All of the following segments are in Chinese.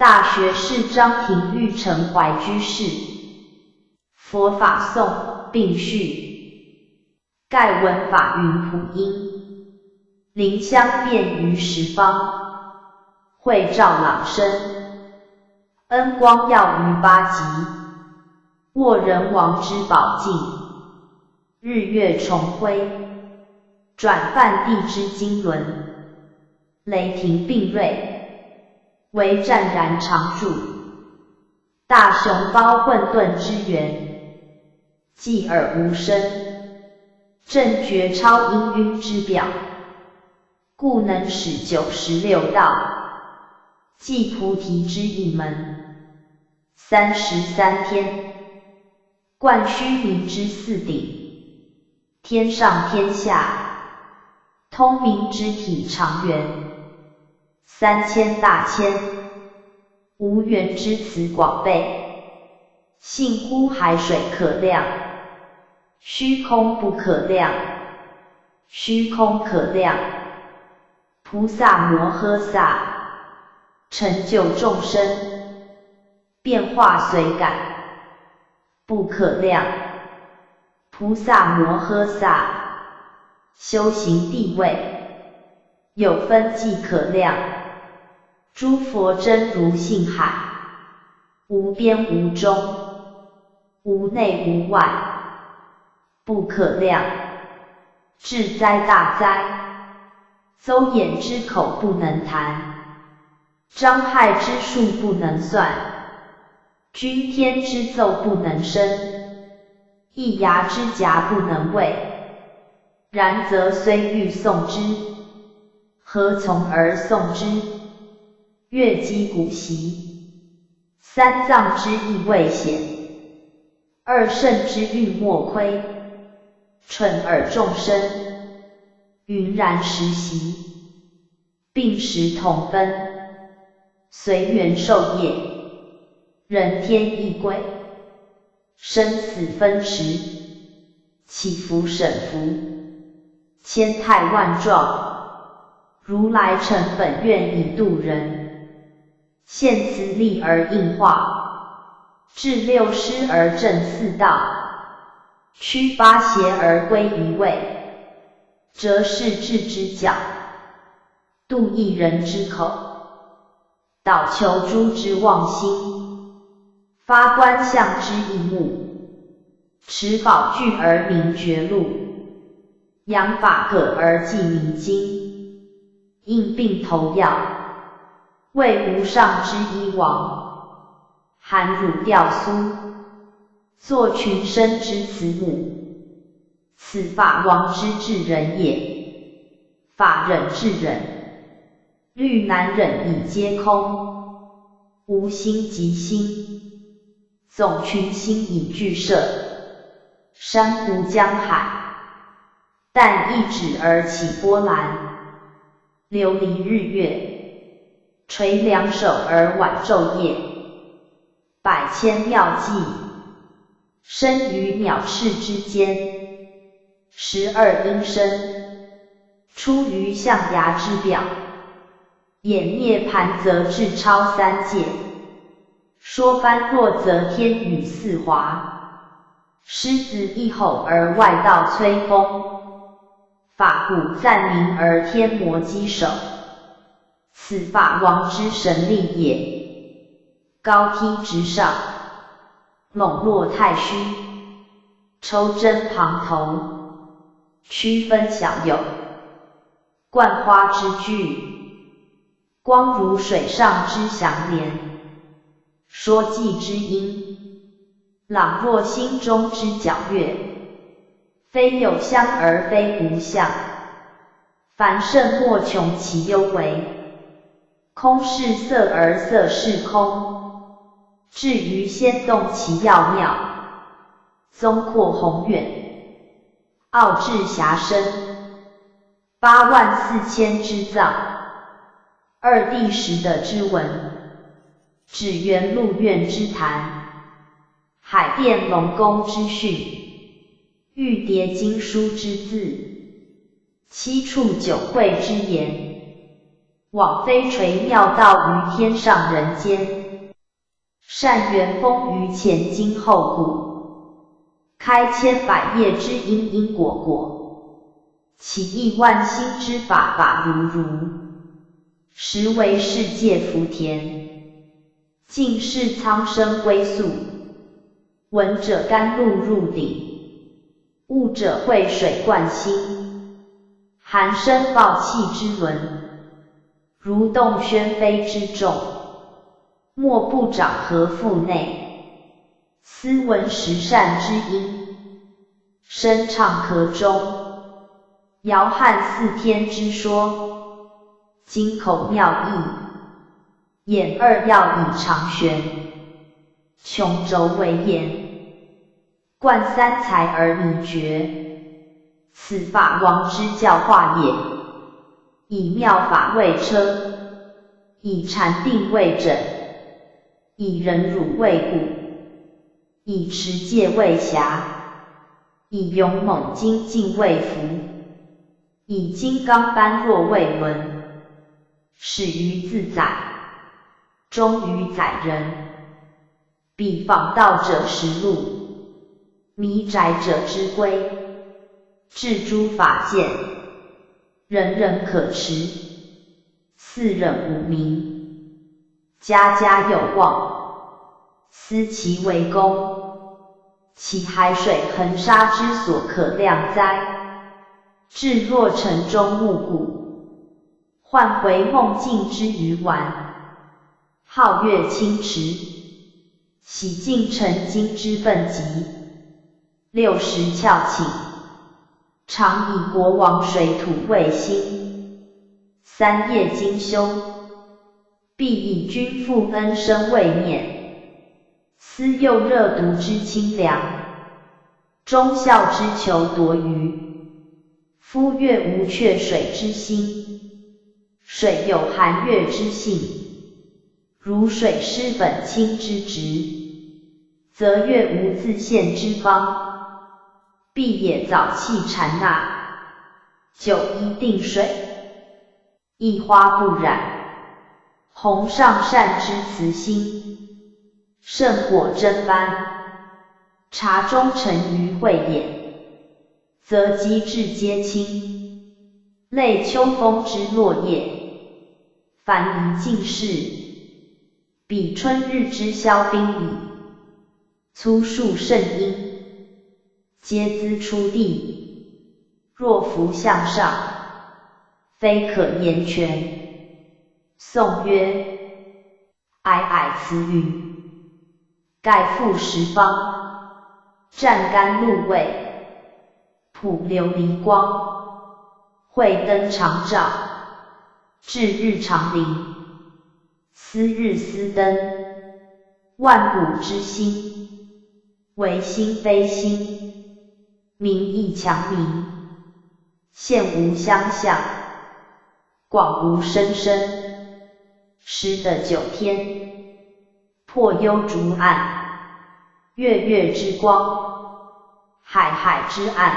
大学士张廷玉成怀居士。佛法颂并序。盖闻法云普音，灵香遍于十方，慧照朗生，恩光耀于八极，沃人王之宝镜，日月重辉，转梵地之经纶，雷霆并锐，为湛然常驻，大雄包混沌之源，寂而无声，正觉超氤氲之表，故能使96道，即菩提之一门，33天，贯须弥之四顶，天上天下，通明之体长圆，3000大千，无缘之词广备，信乎海水可量，虚空不可量，虚空可量，菩萨摩诃萨，成就众生，变化随感，不可量，菩萨摩诃萨，修行地位，有分即可量，诸佛真如性海，无边无中，无内无外，不可量，至哉大哉，邹衍之口不能谈，张亥之数不能算，君天之奏不能生，一牙之夹不能谓，然则虽欲诵之，何从而诵之？乐击鼓习，三藏之意未显，二圣之欲莫窥，蠢耳众生，云然实习，并时同分，随缘受业，人天亦归，生死分时，起伏审伏，千态万状，如来成本愿以度人，现此力而应化，至六师而正四道，驱八邪而归一位，折世智之角，度一人之口，导求诸之妄心，发观相之意目，持宝具而明觉路，扬法葛而记明经，应并头要，为无上之一王，含汝调苏，作群生之慈母，此法王之至人也，法忍至忍，律难忍以皆空，无心即心，总群心以俱摄，珊瑚江海，但一指而起波澜，流离日月，垂两手而挽昼夜，百千妙计，生于鸟翅之间，12音声，出于象牙之表，演涅盘则至超三界，说般若则天宇四华，狮子一吼而外道摧风，法鼓赞鸣而天魔稽首，此法王之神力也，高梯直上，笼络太虚，抽真旁头，区分小有，冠花之具，光如水上之祥莲，说偈之音，朗若心中之皎月，非有相而非无相，凡圣莫穷其幽微，空是色而色是空，至于仙动其要妙，宗阔宏远，奥至遐深，84000之藏，二地十的之文，指圆鹿苑之谈，海淀龙宫之训，玉蝶经书之字，七处九会之言，往飞垂妙道于天上人间，善缘风于前今后古，开千百业之因因果果，起亿万心之法法如如，实为世界福田，尽是苍生归宿。闻者甘露入顶，悟者会水灌心，寒生抱气之轮，如洞轩飞之众，莫不长合腹内，斯闻十善之音，声唱壳中，遥撼四天之说，经口妙义，眼二要以长悬，穷轴为言，贯三才而弥绝，此法王之教化也。以妙法为车，以禅定为枕，以忍辱为骨，以持戒为匣，以勇猛精进为符，以金刚般若为轮，始于自在，终于载人。彼访道者实路，迷宅者之归，至诸法界，人人可持，四忍无名，家家有望，思其为功，其海水恒沙之所可量哉？至若城中暮鼓，唤回梦境之鱼丸，皓月清池，洗净尘经之笨疾，60窍请，常以国王水土为心，3业精修，必以君父恩生为念，思幼热毒之清凉，忠孝之求夺余，夫月无却水之心，水有含月之性，如水失本清之职，则月无自现之方，必也早弃禅纳，久一定水，一花不染，弘上善之慈心，圣果真般，茶中沉于慧眼，则机智皆清，类秋风之落叶，凡宜尽逝，比春日之消冰矣。粗树甚阴，皆滋出地，若浮向上，非可言全。颂曰：皑皑慈云，盖覆十方，湛甘露味，普琉璃光，慧灯常照，至日常灵，斯日斯灯，万古之心，唯心非心，名亦强明，现无相像，广无生生，失得九天，破幽逐暗，月月之光，海海之岸，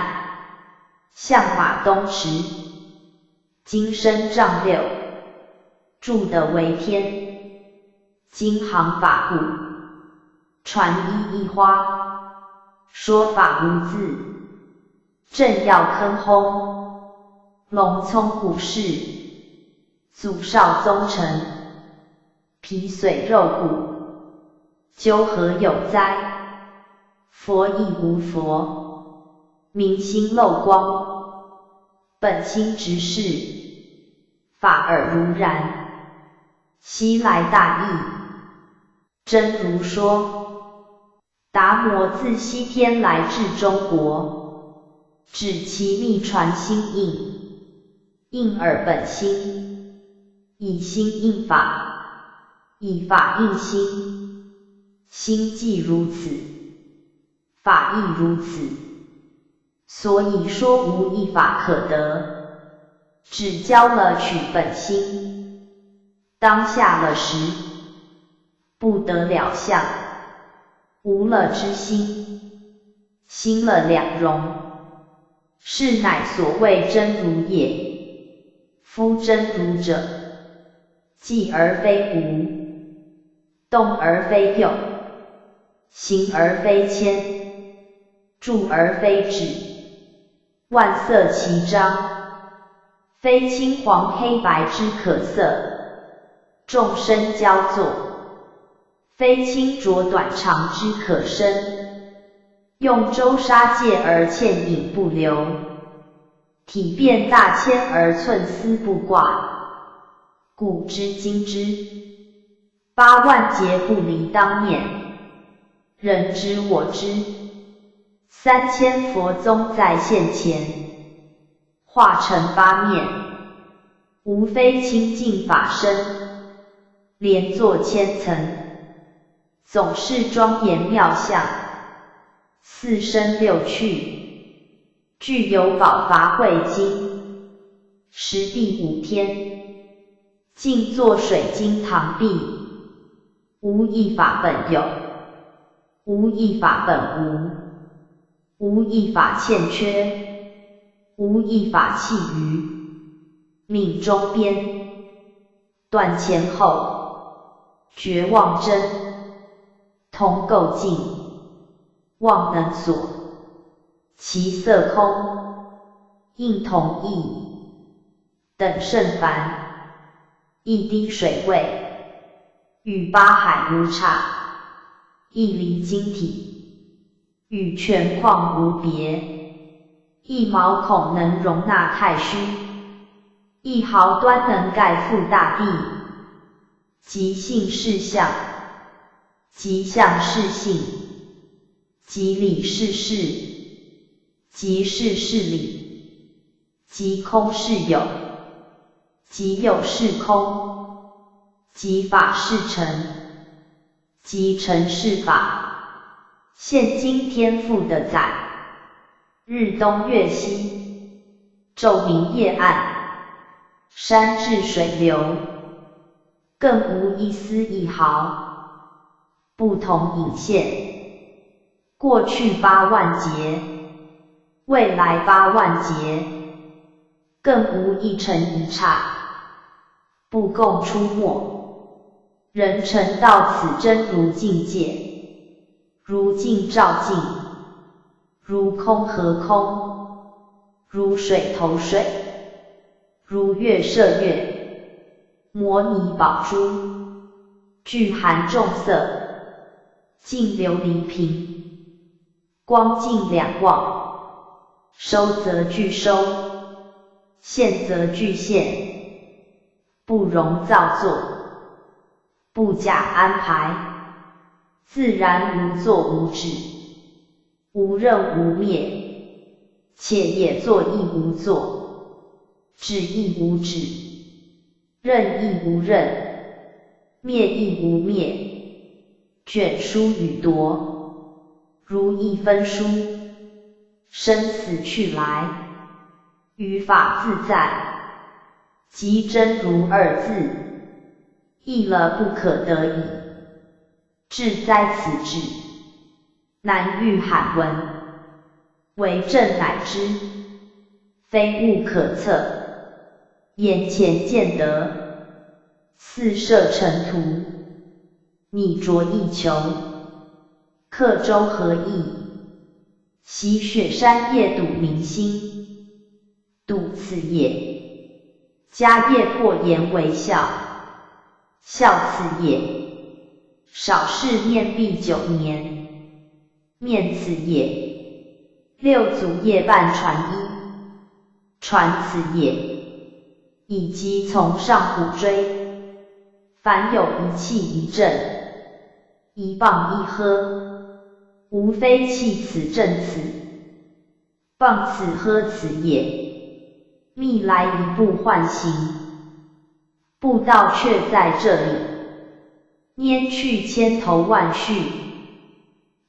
象马东驰，金身丈六，铸得为天，经行法故，传一一花，说法无字，正要坑轰，龙聪虎视，祖少宗臣，皮髓肉骨，究何有哉？佛亦无佛，明心漏光，本心直视，法尔如然，悉来大义，真如说。达摩自西天来至中国，指其密传心印，印尔本心，以心印法，以法印心，心既如此，法亦如此，所以说无一法可得，只教了取本心，当下了时，不得了相。无了之心，心了两容，是乃所谓真如也。夫真如者，寂而非无，动而非有，行而非谦，住而非止，万色齐彰，非青黄黑白之可色，众生交作，非清浊短长之可生，用周沙界而倩影不流，体变大千而寸丝不挂，故知今之，八万劫不离当面，人知我知，3000佛宗在现前，化成八面，无非清净法身，连坐千层，总是庄严妙相，四身六趣，具有宝法慧经，十地五天，静坐水晶堂壁，无一法本有，无一法本无，无一法欠缺，无一法弃余，命中边，断前后，绝妄真，通垢净，妄能所，其色空，应同异，等甚凡，一滴水味，与八海无差，一离晶体，与泉矿无别，一毛孔能容纳太虚，一毫端能盖覆大地，即性是相，即相是性，即理是事，即事是理，即空是有，即有是空，即法是成，即成是法，现今天复的载，日东月西，昼明夜暗，山至水流，更无一丝一毫，不同隐现，过去8万劫，未来8万劫，更无一尘一刹，不共出没，人成到此真如境界，如镜照镜，如空合空，如水投水，如月摄月，摩尼宝珠，具含众色，净琉璃瓶，光净两望，收则具收，现则具现，不容造作，不假安排，自然无作无止，无任无灭，且也作亦无作，止亦无止，任亦无任，灭亦无灭，卷书与夺，如一分书，生死去来，于法自在，即真如二字，亦了不可得已，志在此志，难遇罕闻，为证乃知，非物可测，眼前见得，似摄尘土，拟着一球，刻舟何意，习雪山夜睹明星，睹此夜，迦叶破颜为笑，笑此夜，少是面壁9年，面此夜，六祖夜半传衣，传此夜，以及从上虎追，凡有一气一振，一棒一喝，无非弃此振此，棒此喝此也，觅来一步唤行，步道却在这里，拈去千头万绪，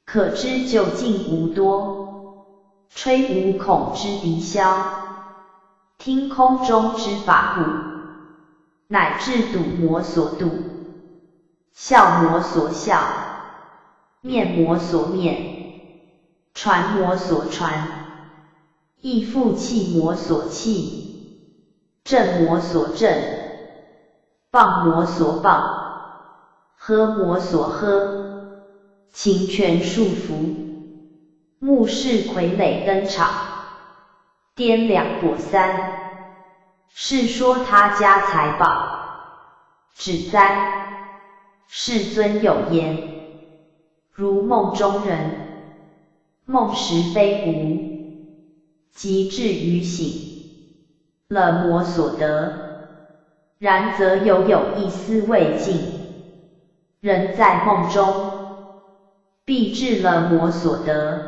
可知究竟无多，吹无孔之笛箫，听空中之法故，乃至睹魔所度，笑魔所笑，面魔所面，传魔所传，亦复气魔所气，正魔所正，谤魔所谤，呵魔所呵，情权束缚，目视傀儡登场，掂量果三，是说他家财宝，只哉！世尊有言，如梦中人，梦时非无，即至于醒，了魔所得，然则有一丝未尽，人在梦中，必至了魔所得，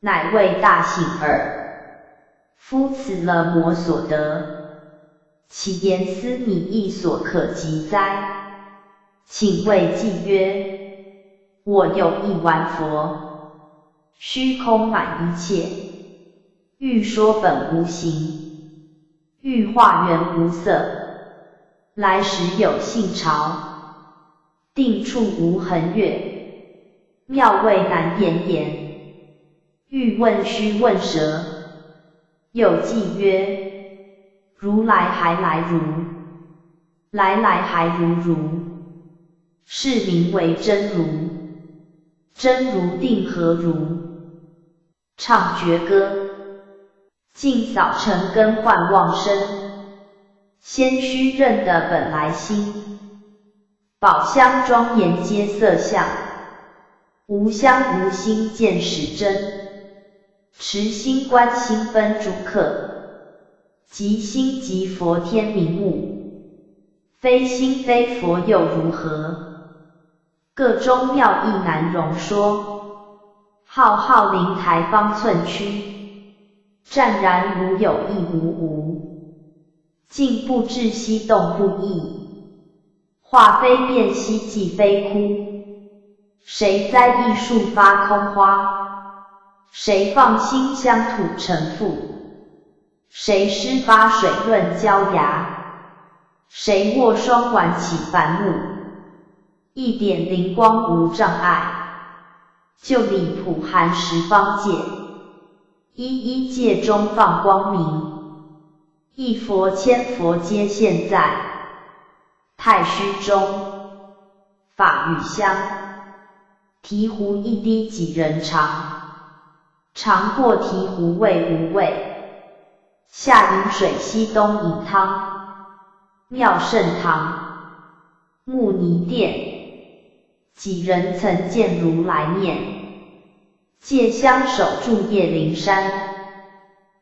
乃谓大醒耳。夫此了魔所得，其言思你亦所可及哉？请谓记曰：我有一丸佛，虚空满一切，欲说本无形，欲化圆无色，来时有性潮，定处无痕月，妙味难言言。欲问须问舌，又记曰：如来还来如，来还如，是名为真如。真如定何如？唱绝歌，尽扫尘根幻妄生，先须认得本来心。宝香庄严皆色相，无香无心见实真。持心观心分诸客，即心即佛天明悟，非心非佛又如何？各中妙义难容说，浩浩灵台方寸曲，湛然无有亦无，静不至息动不异，话非辩兮即非哭，谁栽艺术发空花？谁放心乡土成父？谁施发水润焦牙？谁握双管起凡木？一点灵光无障碍，就理普含十方界，一界中放光明，一佛千佛皆现在，太虚中，法语香，醍醐一滴几人尝？尝过醍醐味无味，下饮水西东饮汤，妙胜堂，慕尼殿，几人曾见如来面，借香守住叶灵山，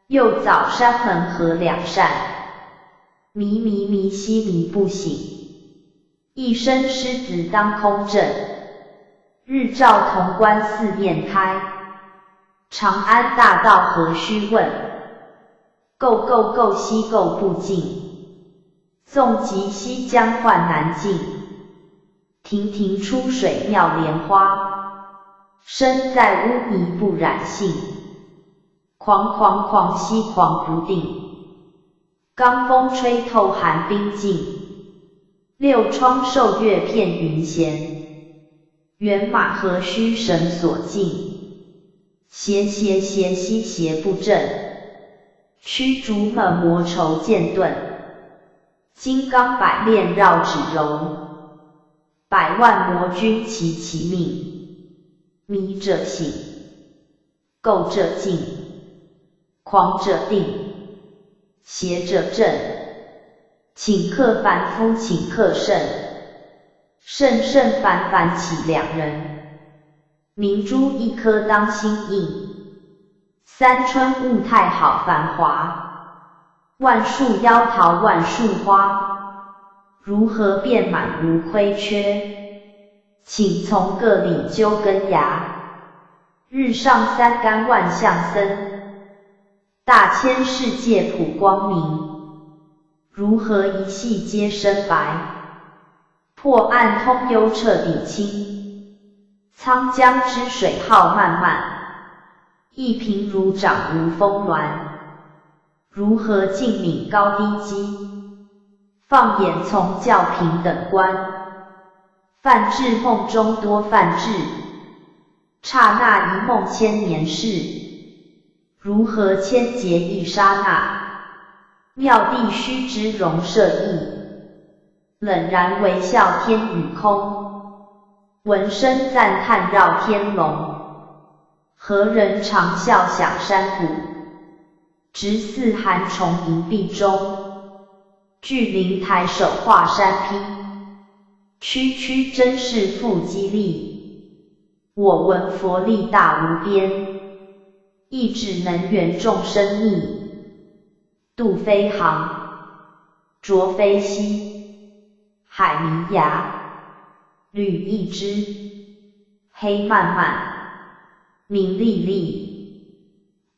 又早山门河两扇，迷兮迷不醒，一身狮子当空正，日照潼关四面开。长安大道何须问，够西够不尽，纵极西江换南境，亭出水妙莲花，身在污泥不染性，狂兮狂不定，罡风吹透寒冰尽，六窗受月片云闲，猿马何须绳索尽，斜兮斜不正，驱逐猛魔愁剑盾，金刚百炼绕指柔，百万魔军齐命，迷者醒，垢者净，狂者定，邪者正，请克凡夫请克圣，圣凡起两人，明珠一颗当心印，三春物太好繁华，万树妖桃万树花，如何遍满无亏缺？请从各里揪根芽，日上三竿万象僧，大千世界普光明，如何一系皆深白？破暗通幽彻底清，沧江之水浩漫漫，一平如掌无峰峦，如何尽泯高低机？放眼从教平等观，泛至梦中多泛至，刹那一梦千年事，如何千劫一刹那？妙谛须知容摄意，冷然微笑天与空，闻声赞叹绕天龙。何人长啸响山谷，直似寒虫营壁中。巨灵抬手画山劈，区区真是复激励。我闻佛力大无边，亦只能圆众生逆。渡非航，浊非溪，海迷崖，履一枝，黑漫漫，明历历。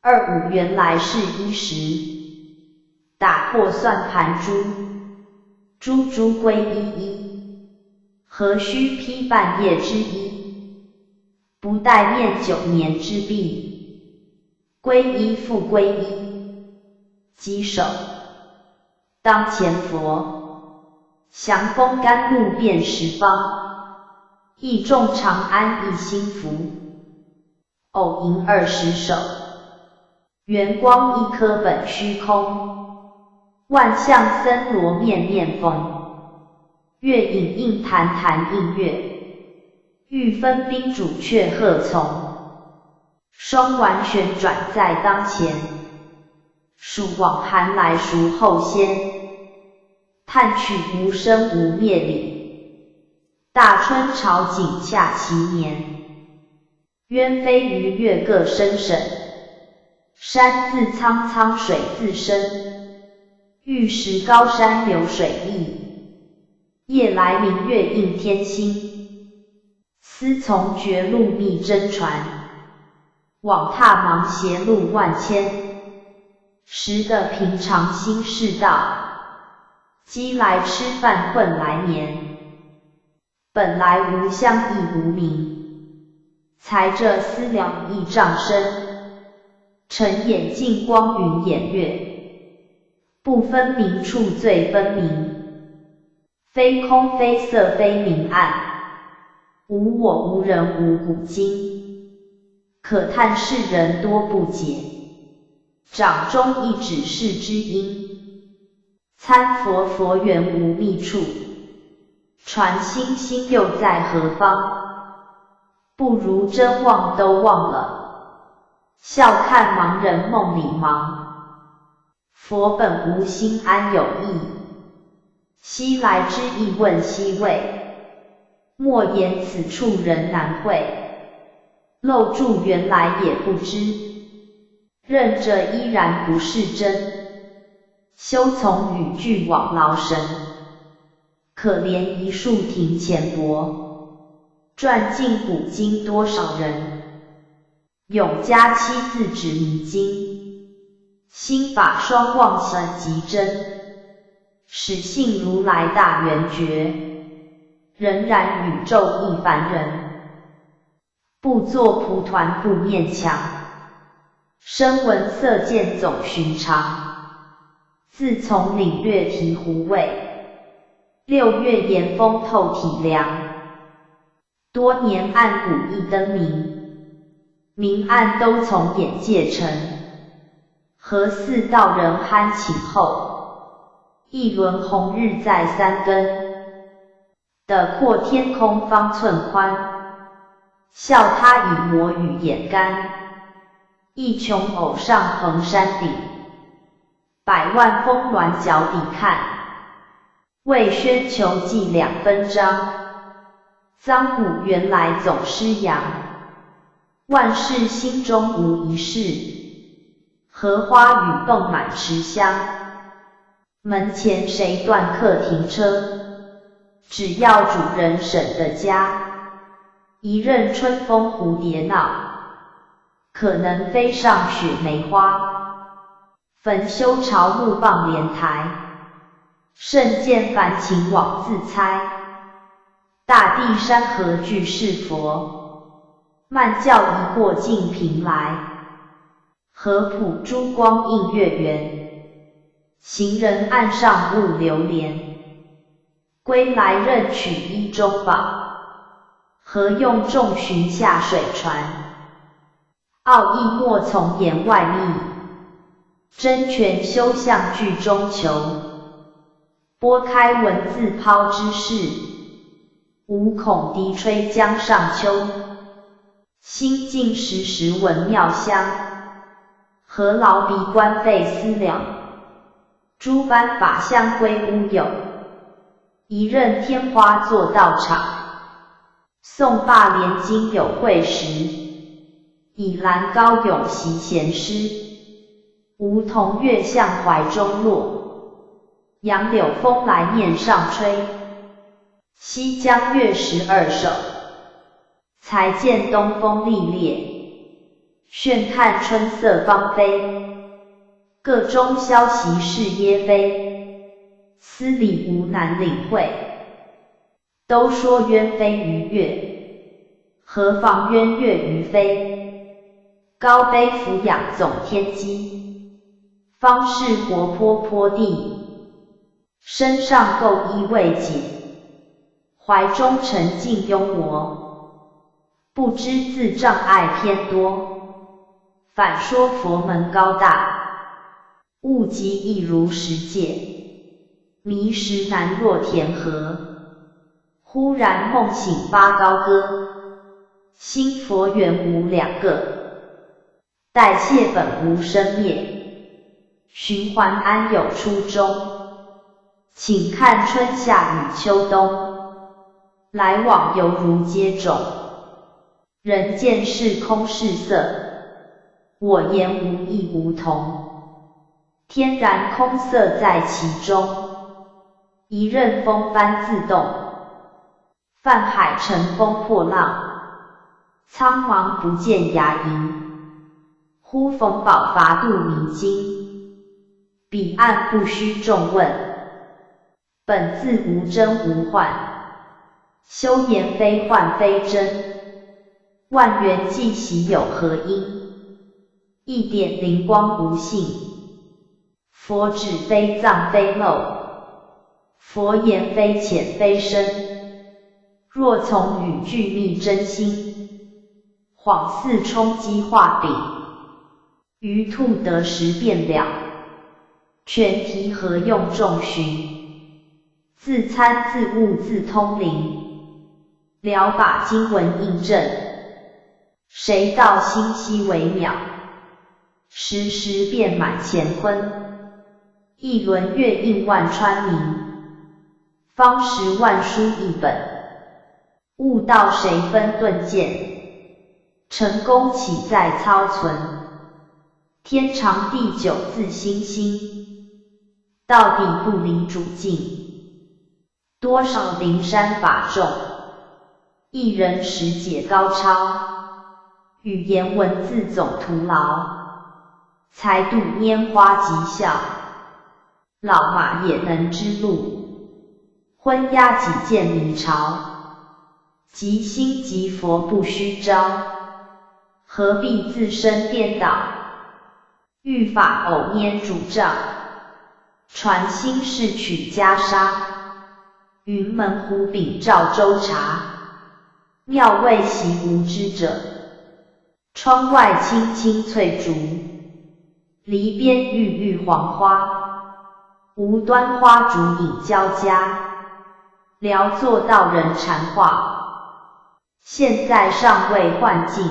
25原来是一时，打破算盘珠，珠珠归一一。何须披半夜之衣，不待面9年之弊。皈依复皈依，稽首当前佛，降风甘露遍十方。义众长安一心福，偶吟20首，圆光一颗本虚空。万象森罗面面逢，月影映坛坛映月。欲分宾主却贺从，双丸旋转在当前。暑往寒来孰后先，叹取无生无灭理。大春朝景恰其年，鸢飞鱼跃各生省。山自苍苍水自深，玉石高山流水溢。夜来明月映天星，思从绝路觅真传。枉踏芒鞋路万千，识得平常心是道。饥来吃饭混来眠，本来无香亦无名。才这思量亦障身，晨眼净光云掩月。不分明处最分明，非空非色非明暗。无我无人无古今，可叹世人多不解。掌中一指是知音，参佛佛缘无觅处。传心心又在何方？不如真忘都忘了，笑看盲人梦里盲。佛本无心安有意，昔来之意问昔味。莫言此处人难会，漏住原来也不知。认着依然不是真，休从语句枉劳神。可怜一树庭前薄，赚尽古今多少人。永嘉七字指迷津，心法双忘神极真。始信如来大圆觉，仍然宇宙一凡人。不作蒲团不面墙，声闻色见总寻常。自从领略醍醐味，6月炎风透体凉。多年暗谷一灯明，明暗都从眼界成。何似道人酣寝后，一轮红日在三更。的阔天空方寸宽，笑他以魔语掩干。一穷偶上衡山顶，百万峰峦脚底看。为宣求计2分章，脏骨原来总失阳。万事心中无一事，荷花雨动满池香。门前谁断客停车？只要主人省得家。一任春风蝴蝶闹，可能飞上雪梅花。焚修朝木棒莲台，甚见凡情枉自猜。大地山河俱是佛，慢教一过净瓶来。河浦珠光映月圆，行人岸上误流连。归来任取衣中宝，何用重寻下水船。奥义莫从言外密，真权修向剧中求。拨开文字抛之势，无恐笛吹江上秋。心静时时闻妙香，何劳逼官费思量。诸般法相归乌有，一任天花作道场。宋罢连经有会时，以兰高咏习贤诗。梧桐月向怀中落，杨柳风来面上吹。西江月12首，才见东风历烈，炫看春色芳菲。个中消息是耶非，思理无难领会。都说鸢飞于月，何妨鸢跃于飞。高悲俯仰总天机，方是活泼泼地。身上垢衣未解，怀中沉静幽魔。不知自障碍偏多，反说佛门高大。物极亦如石界，迷时难若田河。忽然梦醒发高歌，心佛缘无两个。待谢本无生灭，循环安有初衷。请看春夏与秋冬，来往犹如接踵。人见是空是色，我言无异无同。天然空色在其中，一任风帆自动。泛海乘风破浪，苍茫不见崖营。忽逢宝筏渡迷津，彼岸不须重问。本自无真无幻，修言非幻非真。万缘既习有何因？一点灵光无性。佛指非藏非漏，佛言非浅非深。若从语句觅真心，恍似充饥画饼。鱼兔得食便了，全题何用众寻？自参自悟自通灵，聊把经文印证。谁道心息微渺，时时遍满乾坤。一轮月映万川明，方识万书一本。悟道谁分顿见，成功岂在操存。天长地久自心心，到底不离主境。多少灵山法众，一人识解高超。语言文字总徒劳，才度拈花即笑。老马也能知路，昏鸦几见迷巢。即心即佛不须招，何必自身颠倒？欲法偶拈主杖，传心事取袈裟。云门湖秉照州察，妙味习无知者。窗外青青翠竹，篱边郁郁黄花。无端花烛影交加，聊坐道人禅话。现在尚未幻境，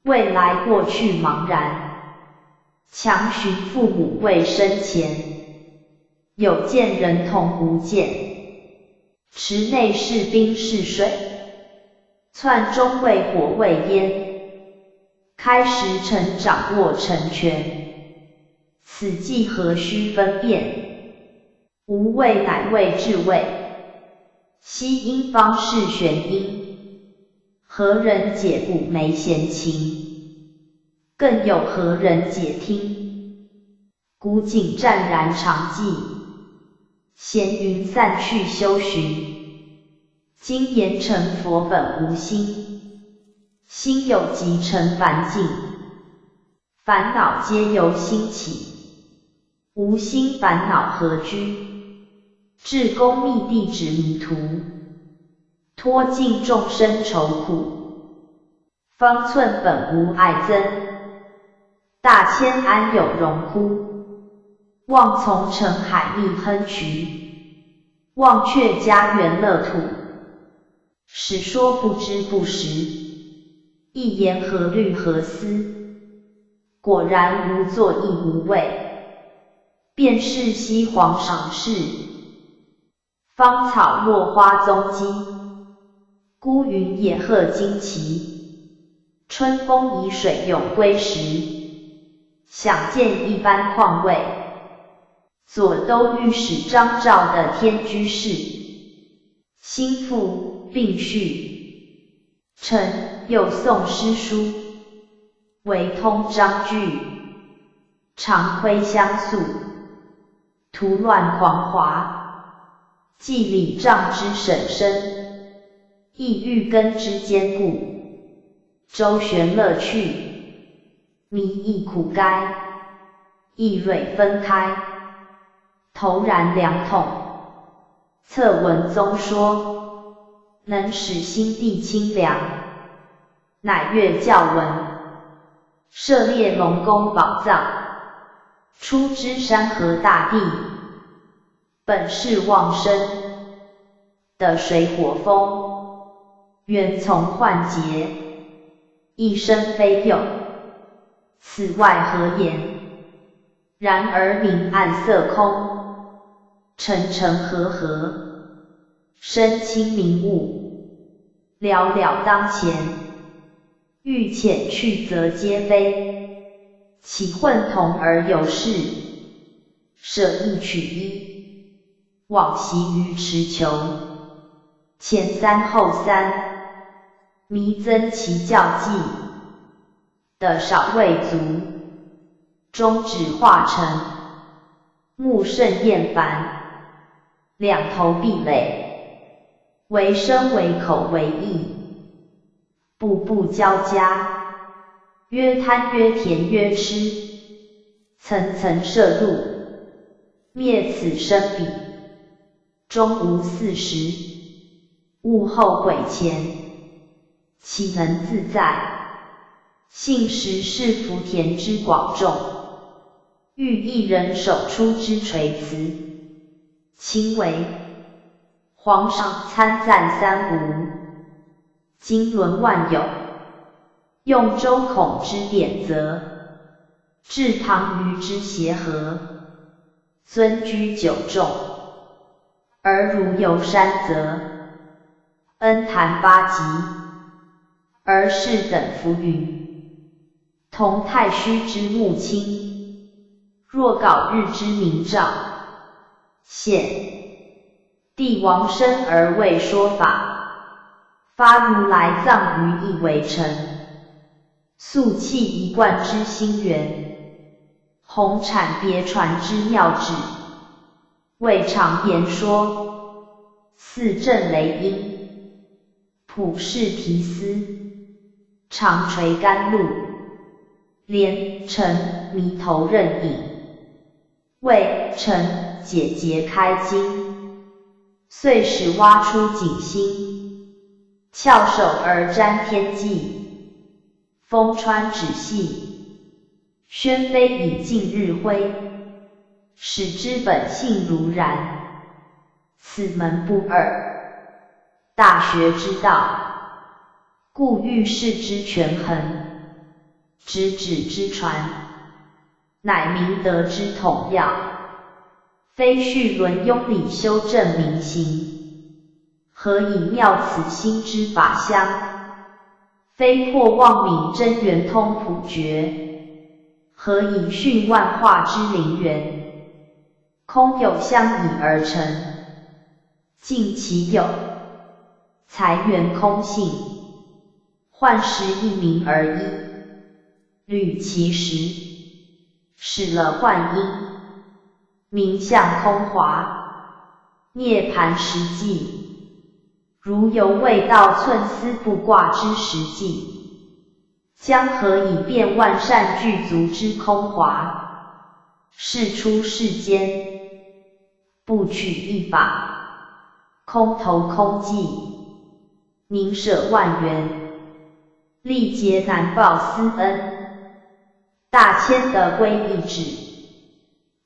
未来过去茫然。强寻父母未生前，有见人同无见。池内是冰是水，窜中未火未烟。开时辰掌握成全，此际何须分辨？无味乃味至味，悉因方是玄因。何人解不没闲情？更有何人解听？古井湛然常寂，闲云散去修寻。今言成佛本无心，心有即成凡境。烦恼皆由心起，无心烦恼何居？至公密地指迷途，脱尽众生愁苦。方寸本无碍增，大千安有容乎？望从澄海密亨渠，望却家园乐土。史说不知不识，一言何虑何思？果然无作亦无畏，便是西皇赏识。芳草落花踪迹，孤云野鹤惊奇。春风沂水永归时，想见一般况味。左都御史张昭的天居士，心腹并序，臣又诵诗书，惟通章句，常窥相宿，图乱狂华，既礼仗之审深，亦欲根之坚固，周旋乐趣，迷亦苦该，意蕊分开，投然两统。策文宗说，能使心地清凉，乃阅教文，涉猎龙宫宝藏，出知山河大地，本是旺生的水火风，缘从幻劫，一生非有，此外何言？然而明暗色空，沉沉合合，身轻明悟，寥寥当前，欲遣去则皆非，岂混同而有事？舍一取一，往习于持求，前三后三，弥增其教纪，的少未足，中指化成，目甚厌烦，两头壁垒，为声为口为意，步步交加，曰贪曰甜曰痴，层层摄入，灭此生彼，终无四时，悟后悔前，岂能自在？幸实是福田之广众，欲一人手出之垂辞，卿为皇上参赞三吴，经纶万有，用周孔之典则，至唐虞之协和，尊居九众，而如游山泽，恩谈八极，而是等浮云。同太虚之穆卿，若杲日之明照，现帝王身而未说法，发如来藏于一为尘，素气一贯之心源，弘阐别传之妙旨，未尝言说，似震雷音，普世提思，常垂甘露，连臣迷头任引，为臣解结开经，遂使挖出景心，翘首而瞻天际，风穿指细，宣飞以尽日辉，使之本性如然，此门不二，大学之道，故欲视之权衡，知止之传，乃明德之统要，非序伦庸理修正明行，何以妙此心之法相？非破妄泯真圆通普觉，何以训万化之灵源？空有相倚而成，尽其有，才圆空性，幻实一名而一，虑其实，使了幻因，名相空华，涅盘实际，如犹未到寸丝不挂之实际，将何以辨万善具足之空华？世出世间，不取一法，空投空寂，宁舍万缘，历劫难报斯恩，大千的归一旨，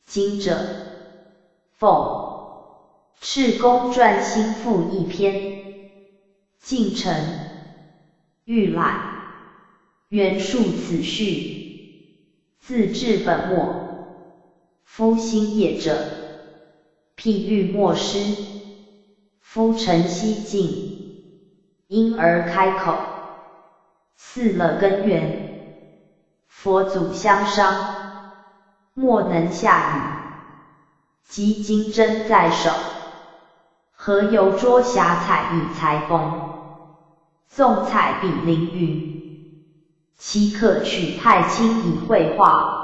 今者，奉赤公传新附一篇，进程预览，原述此序，自至本末。夫新业者，譬喻莫失，夫晨曦尽，因而开口，似了根源。佛祖相商，莫能下语，即金针在手，何由捉霞彩以裁缝？纵彩笔凌云，岂可取太清以绘画？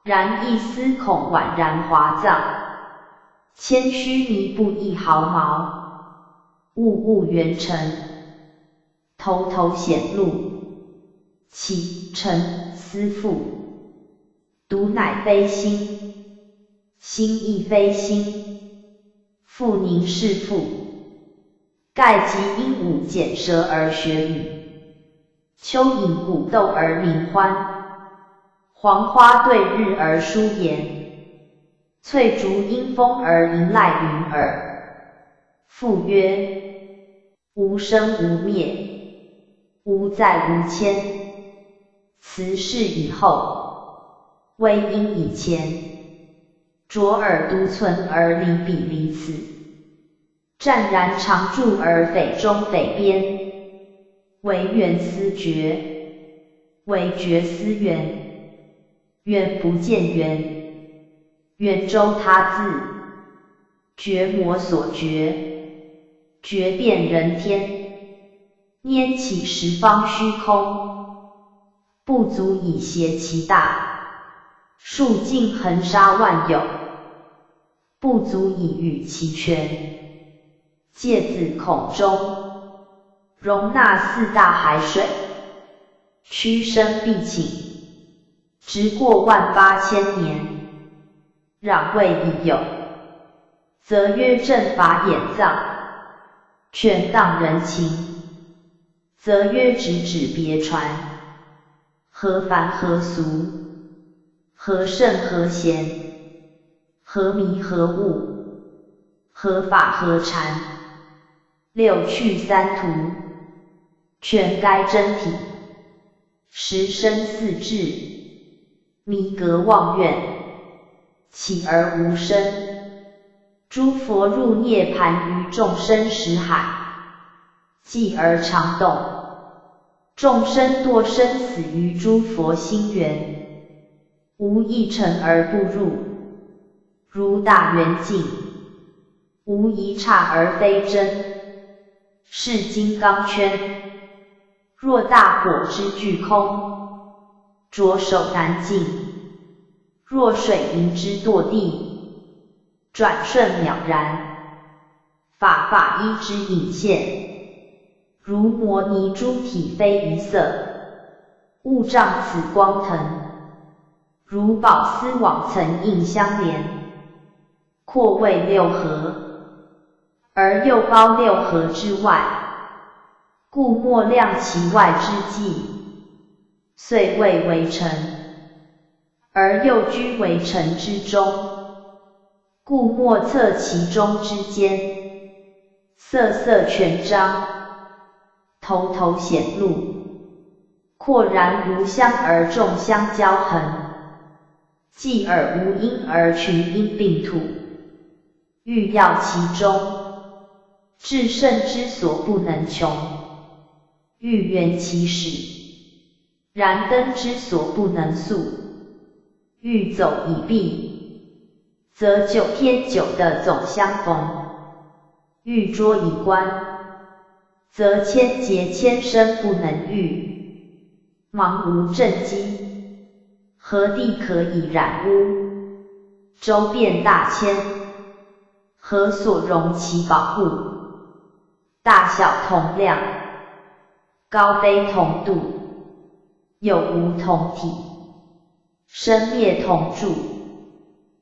然一丝恐宛然华藏，谦虚弥不一毫毛。物物圆成，头头显露，启程思复，独乃非心，心亦非心，复宁是复。盖即鹦鹉剪舌而学语，蚯蚓鼓斗而鸣欢，黄花对日而舒颜，翠竹因风而迎赖云耳。复曰：无生无灭，无在无迁，辞世以后，微因以前，卓尔独存而离彼离此，湛然常驻而匪中匪边，惟缘思觉，惟觉思缘，缘不见缘，缘周他自，觉魔所觉，觉遍人天，拈起十方虚空，不足以协其大，数尽恒沙万有，不足以喻其全。芥子孔中，容纳四大海水，屈伸必倾，直过18000年。攘谓已有，则曰正法眼藏，劝荡人情，则曰直指别传，何凡何俗，何圣何贤，何迷何悟，何法何禅，六趣三途，全该真体，十身四智，迷格妄愿，起而无生。诸佛入涅盘于众生识海，寂而常动，众生堕生死于诸佛心源，无一尘而不入，如大圆镜，无一刹而非真，是金刚圈。若大火之巨空，着手难尽；若水银之堕地，转瞬渺然。法法一之隐现，如摩尼诸体非一色，物障此光腾，如宝丝网层印相连，阔为六合，而又高六合之外，故莫量其外之际，遂谓为尘，而又居为尘之中，故莫测其中之间。色色全彰，头头显露，阔然无相而众相交横，继而无因而群因并吐，欲要其中，至圣之所不能穷，欲圆其始，然灯之所不能速，欲走以避，则九天九的总相逢，欲捉以观，则千劫千生不能遇，茫无正机，何地可以染污？周遍大千，何所容其保护？大小同量，高非同度，有无同体，生灭同住，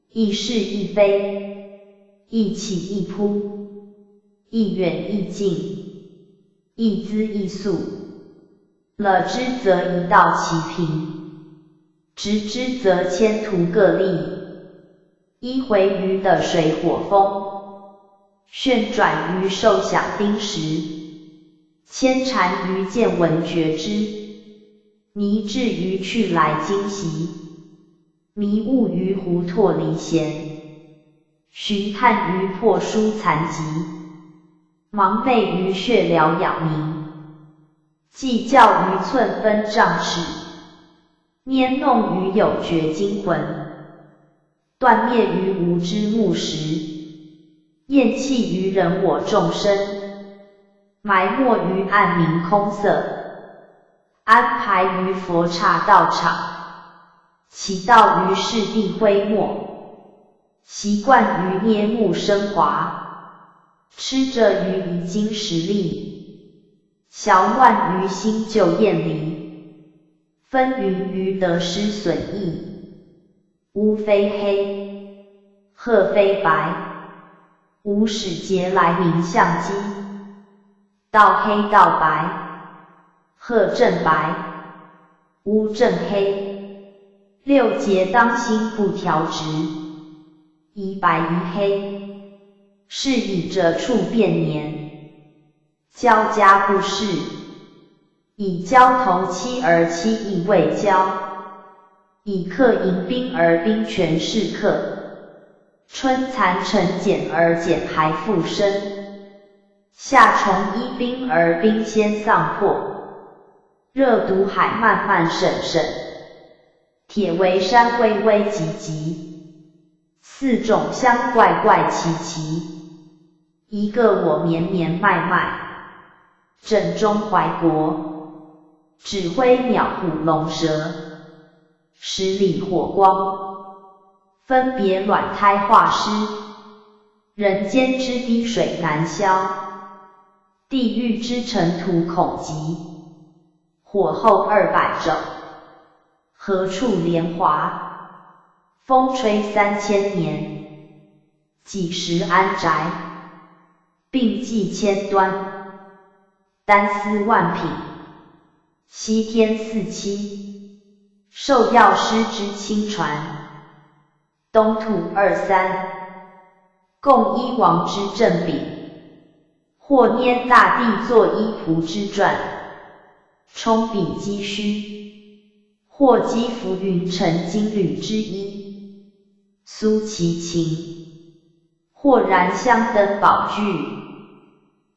亦是亦非，亦起亦扑，亦远亦近，亦资亦速。了之则一道齐平，执之则千途各立，一回鱼的水火风，旋转于受响丁时，牵缠于见闻觉知，迷至于去来惊习，迷悟于胡拓离弦，寻探于破疏残疾，盲昧于血疗养明，计较于寸分丈尺，拈弄于有觉精魂，断灭于无知目识，厌弃于人我众生，埋没于暗明空色，安排于佛刹道场，起道于世地灰墨，习惯于捏目升华，吃着于遗精实力，淆乱于新旧厌离，纷纭于得失损益。乌非黑，褐非白，无始劫来明相机，道黑道白，褐正白，乌正黑，六节当心不调直，宜白宜黑，是以者处变年，交加不是，以交头七而七亦未交。以克迎宾而宾全是克，春残成茧而茧还复生，夏虫依冰而冰先丧破，热毒海漫漫审审，铁围山巍巍急急，四种香怪怪奇奇，一个我绵绵脉脉，正中怀国，指挥鸟虎龙蛇。十里火光，分别卵胎化尸，人间之滴水难消，地狱之尘土恐极，火候200肘，何处莲华？风吹3000年，几时安宅？并济千端，单丝万品，西天四期。受药师之亲传，东土23，共依王之正柄，或拈大地作依仆之传，充柄积虚，或积浮云成金缕之衣，苏其情，或燃香灯宝具，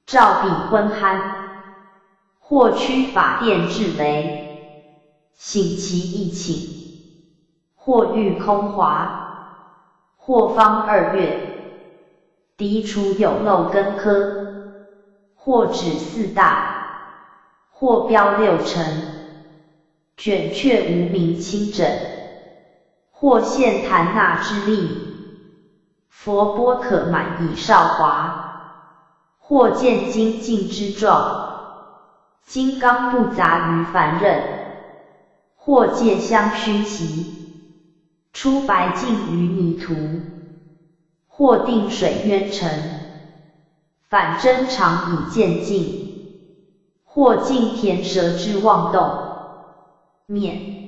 照彼昏酣，或驱法电至雷。醒其意寝，或欲空华，或方2月，涤除有漏根科，或指4大，或标6尘，卷却无名清整，或现檀那之力，佛波可满以少华，或见精进之状，金刚不杂于凡人。或借香熏习，出白净于泥土；或定水渊沉，反真常以渐进；或尽田蛇之妄动，面。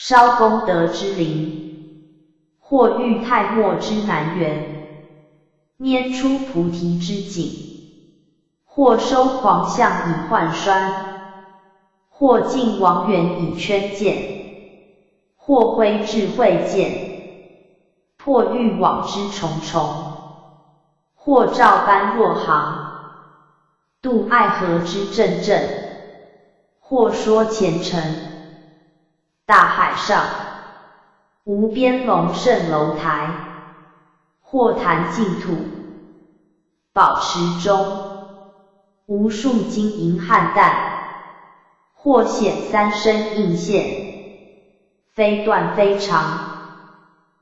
烧功德之灵，或遇太末之南缘，拈出菩提之境，或收狂相以换栓，或尽王源以圈见，或挥智慧剑，破欲网之重重，或照般若行，渡爱河之阵阵，或说前程，大海上无边龙胜楼台，或谈净土，宝池中无数金银汉淡，或显三身应现，非断非常，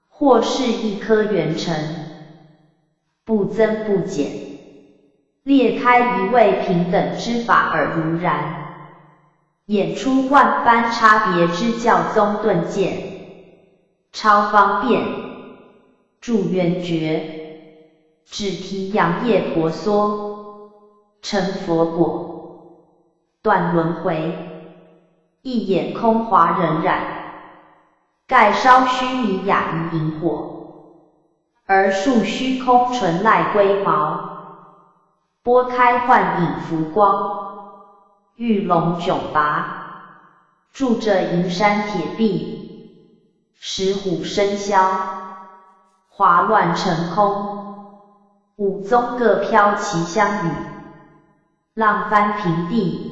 或是一颗圆成，不增不减，裂开一味平等之法而如然，演出万般差别之教宗顿渐，超方便，助圆觉，只提扬业婆娑，成佛果，断轮回，一眼空华荏苒，盖烧须弥雅于萤火，而树虚空纯赖龟毛，拨开幻影浮光，玉龙迥拔，住着银山铁壁，石虎生霄，华乱成空，五宗各飘其相与，浪翻平地，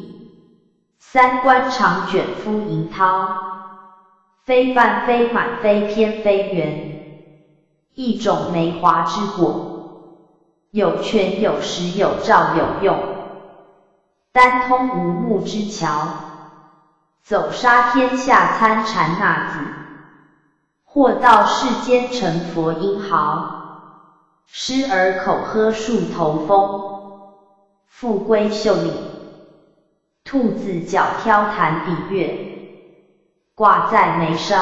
三观常卷敷银涛，非半非满非偏非圆，一种梅华之果，有权有实有照有用，单通无目之桥，走杀天下参禅那子，或到世间成佛英豪，狮儿口喝树头风，富归袖里，兔子脚挑弹底月，挂在眉梢，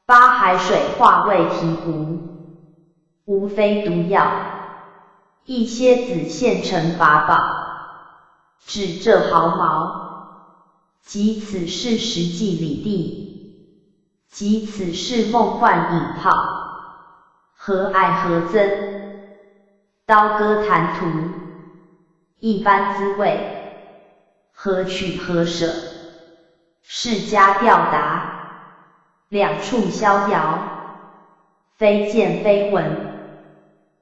八海水化为醍醐，无非毒药，一些子现成法宝，指这毫毛，即此是实际理地，即此是梦幻影泡，何爱何憎，刀割谈吐，一般滋味，何取何舍，释迦吊答，两处逍遥，非见非闻，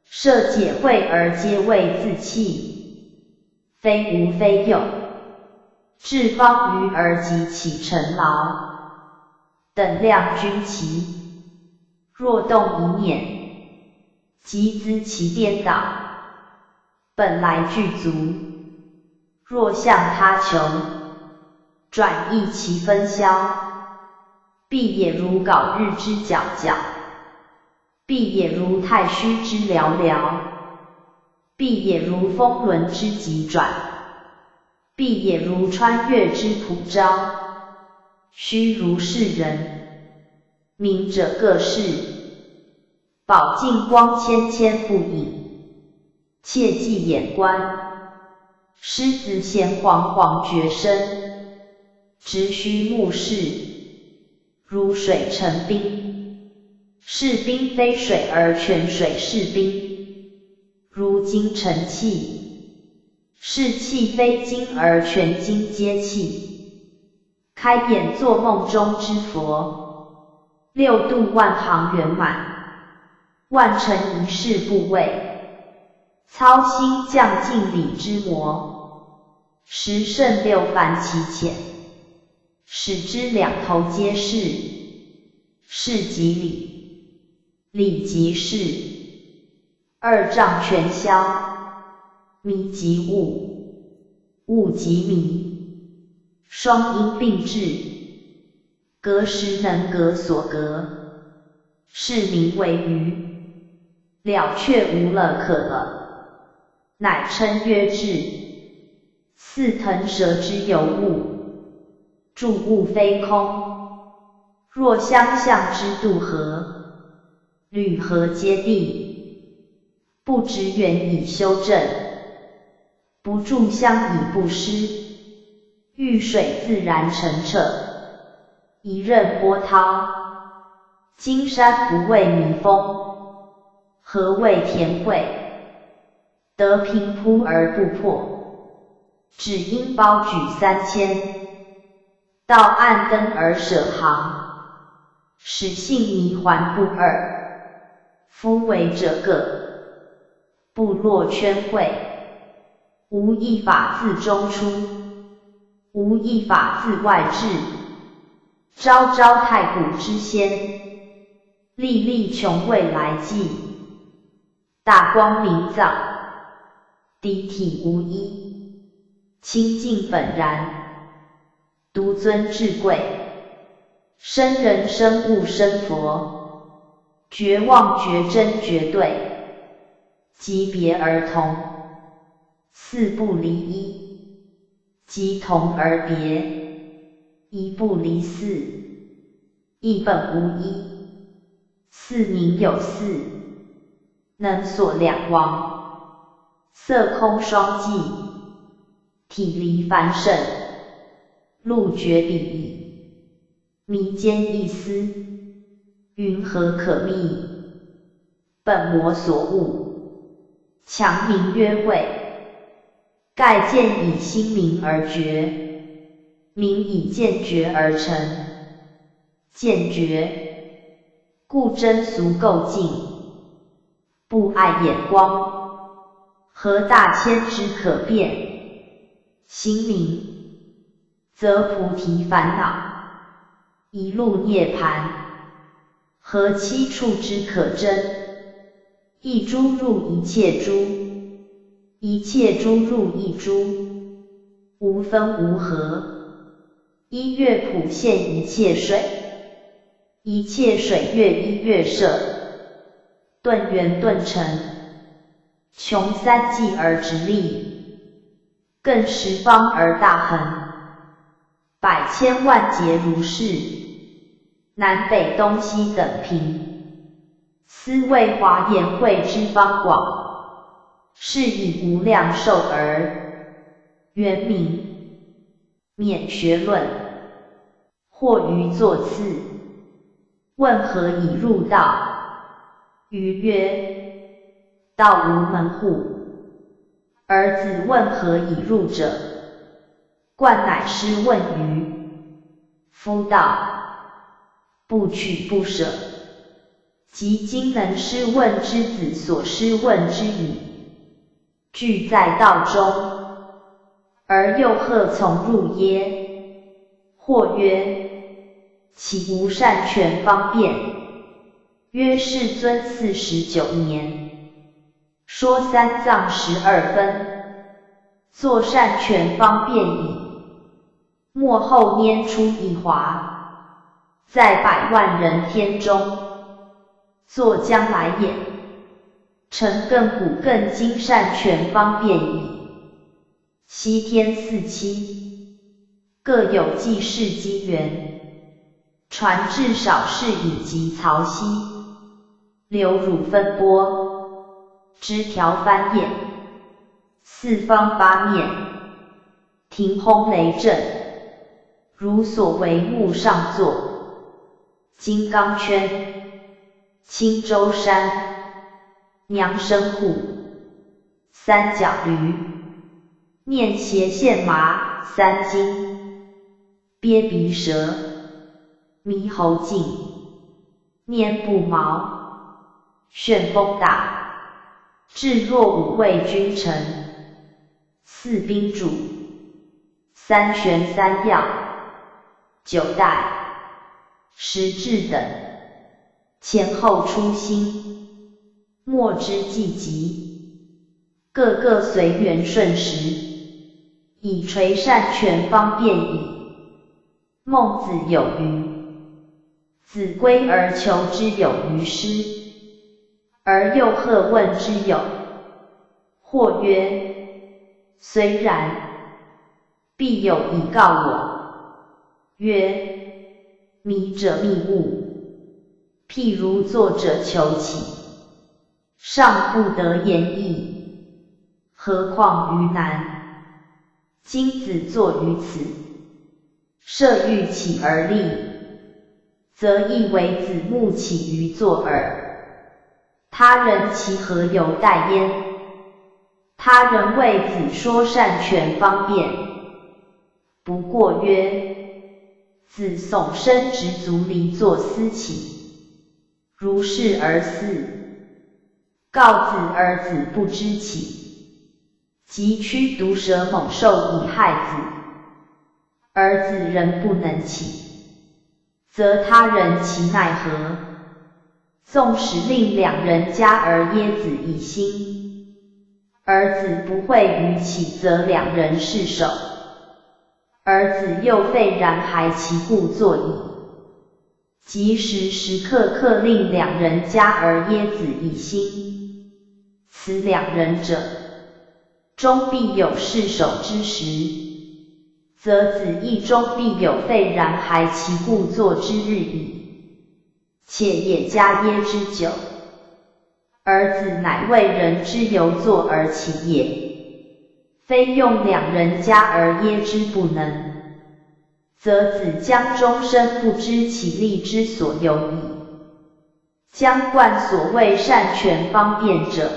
设解会而皆为自弃，非无非有，至方于而即起尘劳，等量均齐，若动一念，即资其颠倒，本来具足，若向他求，转易其分销，必也如槁日之皎皎，必也如太虚之寥寥，必也如风轮之急转，必也如穿越之普招，须如是人，明者各是，宝镜光千千不已，切忌眼观，狮子衔煌煌绝身，直须目视，如水成冰，是冰非水而泉水是冰，如金成气，是气非金而全金皆气，开眼作梦中之佛，六度万行圆满，万尘一事不畏，操心降尽理之魔，十胜六凡其浅，使之两头皆是，是即理，理即是，二障全消，迷即悟，悟即迷，双因并至，隔时能隔所隔，是名为余，了却无了可了，乃称曰智。似腾蛇之有物，住物非空，若相向之渡河，履河接地，不执缘以修正，不住相以不失，遇水自然澄澈，一任波涛。金山不畏迷风，何谓田惠？得平铺而不破，只因包举3000，到暗灯而舍行，使性迷还不二。夫为者各，部落圈会，无一法自中出，无一法自外至。昭昭太古之先，历历穷未来际。大光明藏，涤体无一，清净本然，独尊至贵。生人生物生佛，绝妄绝真绝对，即别而同，四不离一，即同而别，一不离四，一本无一，四名有四，能所两王，色空双寂，体离凡圣，路绝彼矣，迷间一丝，云何可觅？本魔所悟，强名曰慧，盖见以心明而觉，明以见觉而成，见觉故真俗垢净，不碍眼光，何大千之可辨？心明，则菩提烦恼，一路涅槃，何七处之可争？一珠入一切珠，一切珠入一珠，无分无合。一月普现一切水，一切水月一月摄，顿圆顿成，穷三际而直立，更十方而大横，百千万劫如是，南北东西等平。斯谓华严会之方广，是以无量寿而原名。免学论，或于作次，问何以入道？余曰：道无门户。儿子问何以入者？冠乃师问余。夫道，不取不舍，即今能师问之子所师问之矣。具在道中，而又何从入耶？或曰：岂无善权方便？曰：世尊49年，说三藏12分，作善权方便矣。末后拈出一华，在100万人天中，作将来也，成亘古亘今善权方便矣。西天4期，各有济世机缘，传至少世以及曹溪，流乳分波，枝条翻叶，四方八面，庭轰雷震，如所为木上座，金刚圈，青州山，娘生户，三角驴，念斜线麻三经，鳖鼻蛇，猕猴颈，念不毛，旋风打，至若5位君臣，四宾主，三玄三要，九代，十智等，前后出心，莫之计及，个个随缘顺时，以垂善权方便矣。孟子有云：子归而求之有于师，而又何问之有？或曰：虽然，必有以告我。曰：迷者密悟，譬如作者求乞，尚不得言义，何况于难？今子作于此，设欲起而立，则亦为子木起于作耳。他人其何由待焉？他人谓子说善权方便，不过曰：子悚生殖足离作私起，如是而祀，告子而子不知起，即驱毒蛇猛兽以害子，而子仍不能起，则他人其奈何？纵使令两人加而耶子以心，儿子不会于起，则两人是首。儿子又废然还其故作矣。即时刻令两人加而耶子以心，此两人者，终必有是首之时，则子亦终必有废然还其故作之日矣。且也加耶之久，儿子乃为人之由作而起也，非用两人加而耶之不能，则子将终身不知其力之所由矣。将贯所谓善权方便者，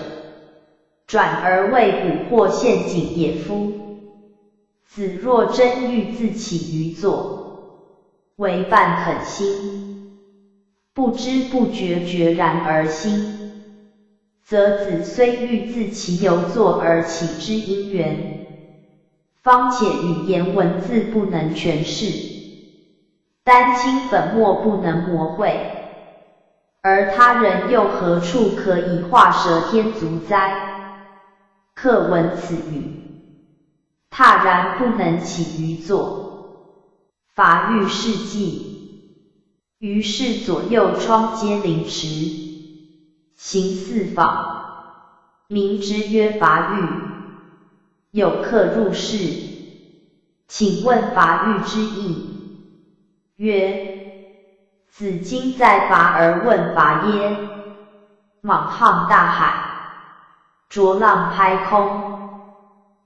转而为蛊惑陷阱也夫。子若真欲自起于作，为半肯心，不知不觉决然而心，则子虽欲自其由作而起之因缘，方且语言文字不能诠释，丹青粉末不能描绘，而他人又何处可以画蛇添足哉？客闻此语，踏然不能起于作，法欲事迹，于是左右窗皆凌迟，行四访，名之曰法欲。有客入室，请问法欲之意。曰：子今在伐而问伐耶？莽沆大海，浊浪拍空，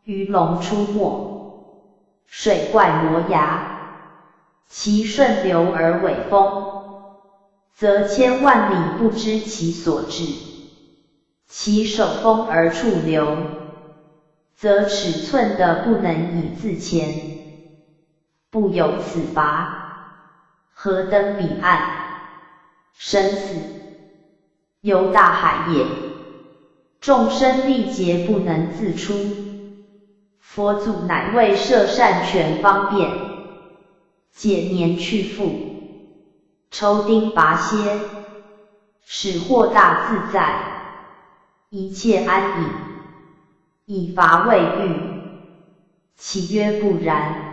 鱼龙出没，水怪摩崖，其顺流而尾风，则千万里不知其所至；其守风而处流，则尺寸的不能以自前。不有此伐，何登彼岸？生死由大海也，众生历劫不能自出。佛祖乃为摄善权方便，解年去复，抽钉拔歇，使获大自在，一切安隐，以伐未遇。其曰不然。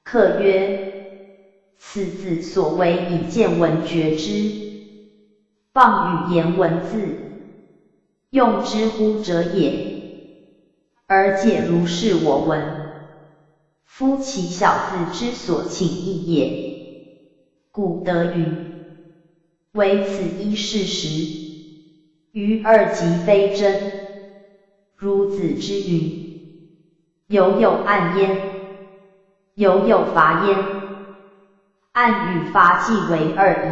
客曰：此子所为以见闻觉之，放语言文字，用之乎者也。而解如是我闻，夫其小子之所请意也。故得云：唯此一事实，余二即非真。如子之云：犹有暗焉，犹有伐焉，暗与伐既为二矣，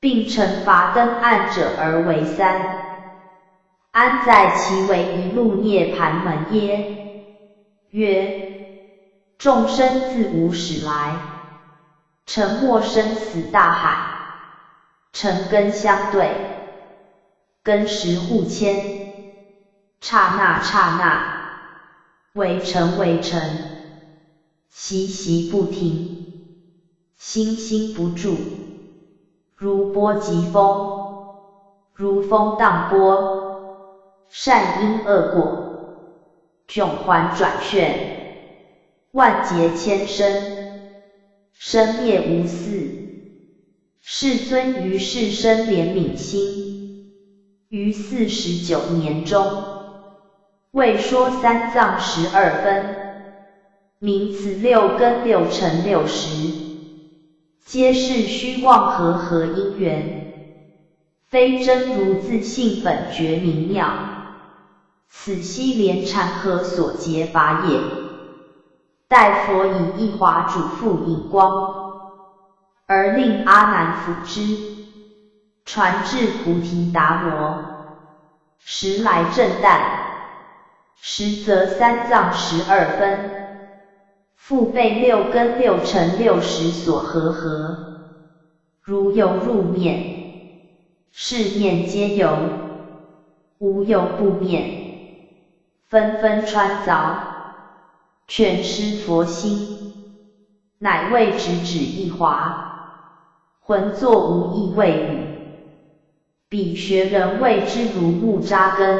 并成伐登暗者而为三。安在其为一路涅盘门耶？曰：众生自无始来，沉没生死大海，尘根相对，根识互牵，刹那刹那，为尘为尘，习习不停，心心不住，如波及风，如风荡波，善因恶果，迥环转旋，万劫千生，生灭无嗣。世尊于世生怜悯心，于49年中，为说三藏12分，名此六根六尘六识，皆是虚妄和因缘，非真如自性本觉明妙。此悉连禅河所结法也。待佛以一华主覆引光，而令阿难辅之，传至菩提达摩。时来震旦，实则三藏12分，复被6根6尘6识所合，如有入面，是面皆有，无有不面，纷纷穿凿，全失佛心，乃为直一华，浑作无义谓语。彼学人谓之如木扎根，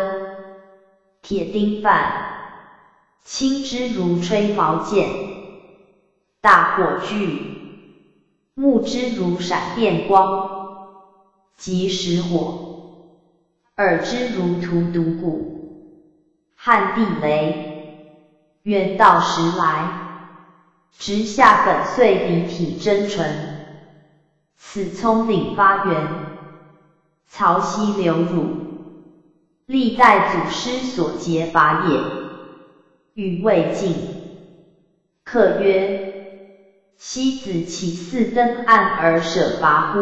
铁钉犯，轻之如吹毛箭，大火炬，目之如闪电光，即时火，耳之如荼毒鼓，撼地雷，远道时来，直下粉碎离体真纯，此葱岭发源，曹溪流乳，历代祖师所结法也。语未尽，客曰：昔子起四登岸而舍伐乎？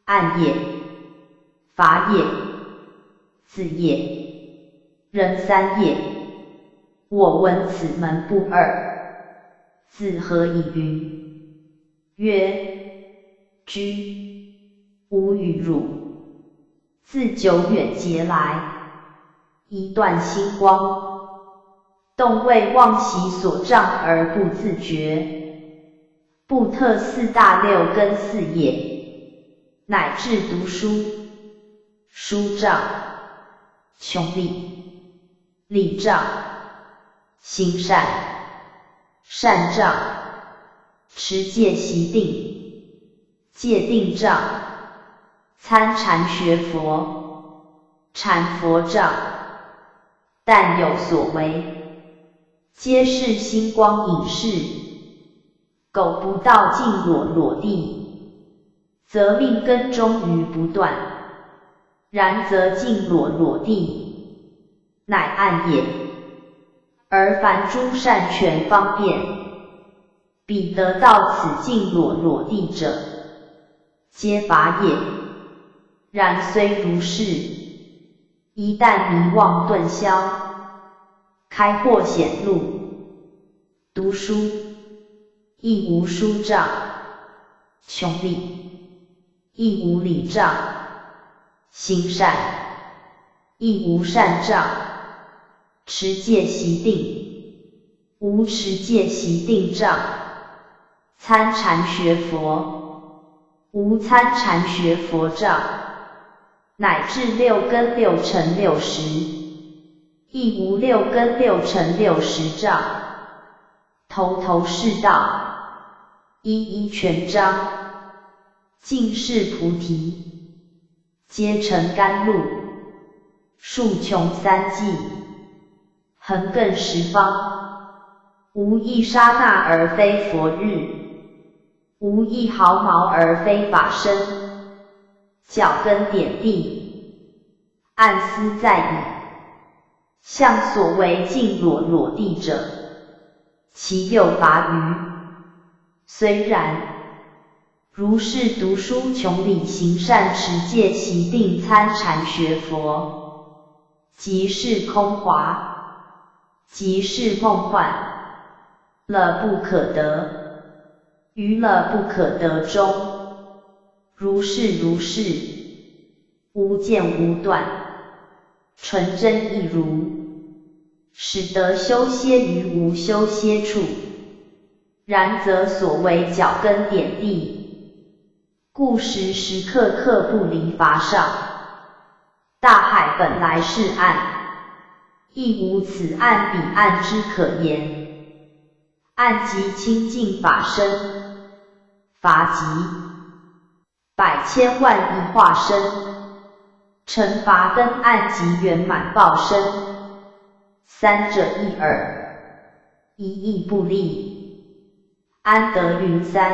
岸也，伐也，子也，人三也。我闻此门不二，子何以云？曰：居，吾与汝，自久远劫来，一断星光，动为妄习所障而不自觉，不特4大6根4也，乃至读书，书障，穷理障，行善，善障，持戒习定，戒定障，参禅学佛，禅佛障，但有所为，皆是星光隐士，苟不到尽裸地，则命根终于不断，然则尽裸地，乃暗也。而凡诸善权方便，彼得到此尽裸地者，皆法也。然虽如是，一旦迷妄顿消，开豁显露，读书亦无书障，穷理亦无理障，行善亦无善障，持戒习定无持戒习定障，参禅学佛无参禅学佛障，乃至6根6尘6识，亦无6根6尘6识障，头是道，一全章，尽是菩提，皆成甘露，数穷三际，横亘十方，无一刹那而非佛日，无一毫毛而非法身，脚跟点地，暗思在矣。向所为尽裸地者，其有法余？虽然，如是读书穷理行善持戒习定参禅学佛，即是空华，即是梦幻，了不可得，于了不可得中，如是，无间无断，纯真一如，使得修歇于无修歇处。然则所为脚跟点地，故时刻不离法上。大海本来是岸，亦无此岸彼岸之可言。岸即清净法身，法即百千万亿化身，成法跟岸即圆满报身，三者一耳，一义不立。安得云三？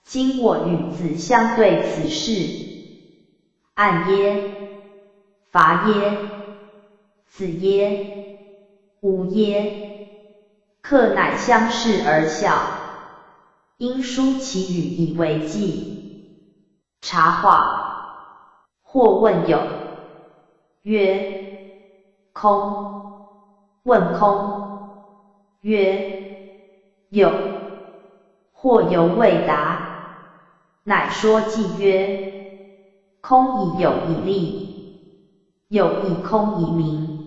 今我与子相对此事，岸耶？法耶？子耶？吾耶？客乃相视而笑，因书其语以为记。察话，或问有，曰空。问空，曰有。或犹未答，乃说记曰：空以有以立，有以空以名。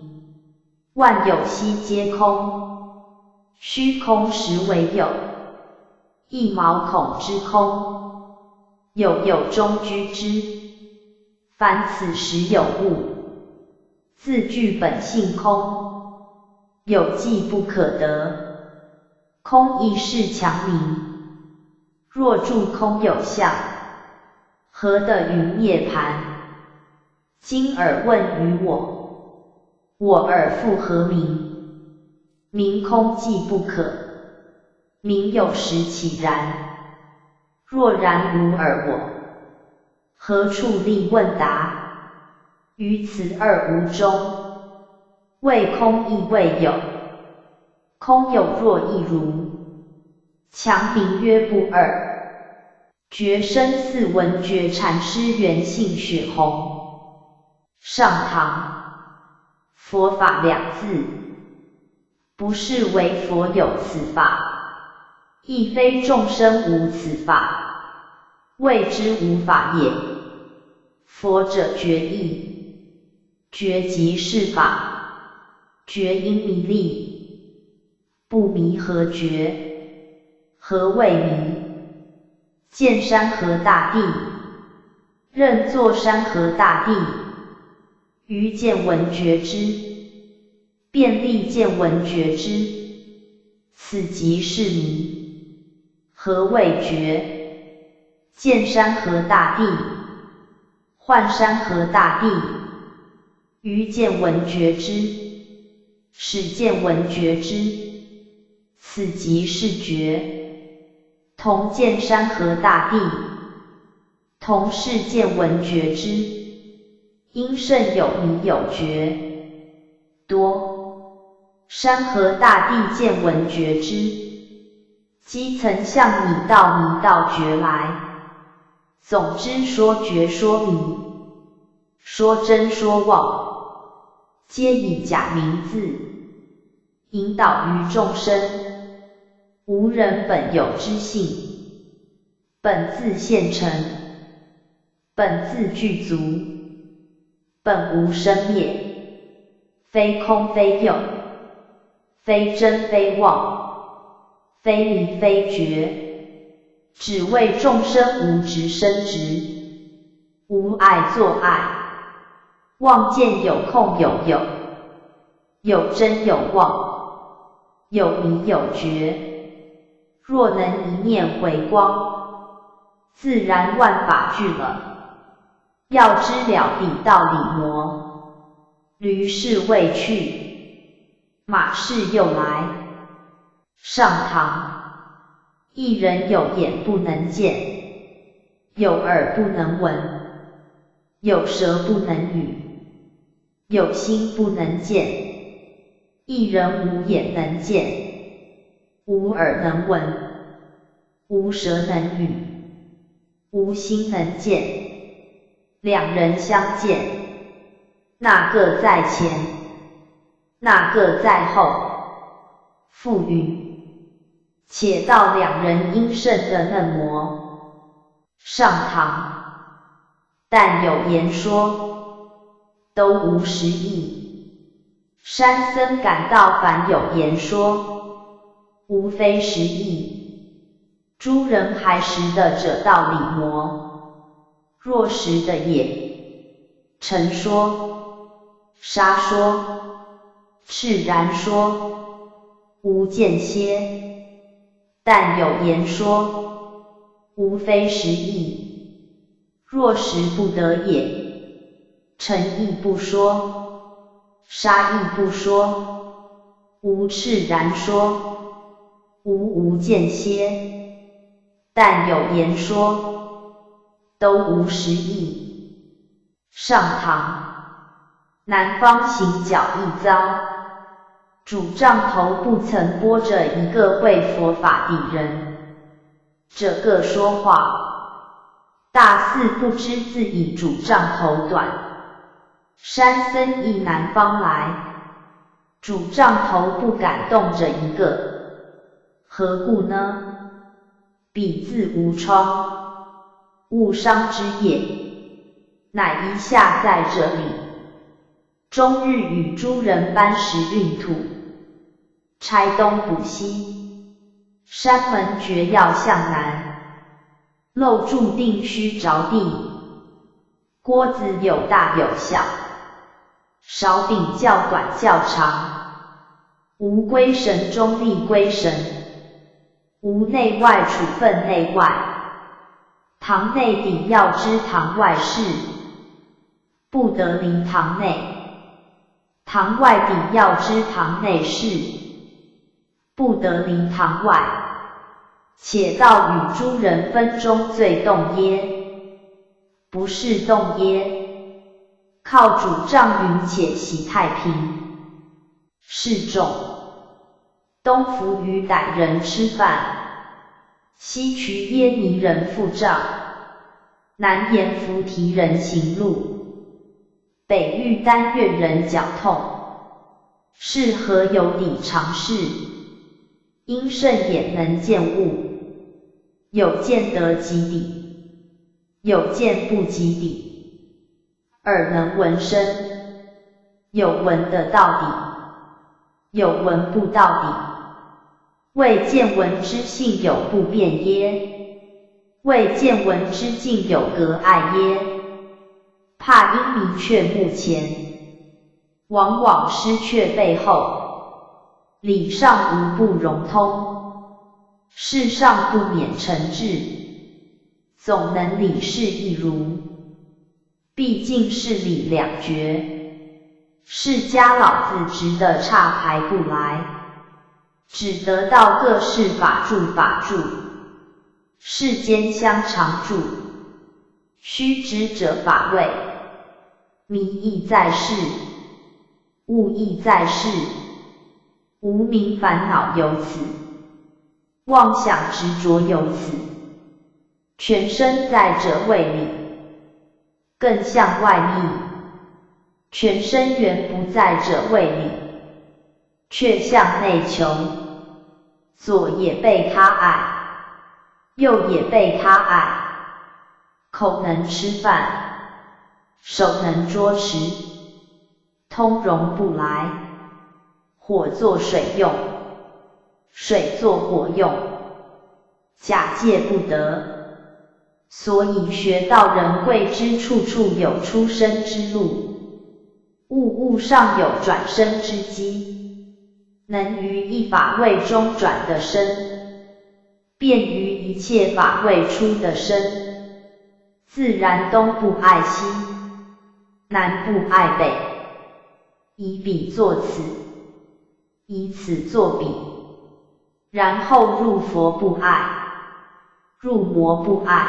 万有悉皆空，虚空实为有。一毛孔之空，有有中居之。凡此实有物，自具本性空，有迹不可得。空亦是强名。若住空有相，何得于涅槃？今尔问于我，我尔复何名？名空即不可，名有时岂然？若然无尔我，何处立问答？于此二无中，谓空亦谓有。空有若亦如，强名曰不二。觉深寺文觉禅师圆性血红。上堂，佛法两字，不是为佛有此法，亦非众生无此法，谓之无法也。佛者觉义，觉即是法，觉因迷力，不迷何觉？何谓迷？见山河大地，认作山河大地，于见闻觉之，便利见闻觉之，此即是迷。何谓觉？见山河大地，幻山河大地，于见闻觉之，使见闻觉之，此即是觉。同见山河大地，同是见闻觉之，因甚有迷有觉。多山河大地见闻觉之，积曾向迷道觉来。总之说觉说迷，说真说妄，皆以假名字引导于众生。无人本有之性，本自现成，本自具足，本无生灭，非空非有，非真非妄，非迷非觉，只为众生无执生执，无爱作爱，妄见有空有有，有真有妄，有迷有觉。若能一念回光，自然万法具了。要知了彼道理魔，驴是未去，马是又来。上堂，一人有眼不能见，有耳不能闻，有舌不能语，有心不能见。一人无眼能见，无耳能闻，无舌能语，无心能见。两人相见，那个在前，那个在后。复云：且道两人因甚的嫩模。上堂，但有言说，都无实义。山僧感到凡有言说，无非实义。诸人还实的者道理魔，若实的也，陈说、沙说、赤然说，无间歇。但有言说，无非实义。若实不得也，陈亦不说，沙亦不说，无赤然说，无间歇。但有言说，都无实义。上堂，南方行脚一遭，主杖头不曾拨着一个会佛法的人，这个说话，大似不知自己主杖头短，山僧亦南方来，主杖头不敢动着一个，何故呢？彼自无窗，误伤之也，乃一下在这里，终日与诸人搬石运土，拆东补西，山门绝要向南，漏注定须着地，锅子有大有小，勺柄较短较长，无归神中立归神，无内外处分内外，堂内底要知堂外事，不得离堂内，堂外底要知堂内事，不得离堂外，且道与诸人分中最动耶？不是动耶？靠主杖云且喜太平。示众，东伏于歹人吃饭，西渠耶尼人付账，南阎浮提人行路，北域丹越人绞痛，是何有理常事？因圣眼能见物，有见得及底，有见不及底，耳能闻声，有闻得到底，有闻不到底。未见闻之性有不变耶？未见闻之境有隔碍耶？怕因迷却目前，往往失却背后，理上无不融通，事上不免成智，总能理事一如，毕竟是理两绝，释迦老子直的岔排不来，只得到各事法住法住，世间相常住，须知者法位，迷亦在世，悟亦在世，无明烦恼由此，妄想执着由此，全身在者位里，更向外密，全身原不在者位里，却向内求，左也被他爱，右也被他爱，口能吃饭，手能捉持，通融不来，火做水用，水做火用，假借不得，所以学道人贵之处处有出生之路，物物上有转生之机，能于一法位中转的生，便于一切法位出的生，自然东不爱西，南不爱北，以彼作此，以此作彼，然后入佛不爱，入魔不爱，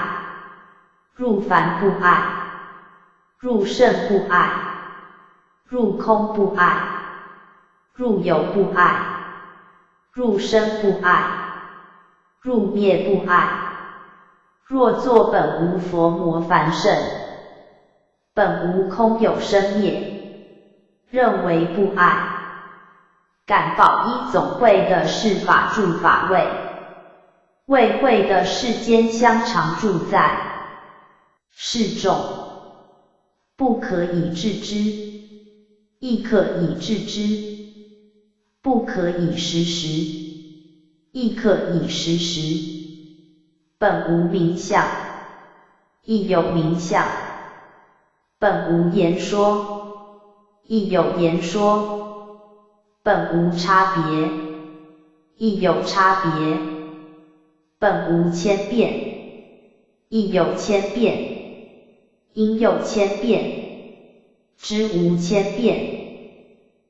入凡不爱，入圣不爱，入空不爱，入有不爱，入生不爱，入灭不爱。若作本无佛魔凡圣，本无空有生灭，认为不爱，感宝一总会的是法住法位，未会的世间相常住在。示众，不可以治之，亦可以治之，不可以时时，亦可以时时。本无名相，亦有名相；本无言说，亦有言说；本无差别，亦有差别；本无千变，亦有千变。因有千变，知无千变；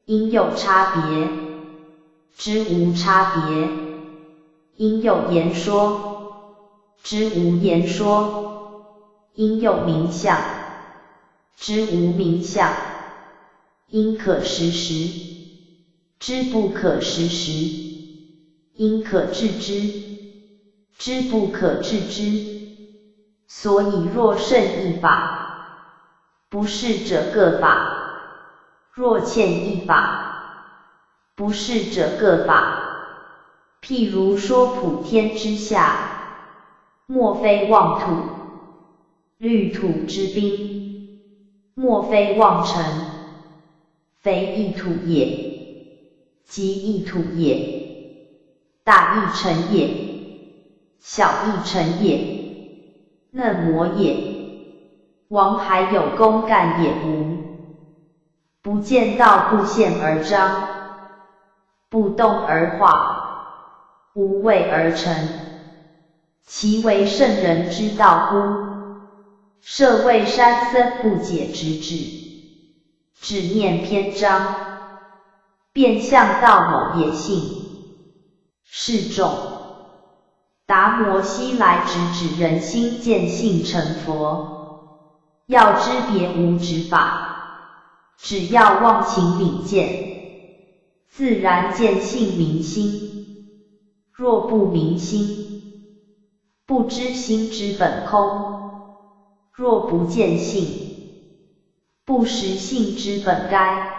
因有差别，知无差别；因有言说，知无言说；因有名相，知无名相；因可时时，知不可时时；因可治之，知不可治之。所以若胜一法，不是者各法；若欠一法，不是者各法。譬如说普天之下，莫非妄土；虑土之滨，莫非妄尘。非一土也，即一土也；大一尘也，小一尘也。嫩模也，王还有公干也无。不见道不现而彰，不动而化，无为而成。其为圣人之道乎？设谓山僧不解直指，只念篇章，便向道某也信。是众达摩西来直指人心见性成佛，要知别无执法，只要忘情领见，自然见性明心。若不明心，不知心之本空；若不见性，不识性之本该。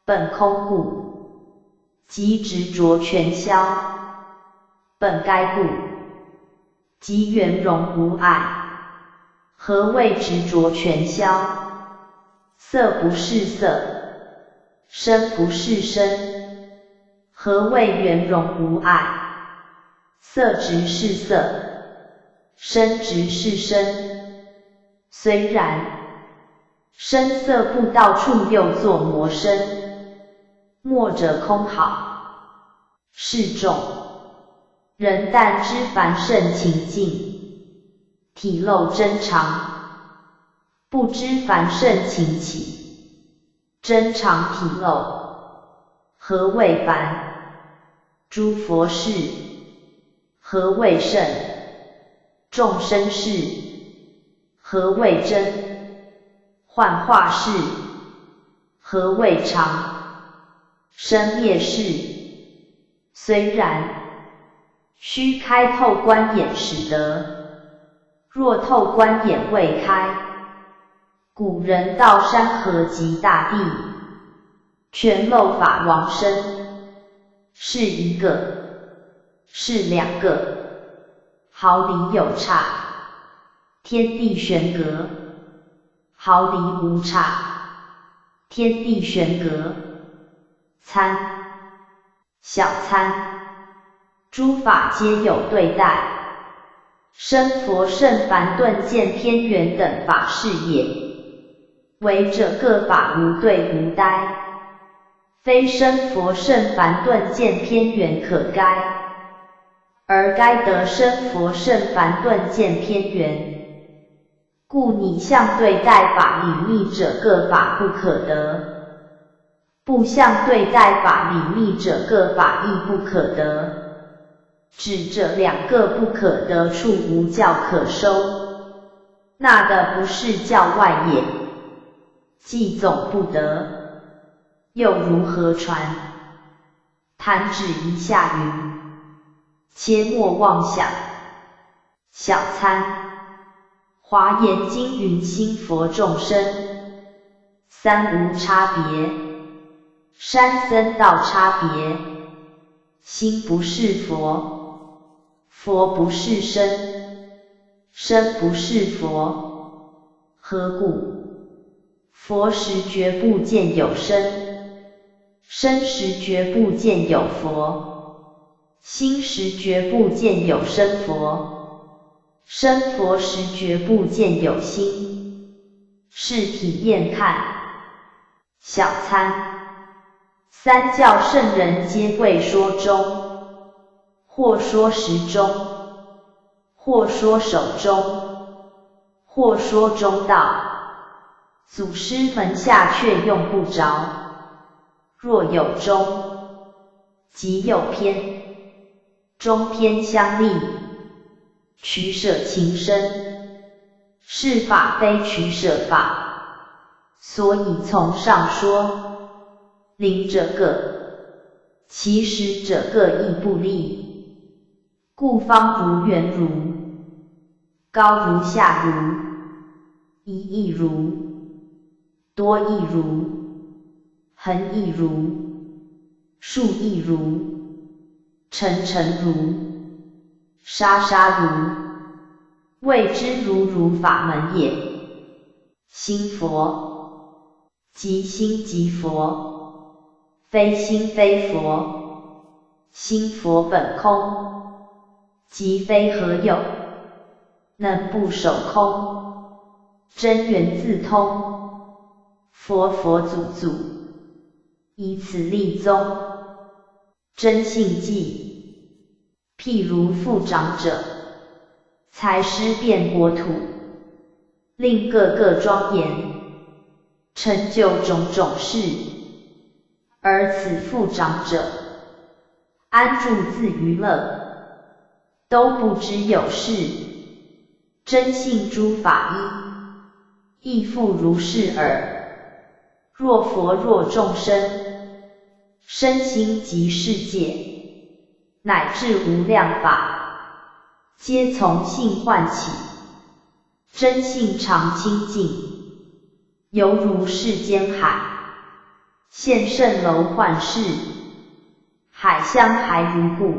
本空故，即执着全消。本该故，即圆融无碍。何谓执着全消？色不是色，声不是声。何谓圆融无碍？色即是色，声即是声。虽然，声色不到处又作魔声，默者空好。是众人但知凡圣情境，体露真常，不知凡圣情起，真常体露。何谓凡？诸佛事。何谓圣？众生事。何谓真？幻化事。何谓常？生灭事。虽然，须开透观眼使得，若透观眼未开，古人道山河及大地，全漏法王身。是一个，是两个，毫厘有差，天地悬隔；毫厘无差，天地悬隔。参，小参。诸法皆有对待，生佛圣凡顿渐偏圆等法是也。唯者各法无对无呆，非生佛圣凡顿渐偏圆可该，而该得生佛圣凡顿渐偏圆。故你相对待法理密者各法不可得，不相对待法理密者各法亦不可得。指这两个不可得处无教可收，那的不是教外也。既总不得，又如何传？弹指一下云，切莫妄想。小参，华严经云心佛众生，三无差别，山僧道差别。心不是佛，佛不是身，身不是佛。何故？佛时绝不见有身，身时绝不见有佛，心时绝不见有生佛，生佛时绝不见有心。是体验看。小参，三教圣人皆贵说中，或说时中，或说守中，或说中道。祖师门下却用不着。若有中，即有偏，中偏相立，取舍情深，是法非取舍法。所以从上说，灵者各，其实者各亦不立。故方如圆如，高如下如，一亦如，多亦如，横亦如，竖亦如，沉沉如，沙沙如，谓之如如法门也。心佛，即心即佛，非心非佛，心佛本空，即非何有，能不守空，真源自通，佛佛祖祖，以此立宗，真性寂。譬如父长者，才师遍国土，令个个庄严，成就种种事。而此父长者，安住自娱乐，都不知有事。真性诸法亦复如是耳。若佛若众生，身心即世界，乃至无量法，皆从性唤起。真性常清净，犹如世间海，现甚楼幻世，海相还如故。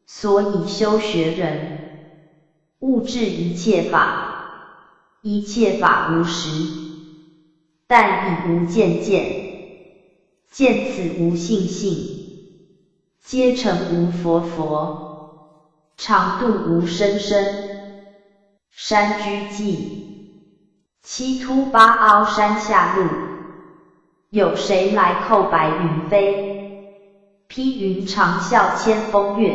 所以修学人，悟至一切法，一切法无实，但以无见见，见此无性性，皆成无佛佛，常度无生生。山居记，七突八凹山下路，有谁来叩白云飞？披云长啸千峰月，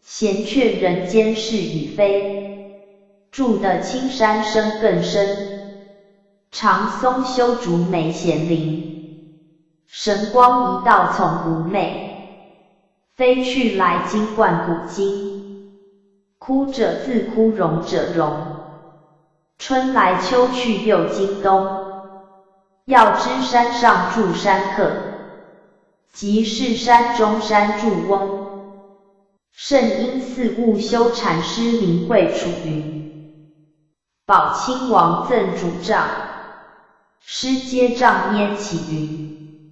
闲却人间是与非。住的青山深更深，长松修竹梅闲林。神光一道从无昧，飞去来今贯古今。哭者自哭，荣者荣，春来秋去又今冬。要知山上住山客，即是山中山住翁。圣因寺悟修禅师名慧楚云：宝亲王赠主杖，师接杖拈起云。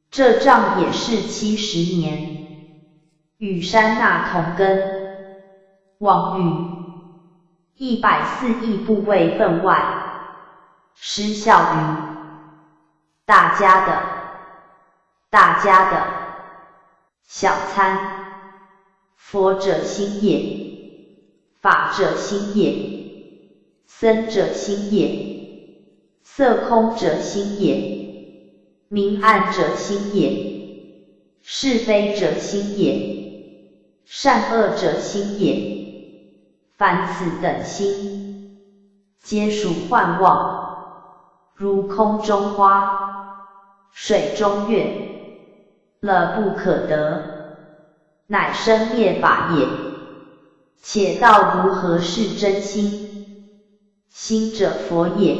这杖也是70年，与山那同根。王语140亿部位分外。师笑云：大家的，大家的。小参，佛者心也，法者心也，僧者心也，色空者心也，明暗者心也，是非者心也，善恶者心也。凡此等心，皆属幻妄，如空中花，水中月，了不可得，乃生灭法也。且道如何是真心？心者佛也，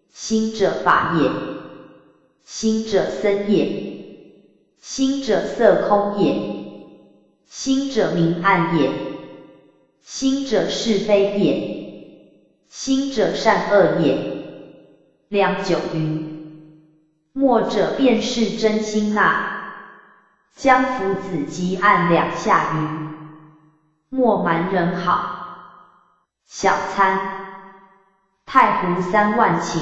心者法也，心者僧也，心者色空也，心者明暗也，心者是非也，心者善恶也。良久云：末者便是真心呐。将夫子即按两下云：莫蛮人好。小参，太湖3万顷，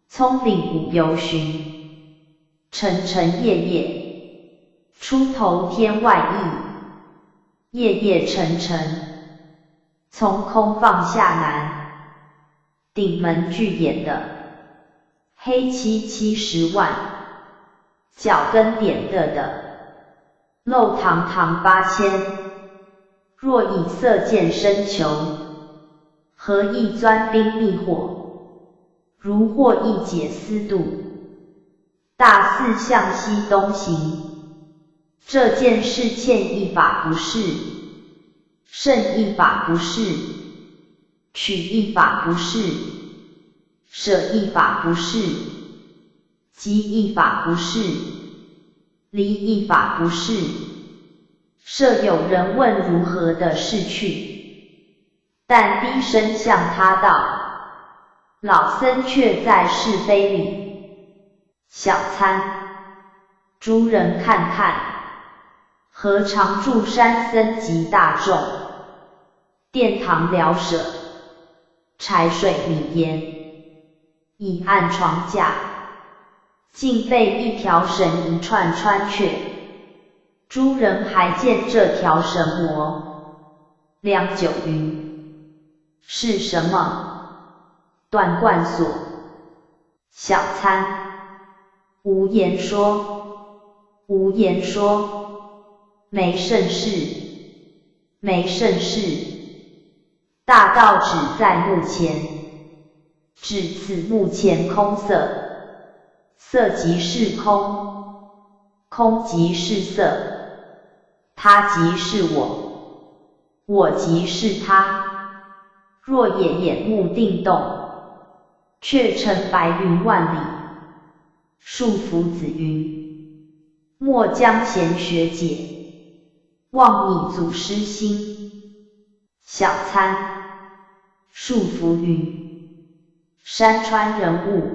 葱岭5由旬，晨晨夜夜，出头天外意，夜夜沉沉，从空放下南。顶门巨眼的，黑漆70万，脚跟点的，漏堂堂8000。若以色见身求，何以钻冰密火？如或一解丝度，大似向西东行。这件事欠一法不是，胜一法不是，取一法不是，舍一法不是，积一法不是，离一法不是，设有人问如何的逝去，但低声向他道：老僧却在是非里。小参，诸人看看，何常住山僧及大众，殿堂辽舍，柴水米盐，以案床架，竟被一条绳一串穿却。诸人还见这条绳磨，良久云：是什么？断冠锁。小参，无言说，无言说，没甚事，没甚事。大道只在目前，只此目前空色，色即是空，空即是色，他即是我，我即是他。若也眼目定动，却成白云万里。树夫子云：莫将闲学解，忘你祖师心。小参，树夫云：山川人物，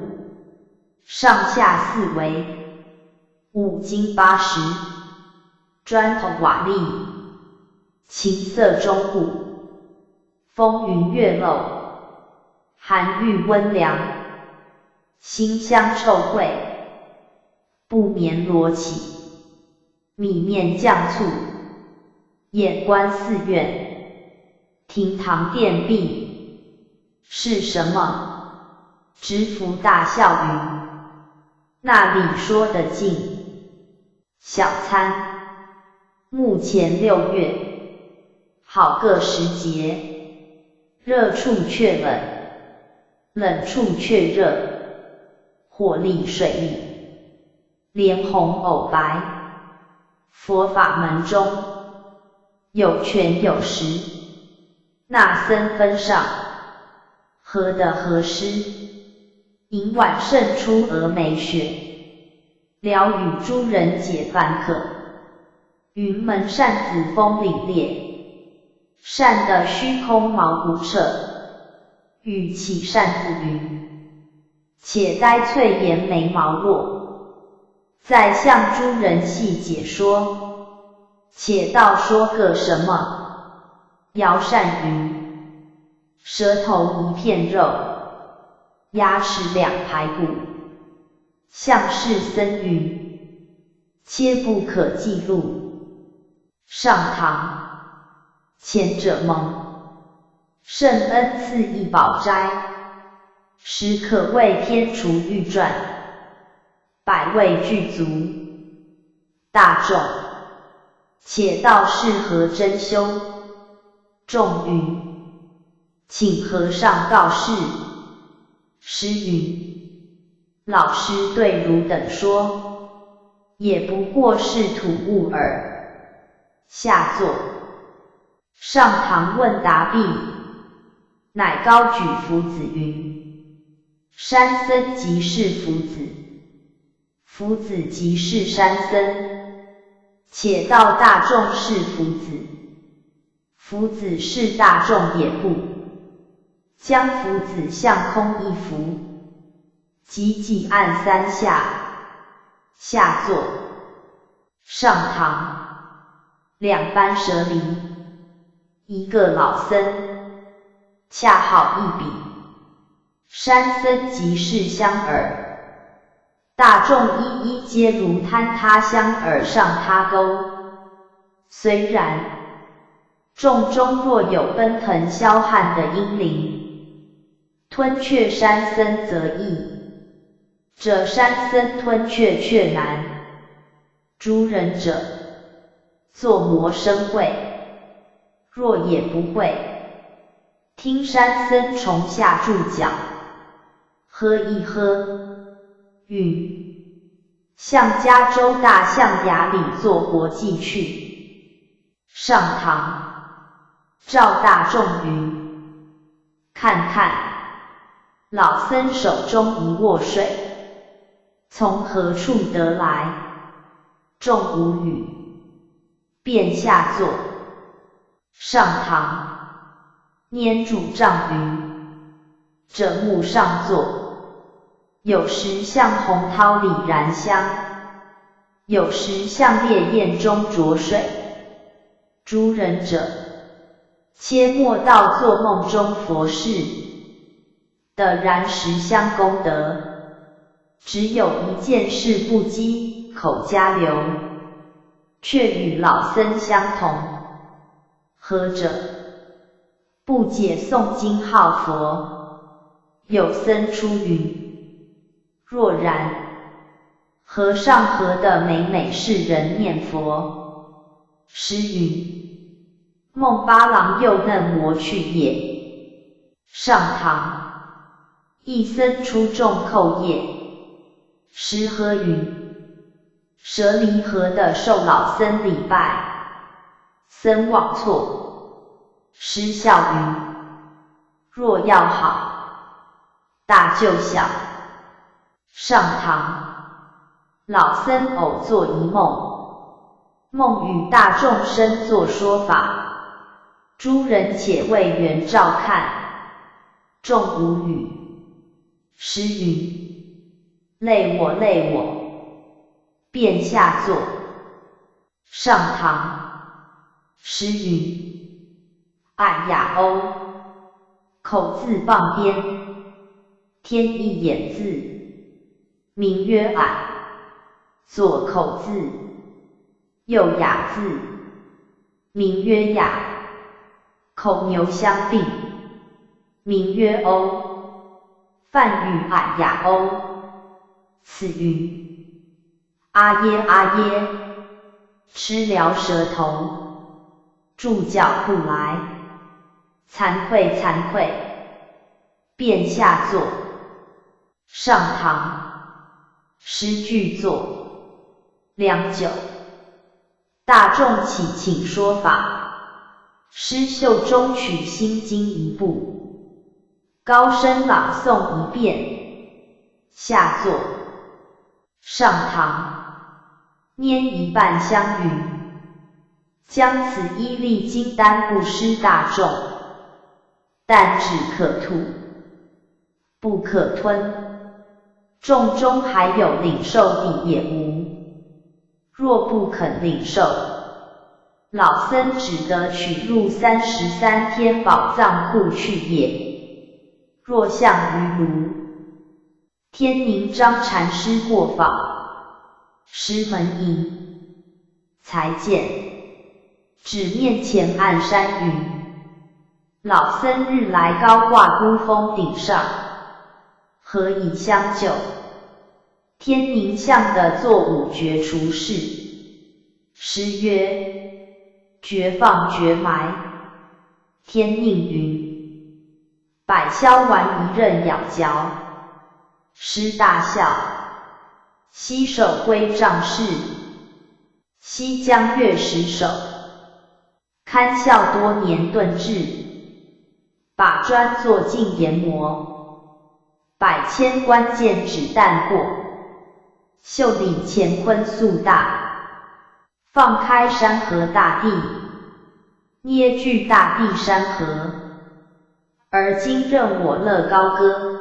上下四维，五经八十，砖头瓦砾，琴瑟钟鼓，风云月漏，寒郁温凉，馨香臭秽，不眠罗绮，米面酱醋，眼观寺院，厅堂殿壁，是什么？知府大笑云：那里说得尽。小参，目前6月，好个时节，热处却冷，冷处却热，火力水力，连红偶白。佛法门中，有权有实，那僧分上，何得何失？银碗盛出峨眉雪，聊与诸人解凡可。云门扇子风凛冽，扇得虚空毛骨彻。语起扇子云：且待翠颜眉毛落，再向诸人细解说。且道说个什么？摇扇云：舌头一片肉，牙齿2排骨。像是僧云：切不可记录。上堂，前者蒙圣恩赐一宝斋，实可谓天厨玉传，百味具足。大众，且道是何真修？众云：请和尚告示。师云：老师对汝等说，也不过是吐物耳。下座。上堂问答毕，乃高举夫子云：山僧即是夫子，夫子即是山僧。且道大众是夫子，夫子是大众也不。将夫子向空一扶，即几按3下。下座。上堂。2班蛇离，一个老僧，恰好一比。山僧即是香耳，大众一一皆如贪他香耳上他钩。虽然，众中若有奔腾霄汉的英灵，吞却山僧则易，这山僧吞却却难。诸人者，作魔生会，若也不会，听山僧从下注脚，喝一喝，允向加州大象牙里做活计去。上堂，赵大众云：看看，老僧手中一握水，从何处得来？众无语。便下座。上堂，拈主杖云：者目上座。有时向洪涛里燃香，有时向烈焰中浊水。诸人者，切莫道做梦中佛事的燃十香功德，只有一件事不积，口家留，却与老僧相同。何者？不解诵经号佛。有僧出云：若然，和尚何得每每世人念佛？诗云：梦八郎又嫩磨去也。上堂，一僧出众叩谒。诗喝云：舍离何得受老僧礼拜？僧忘错。诗笑云：若要好，大就小。上堂，老僧偶作一梦，梦与大众生作说法，诸人且为缘照看，众无语。诗云：累我累我，便下座。上堂，诗云：爱雅鸥，口字傍边，添一眼字，名曰蔼。左口字，右雅字，名曰雅。口牛相并，名曰鸥。梵语蔼雅鸥。此云：阿耶阿耶，吃了舌头，住脚不来，惭愧惭愧，便下座。上堂，诗句作，良久，大众起请说法。诗秀中取心经一部，高声朗诵一遍，下座。上堂，拈一半香云：将此一粒金丹布施大众，但只可吐，不可吞。众中还有领受的也无，若不肯领受，老僧只得取入33天宝藏库去也。若向于炉，天宁章禅师过访，师门迎，才见，指面前暗山云：老僧日来高挂孤峰顶上，何以相救？天宁向的作五绝除事。诗曰：绝放绝埋。天宁云：百箫丸一刃咬嚼。诗大笑，西首归丈室，西江月10首。堪笑多年顿至，把砖作尽研磨。百千关键指淡过，袖领乾坤肃大。放开山河大地，捏具大地山河。而今任我乐高歌，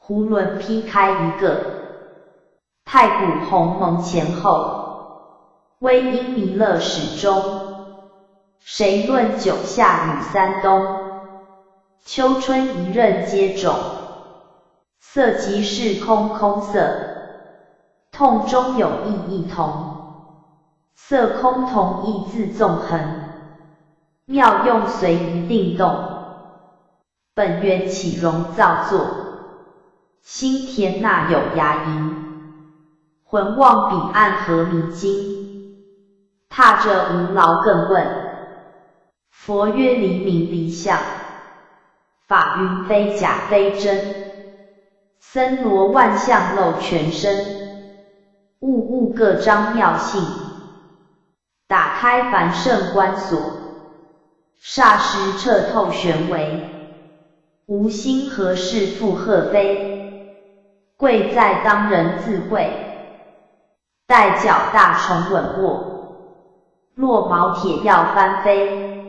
囫囵劈开一个。太古鸿蒙前后，微阴弥勒始终。谁论九夏与三冬？秋春一任皆种。色即是空空色，痛中有异异同。色空同异自纵横，妙用随一定动。本源起容造作，心田那有涯营。魂望彼岸何迷津？踏着无劳更问。佛曰：离名离相，法云非假非真。森罗万象露全身，物物各彰妙性。打开凡圣观所，霎时彻透玄微。无心何事复鹤飞？贵在当人自会。待脚大虫稳握，落毛铁要翻飞，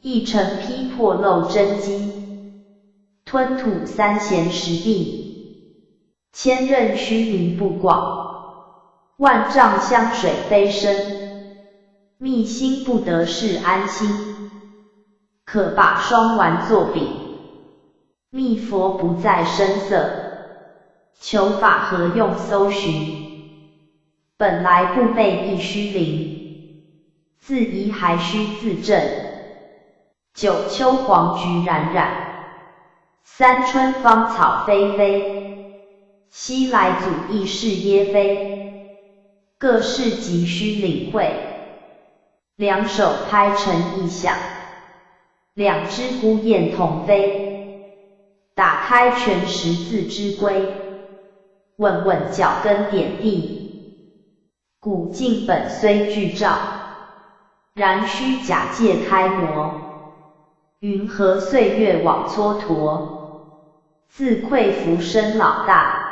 一城劈破漏真机，吞吐三弦石壁，千仞须弥不广，万丈香水飞升，密心不得是安心，可把双丸作饼，密佛不在声色，求法何用搜寻，本来不昧亦虚灵，自疑还须自证，九秋黄菊冉冉，三春芳草霏霏，西来祖亦是耶非，各事急须领会，两手拍成一响，两只孤雁同飞，打开全十字之规，稳稳脚跟点地，古镜本虽具照，然须假借开模，云何岁月枉蹉跎，自愧浮生老大，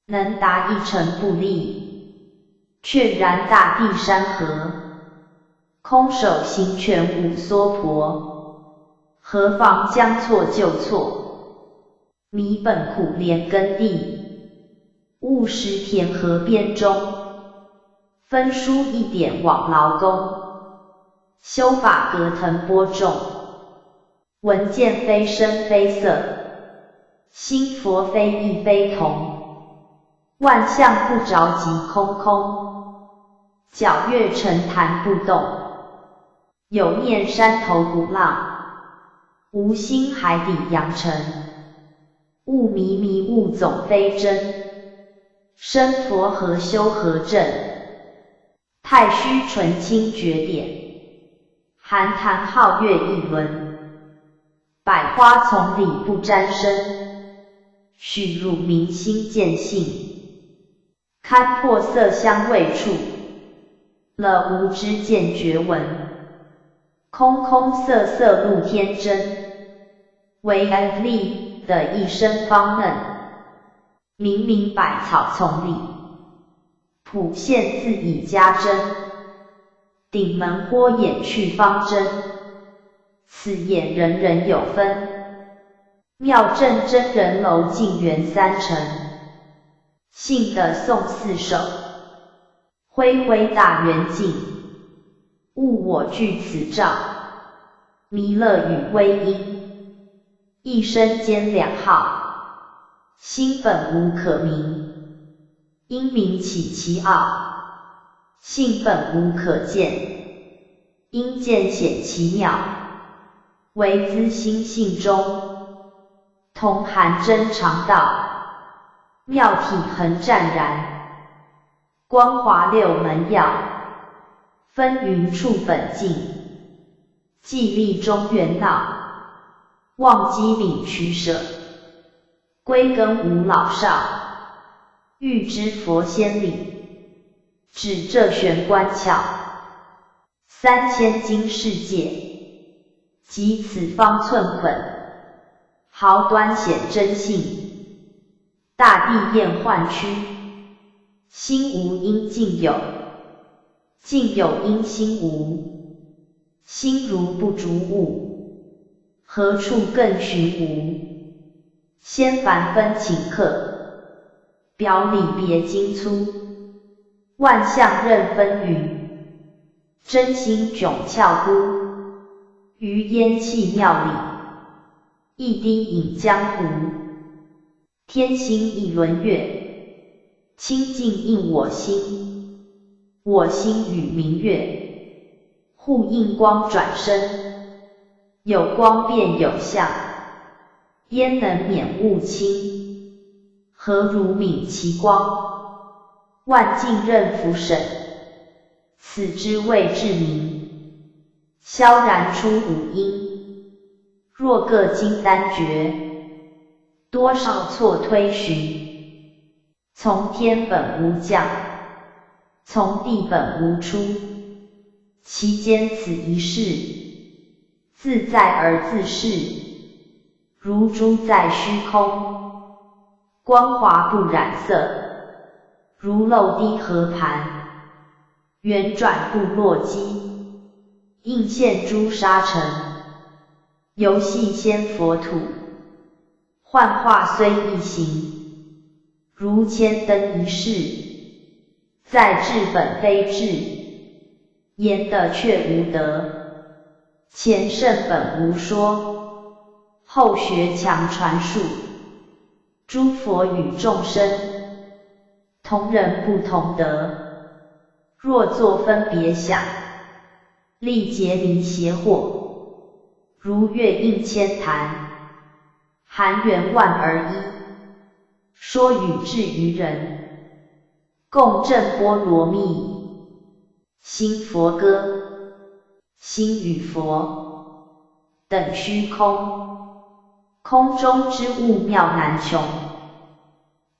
能达一成不立，却然大地山河，空手行拳无娑婆，何妨将错就错，弥本苦莲根地，务实田河边中，分输一点往劳宫，修法格腾播种，闻见非声非色，心佛非异非同，万象不着即空空，皎月沉潭不动，有念山头不浪，无心海底扬尘，雾迷迷雾总非真，生佛何修何证，太虚纯清绝典，寒潭皓月一轮，百花丛里不沾身，许汝明心见性，堪破色香味触，了无知见觉闻，空空色色露天真，唯安利的一生方嫩，明明百草丛里，普现自以家珍，顶门豁眼去方针，此眼人人有分，妙正真人楼净圆三成，幸得诵四首，恢恢大圆镜，悟我具此照，弥勒与微音，一生间两号，心本无可名，因名起其奥，性本无可见，因见显其妙，唯资心性中，同含真常道，妙体恒湛然，光华六门要，分云处本境，寂力中圆道，忘机领取舍，归根无老少，欲知佛仙理，指这玄关窍，3000经世界，即此方寸捆，毫端显真性，大地厌幻曲，心无因境有，境有因心无，心如不逐物，何处更寻无？仙凡分顷刻，表里别精粗，万象任纷纭，真心迥峭孤，于烟气妙里，一滴饮江湖，天心一轮月，清净应我心，我心与明月，互映光转身，有光便有相，焉能免物清？何如泯其光？万境任浮审，此之谓至明。萧然出五音，若各经单绝，多少错推寻。从天本无降，从地本无出，其间此一事，自在而自是，如珠在虚空，光华不染色，如漏滴河盘，圆转部落基，应现诸沙尘，游戏仙佛土，幻化虽异形，如千灯一世，在治本非治，言的却无得，前圣本无说，后学强传述，诸佛与众生，同人不同德。若作分别想，力竭离邪惑，如月映千坛，含圆万而一，说语至于人，共振波罗蜜，心佛歌，心与佛，等虚空，空中之物妙难穷，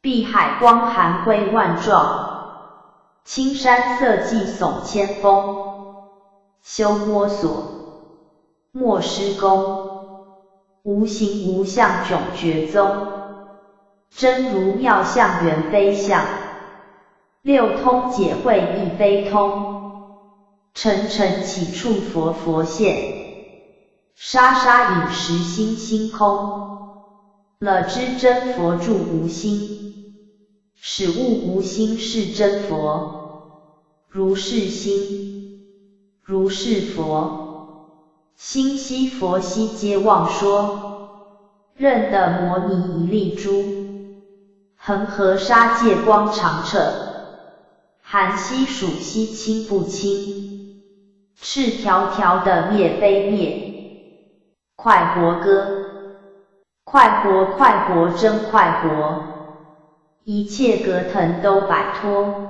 碧海光含辉万状，青山色际耸千峰，修摸索，莫施功，无形无相迥绝踪，真如妙相原非相，六通解慧亦非通，尘尘起处佛佛现，沙沙饮食心心空，了知真佛住无心，使悟无心是真佛，如是心，如是佛，心悉佛悉皆妄说，认得摩尼一粒珠，恒河沙界光常彻，含悉数悉清不清，赤条条的灭非灭，快活歌，快活快活真快活，一切隔腾都摆脱，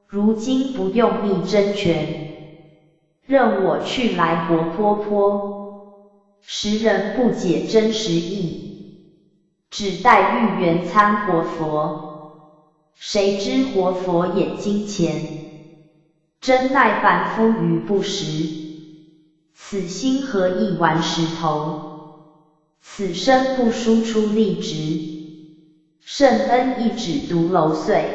如今不用觅真权，任我去来活泼泼，时人不解真实意，只待遇缘参活佛，谁知活佛眼睛前，真奈凡夫愚不识，此心何以玩石头，此生不输出力直，圣恩一指独楼碎，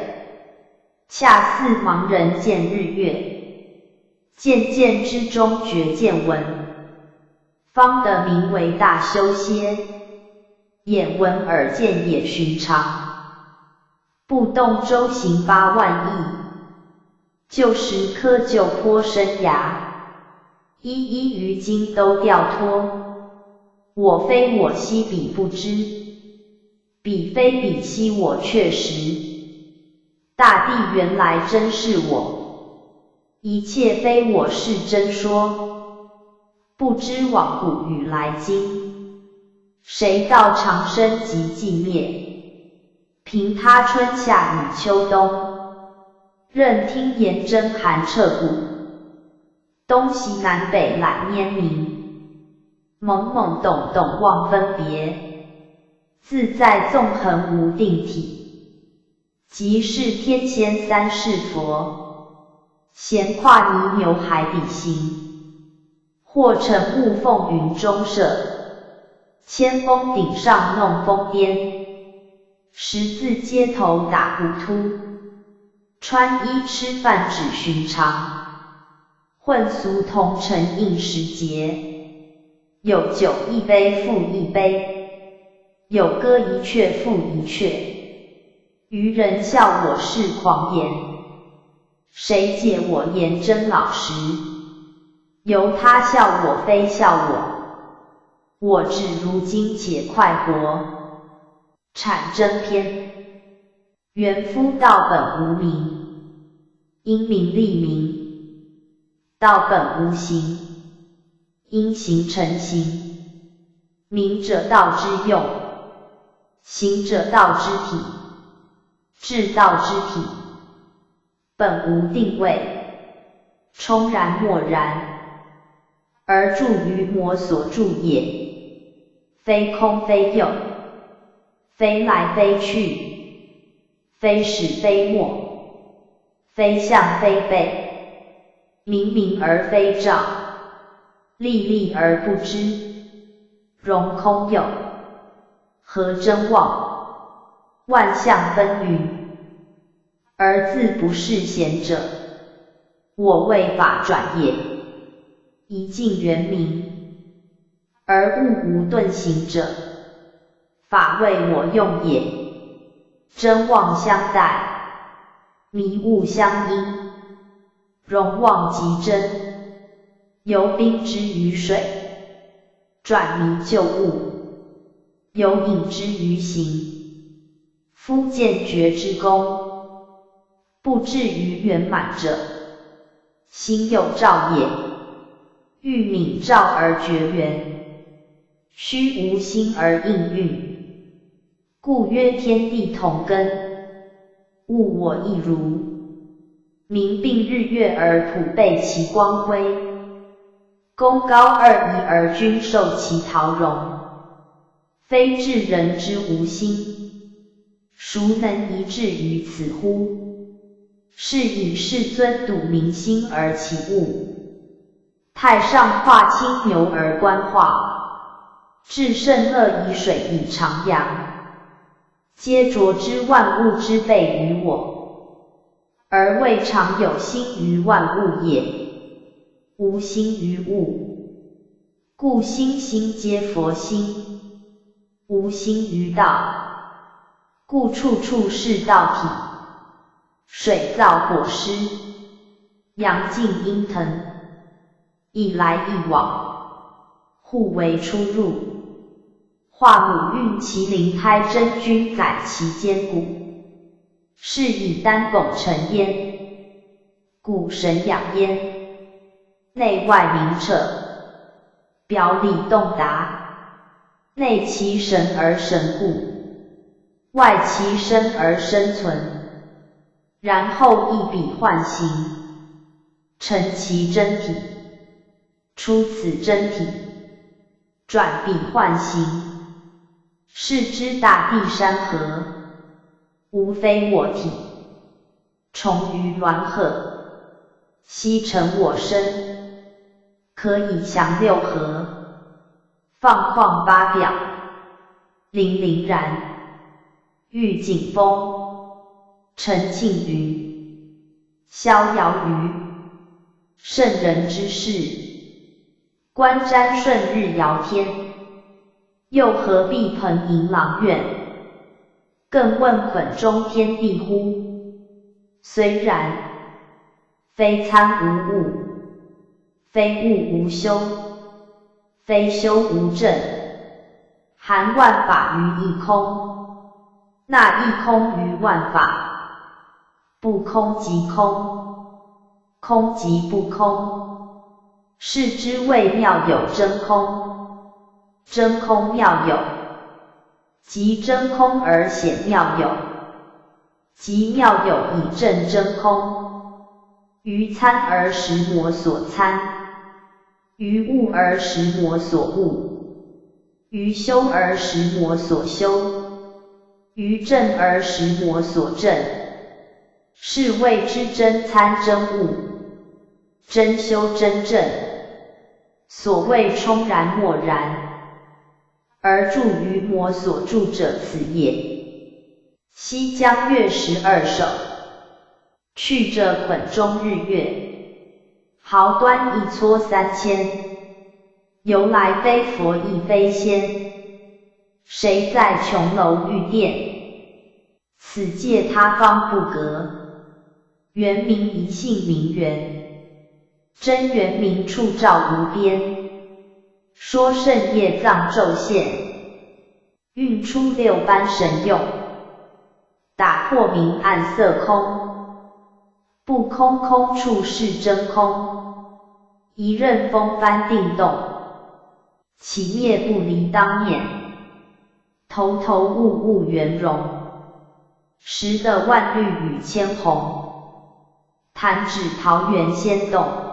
恰似盲人见日月，渐渐之中觉见闻，方得名为大修歇，眼闻耳见也寻常，不动周行8万亿，就10颗就颇生涯，一一于今都掉脱，我非我悉彼不知，彼非彼悉我确实，大地原来真是我，一切非我是真说，不知往古与来今，谁道长生即寂灭，凭他春夏与秋冬，任听言真寒彻骨，东西南北懒拈明，懵懵懂懂忘分别，自在纵横无定体，即是天仙三世佛，闲跨泥牛海底行，或乘雾凤云中射，千峰顶上弄疯癫，十字街头打糊涂，穿衣吃饭只寻常，混俗同尘应时节，有酒一杯复一杯，有歌一阙复一阙，愚人笑我是狂言，谁解我言真老实，由他笑我非笑我至如今且快活，阐真篇，原夫道本无名，因名立名，道本无形，因形成形，名者道之用，形者道之体，至道之体，本无定位，冲然漠然，而住于魔所住也，非空非有，非来非去，非始非末，非相非背，明明而非照，历历而不知，容空有，何真妄，万象纷纭，而自不是贤者，我为法转也，一尽圆明，而物无顿行者，法为我用也。真妄相待，迷悟相因，容妄即真，由冰之于水，转迷就悟，有隐之于行。夫见觉之功，不至于圆满者，心有照也。欲泯照而绝缘，虚无心而应运，故曰天地同根，物我亦如。明并日月而普被其光辉，功高二仪而均受其陶容。非至人之无心，孰能一致于此乎？是以世尊笃明心而起悟。太上化青牛而观化，至圣乐以水以徜徉，皆着之万物之备于我，而未尝有心于万物也。无心于物，故心心皆佛心；无心于道，故处处是道体。水造火施，阳静阴腾，一来一往，互为出入。化母孕其灵胎，真君载其坚固，是以丹汞成焉，故神养焉。内外明彻，表里动达，内其神而神固，外其身而生存，然后一笔唤形，成其真体。出此真体，转笔唤形，是之大地山河，无非我体。重于鸾鹤，悉成我身，可以降六合，放旷八表，凛凛然，御景风，澄庆云，逍遥鱼，圣人之事。观瞻顺日遥天，又何必蓬迎廊苑？更问捆中天地乎？虽然，非参无物，非物无修，非修无证，含万法于一空。那一空于万法，不空即空，空即不空。是之谓妙有真空，真空妙有，即真空而显妙有，即妙有以证真空。于参而识魔所参，于悟而识魔所悟，于修而识魔所修，于证而识魔所证。是谓之真参真悟，真修真证。所谓冲然默然，而住于魔所住者，此也。西江月12首，去者捆中日月，毫端一撮3000，由来非佛亦非仙，谁在琼楼玉殿？此界他方不隔，圆明一性名圆。真圆明处照无边，说圣业藏咒现，运出6般神用，打破明暗色空，不空空处是真空，一任风幡定动，起灭不离当面，头头物物圆融，识得万绿与千红，弹指桃源仙动。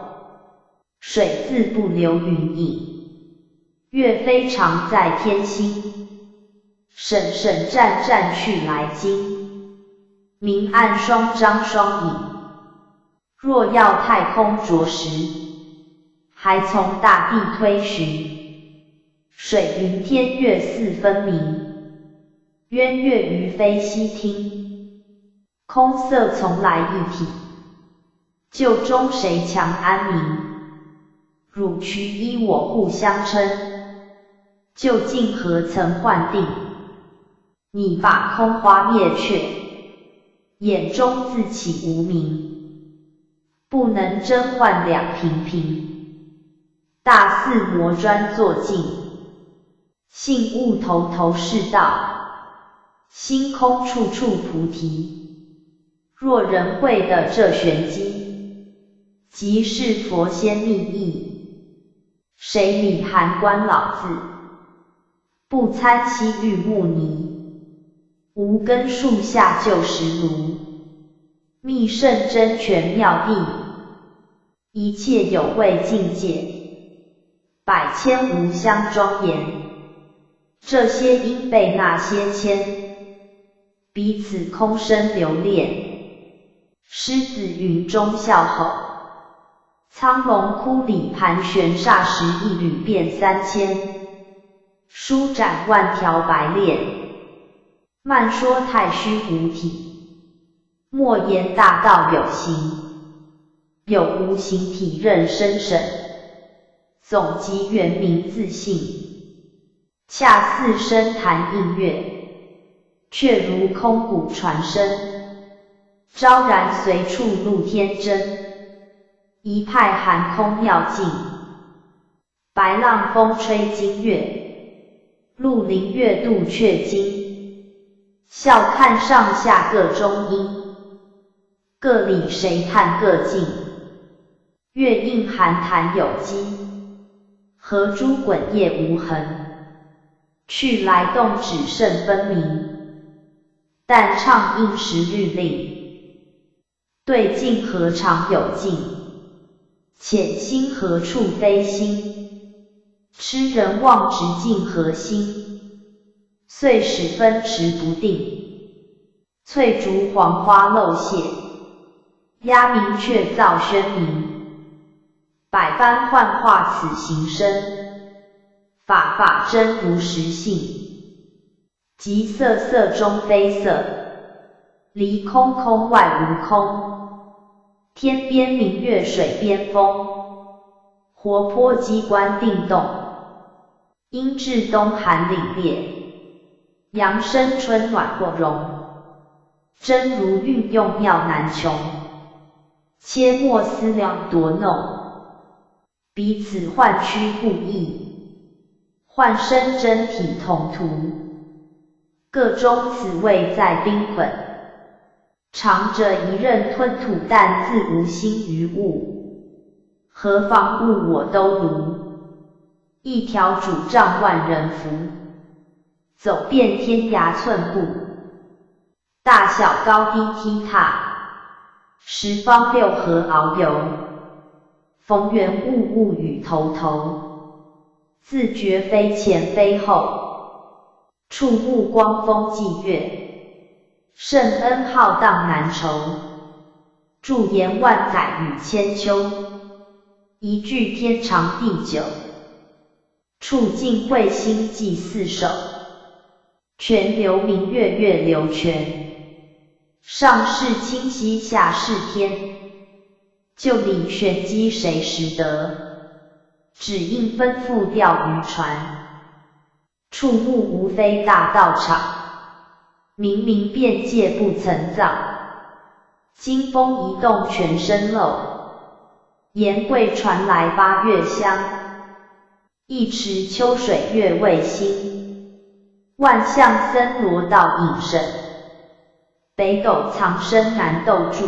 水自不流云影，月非常在天心。审审战战去来经，明暗双张双影。若要太空着实，还从大地推寻。水云天月四分明，渊月于非悉听。空色从来一体，就中谁强安民？汝渠依我互相称，究竟何曾幻定？你把空花灭却，眼中自起无明，不能真幻两平平。大肆磨砖作镜，信悟头头是道，星空处处菩提。若人会的这玄机，即是佛仙密意。谁理函关老字，不参西域木泥。无根树下旧石炉，密圣真权妙谛。一切有味境界，百千无相庄严。这些因被那些牵，彼此空生留恋。狮子云中笑吼，苍龙窟里盘旋霎时一缕变3000。舒展万条白练，漫说太虚无体。莫言大道有形，有无形体任生审。总集原名自性，恰似声弹应乐，却如空谷传声。昭然随处露天真，一派寒空妙境。白浪风吹金月，鹿林月度却金。笑看上下各中音，各里谁叹各尽。月映寒潭有机，河珠滚液无痕。去来动只剩分明，但唱应时律令。对镜何尝有镜，潜心何处非心。痴人妄执镜何心，遂使分持不定。翠竹黄花漏泄，鸦鸣雀噪喧鸣。百般幻化此形身，法法真如实性。即色色中非色，离空空外无空。天边明月水边风，活泼机关定动。阴至冬寒凛冽，阳生春暖和融。真如运用妙难穷，切莫思量夺弄。彼此幻躯不异，幻身真体同途。各中此味在冰捆，长者一任吞吐，但自无心于物。何妨物我都如，一条主丈万人扶。走遍天涯寸步，大小高低踢踏。十方六合遨游，逢缘物物与头头。自觉非前非后，触目光风霁月。圣恩浩荡难酬，驻颜万载与千秋。一句天长地久，触尽慧心寄四首。泉流明月月流泉，上世清溪下世天。就理玄机谁识得，只应吩咐钓鱼船。触目无非大道场，明明遍界不曾造。金风一动全身漏，言桂传来八月香。一池秋水月未新，万象森罗道隐神。北斗藏身难斗住，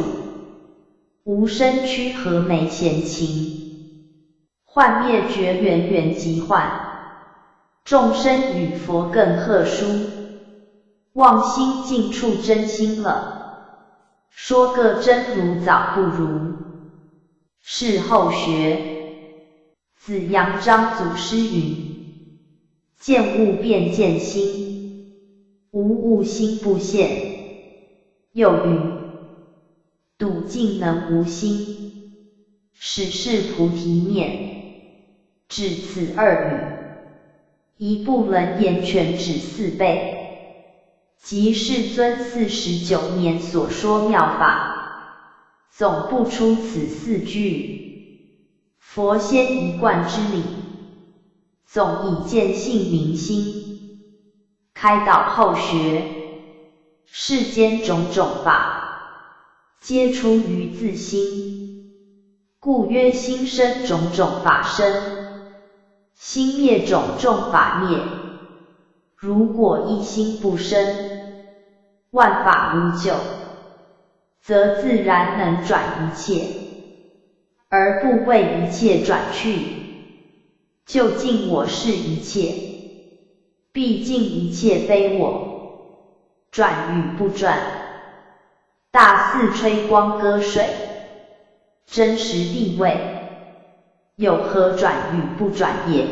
无声屈何没闲情。幻灭绝缘缘即幻，众生与佛更贺殊。妄心尽处真心了，说个真如早不如。事后学，子阳章祖师云：见物便见心，无物心不现。又云：笃尽能无心，始是菩提面。只此二语，一部楞严全指4倍。即世尊49年所说妙法，总不出此四句。佛先一贯之理，总以见性明心，开导后学。世间种种法，皆出于自心，故曰心生种种法生，心灭种种法灭。如果一心不生，万法无救，则自然能转一切，而不为一切转去。究竟我是一切，毕竟一切非我，转与不转，大似吹光割水，真实地位，有何转与不转也？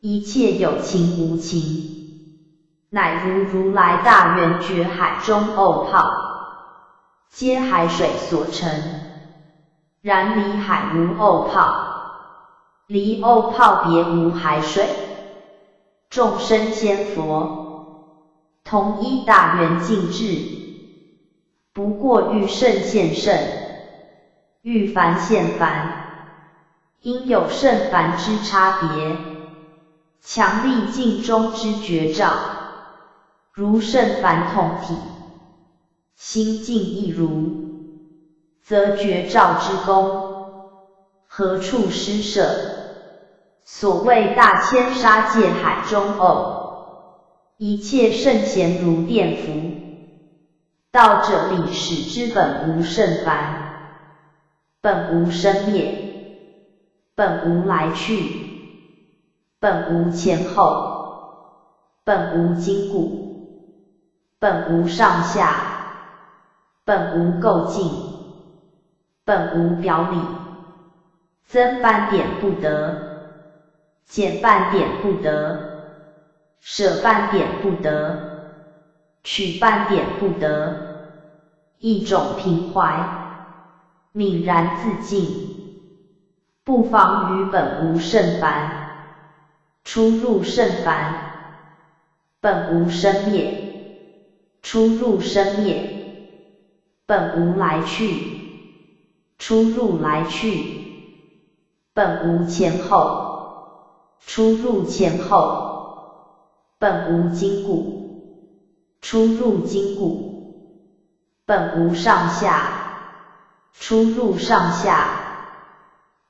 一切有情无情，乃如如来大圆觉海中沤泡，皆海水所成。然离海无沤泡，离沤泡别无海水。众生仙佛，同一大圆净智，不过欲圣现圣，欲凡现凡，因有圣凡之差别，强力境中之绝照，如圣凡同体，心境亦如，则绝照之功，何处施舍？所谓大千沙界海中沤，一切圣贤如电浮。道者理使之本无圣凡，本无生灭，本无来去，本无前后，本无今故，本无上下，本无垢净，本无表里，增半点不得，减半点不得，舍半点不得，取半点不得，一种平怀，泯然自净，不妨于本无圣凡，出入圣凡，本无生灭，出入生灭，本无来去，出入来去，本无前后，出入前后，本无今故，出入今故，本无上下，出入上下，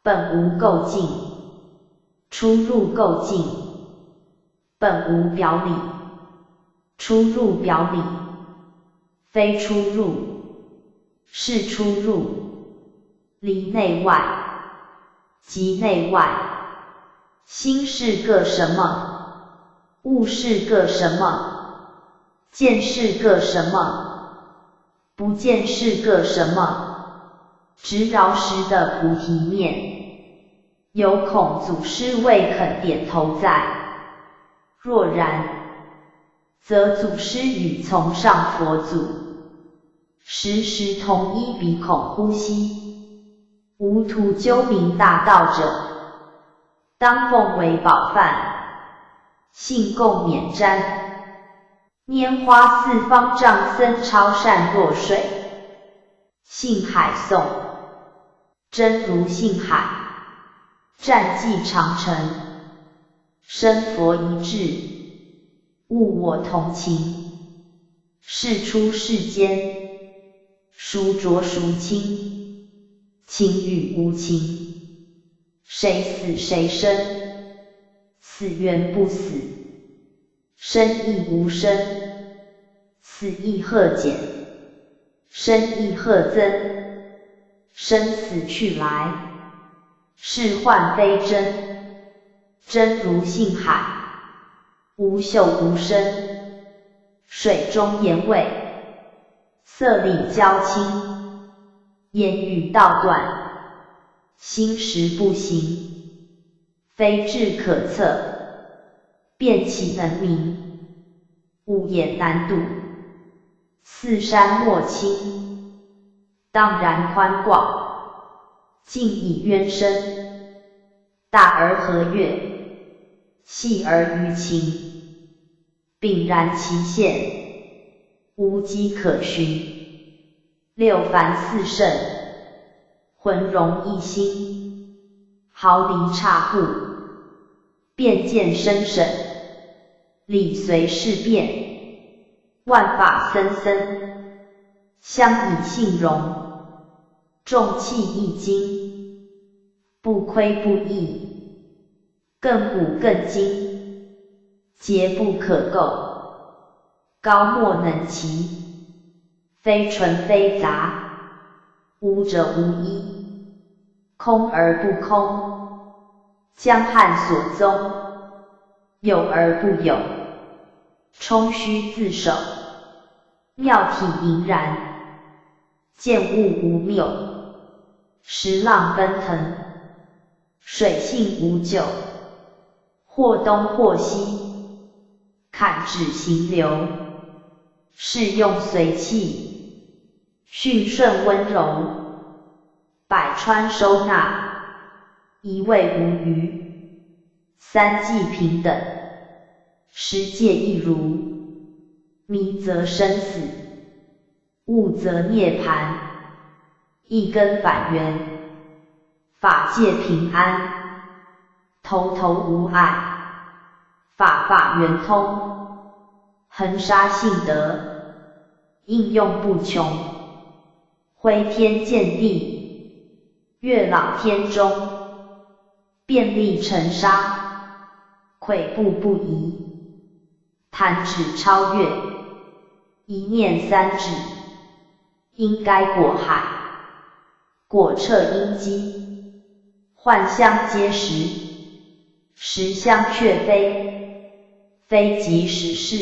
本无垢净，出入垢净，本无表里，出入表里，非出入，是出入，离内外，即内外。心是个什么？物是个什么？见是个什么？不见是个什么？直饶实的菩提面，有恐祖师未肯点头在。若然，则祖师与从上佛祖，时时同一鼻孔呼吸，无图究明大道者，当奉为宝范，信供免瞻。拈花四方丈僧超善若水，信海颂，真如信海，战绩长城，生佛一致，物我同情，事出世间，孰浊孰清，情与无情，谁死谁生，死缘不死，生亦无生，死亦贺减，生亦贺增，生死去来，是幻非真，真如信海，无朽无生，水中言味，色里交清，言语道断，心识不行，非智可测，辩其能明，物也难睹，四山莫清，荡然宽广，静以渊深，大而和悦，细而于情，秉然其限，无迹可寻。六凡四圣，浑融一心，毫厘差户，辨见深审，理随事变，万法森森，相以性容，重器易精，不亏不溢，亘古亘今，皆不可构，高莫能齐，非纯非杂，无者无一，空而不空，江汉所宗，有而不有，冲虚自守，妙体盈然，见物无谬，时浪奔腾，水性无咎，或东或西，坎止行流，适用随气，驯顺温柔，百川收纳，一味无余，三际平等，十界一如，迷则生死，悟则涅槃，一根返源，法界平安，头头无碍，法法圆通，恒沙性德，应用不穷，挥天见地，跃朗天中，遍历尘沙，跬步不移，弹指超越，一念三指，应该果海，果彻因机，幻相皆实，实相却非，非即实是，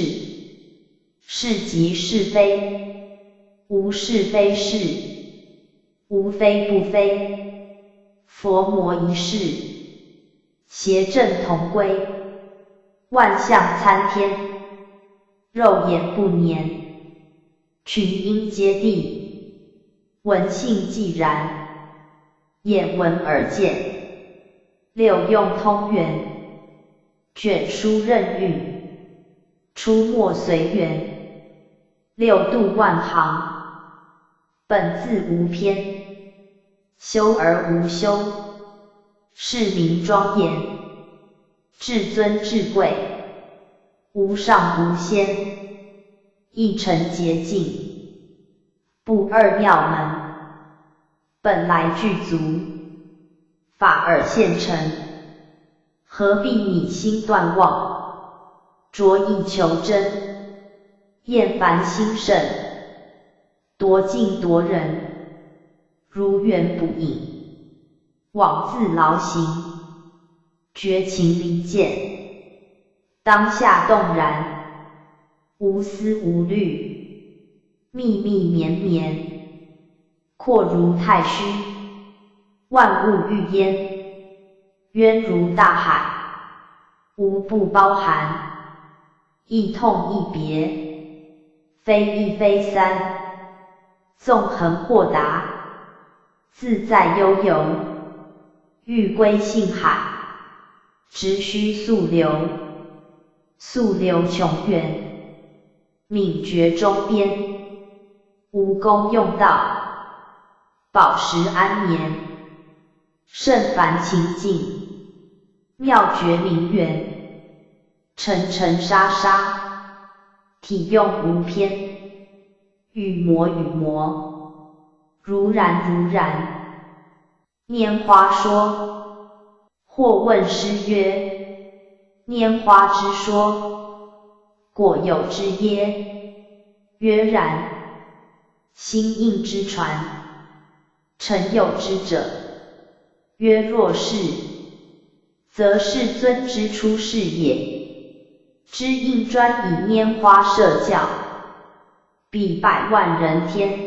是即是非，无是非是，无非不非，佛魔一世，邪正同归，万象参天，肉眼不粘，群阴接地，闻性既然，眼闻耳见，六用通元，卷书任运，出没随缘，六度万行，本自无偏，修而无修，是名庄严，至尊至贵，无上无先，一尘洁净，不二妙门，本来具足，法尔现成，何必你心断妄，着意求真，厌烦心盛，夺境夺人，如缘不应，枉自劳形，绝情离间，当下动然，无思无虑，密密绵绵，阔如太虚，万物欲焉，渊如大海，无不包含，一痛一别，非一非三，纵横豁达，自在悠游，欲归性海，直须溯流，溯流穷源，泯绝中边，无功用道，饱食安眠，甚凡情境，妙觉明圆，沉沉沙沙，体用无偏，与魔与魔，如然如然。拈花说，或问师曰：拈花之说，果有之耶？曰然。心应之传，诚有之者。曰若是，则世尊之出世也。知应专以拈花摄教，彼百万人天，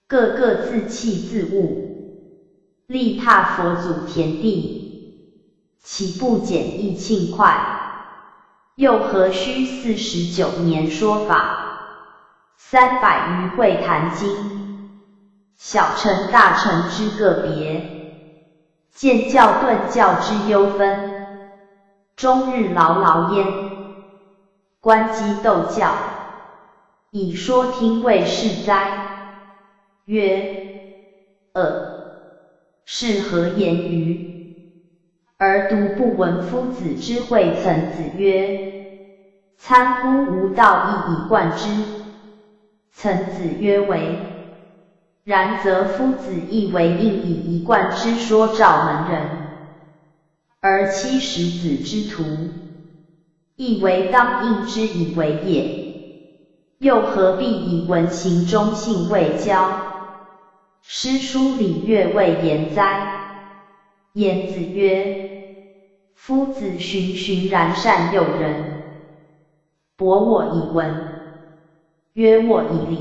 个个自弃自悟，力踏佛祖田地，岂不简易庆快？又何须49年说法，300余会谈经，小乘大乘之个别，见教顿教之优分，终日劳劳焉，观机斗教，以说听为是哉？曰：是何言于？而独不闻夫子之惠曾子曰：参乎吾道一以贯之。曾子曰：为。然则夫子亦为应以一贯之说召门人，而七十子之徒，亦为当应之以为也。又何必以文行忠信为教？诗书礼乐未言哉？颜子曰：夫子循循然善诱人，博我以文，约我以礼。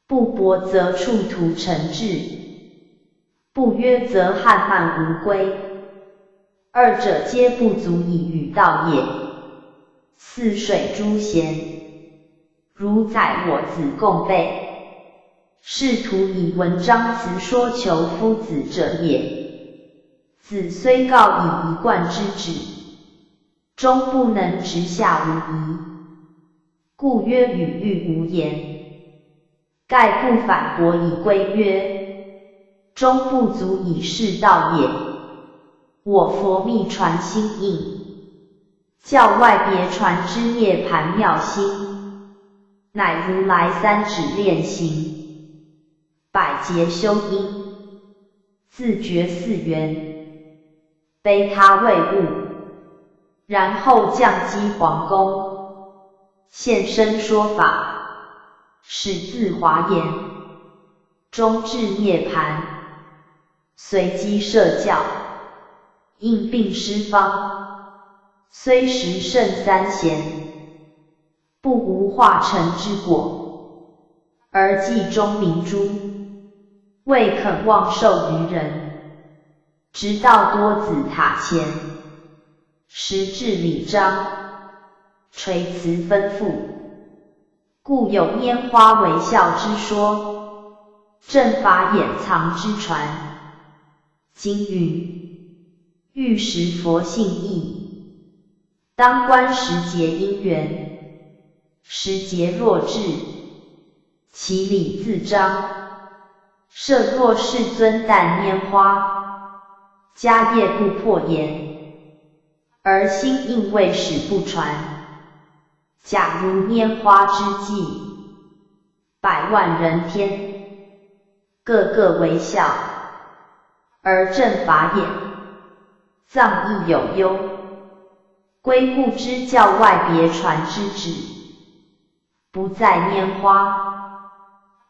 不博则处徒成志，不约则汉漫无归。二者皆不足以与道也。泗水诸贤，如宰我子贡备，是徒以文章辞说求夫子者也。子虽告以一贯之旨，终不能直下无疑，故曰语欲无言。盖不反驳以归曰：终不足以示道也。我佛密传心印，教外别传之涅盘妙心，乃如来三指炼行，百劫修因，自觉四缘，悲他为物，然后降机皇宫，现身说法。始自华严，终至涅盘，随机设教，应并施方，虽时甚三贤，不无化成之果，而计中明珠，未肯妄授于人，直到多子塔前，时至礼章，垂辞吩咐。故有拈花微笑之说，正法掩藏之传。经云：欲识佛性意，当观时节因缘。时节若至，其理自彰。设若世尊但拈花，迦叶不破言，而心应未始不传。假如拈花之际，百万人天，个个微笑，而正法眼，藏亦有忧。归故之教外别传之旨，不在拈花，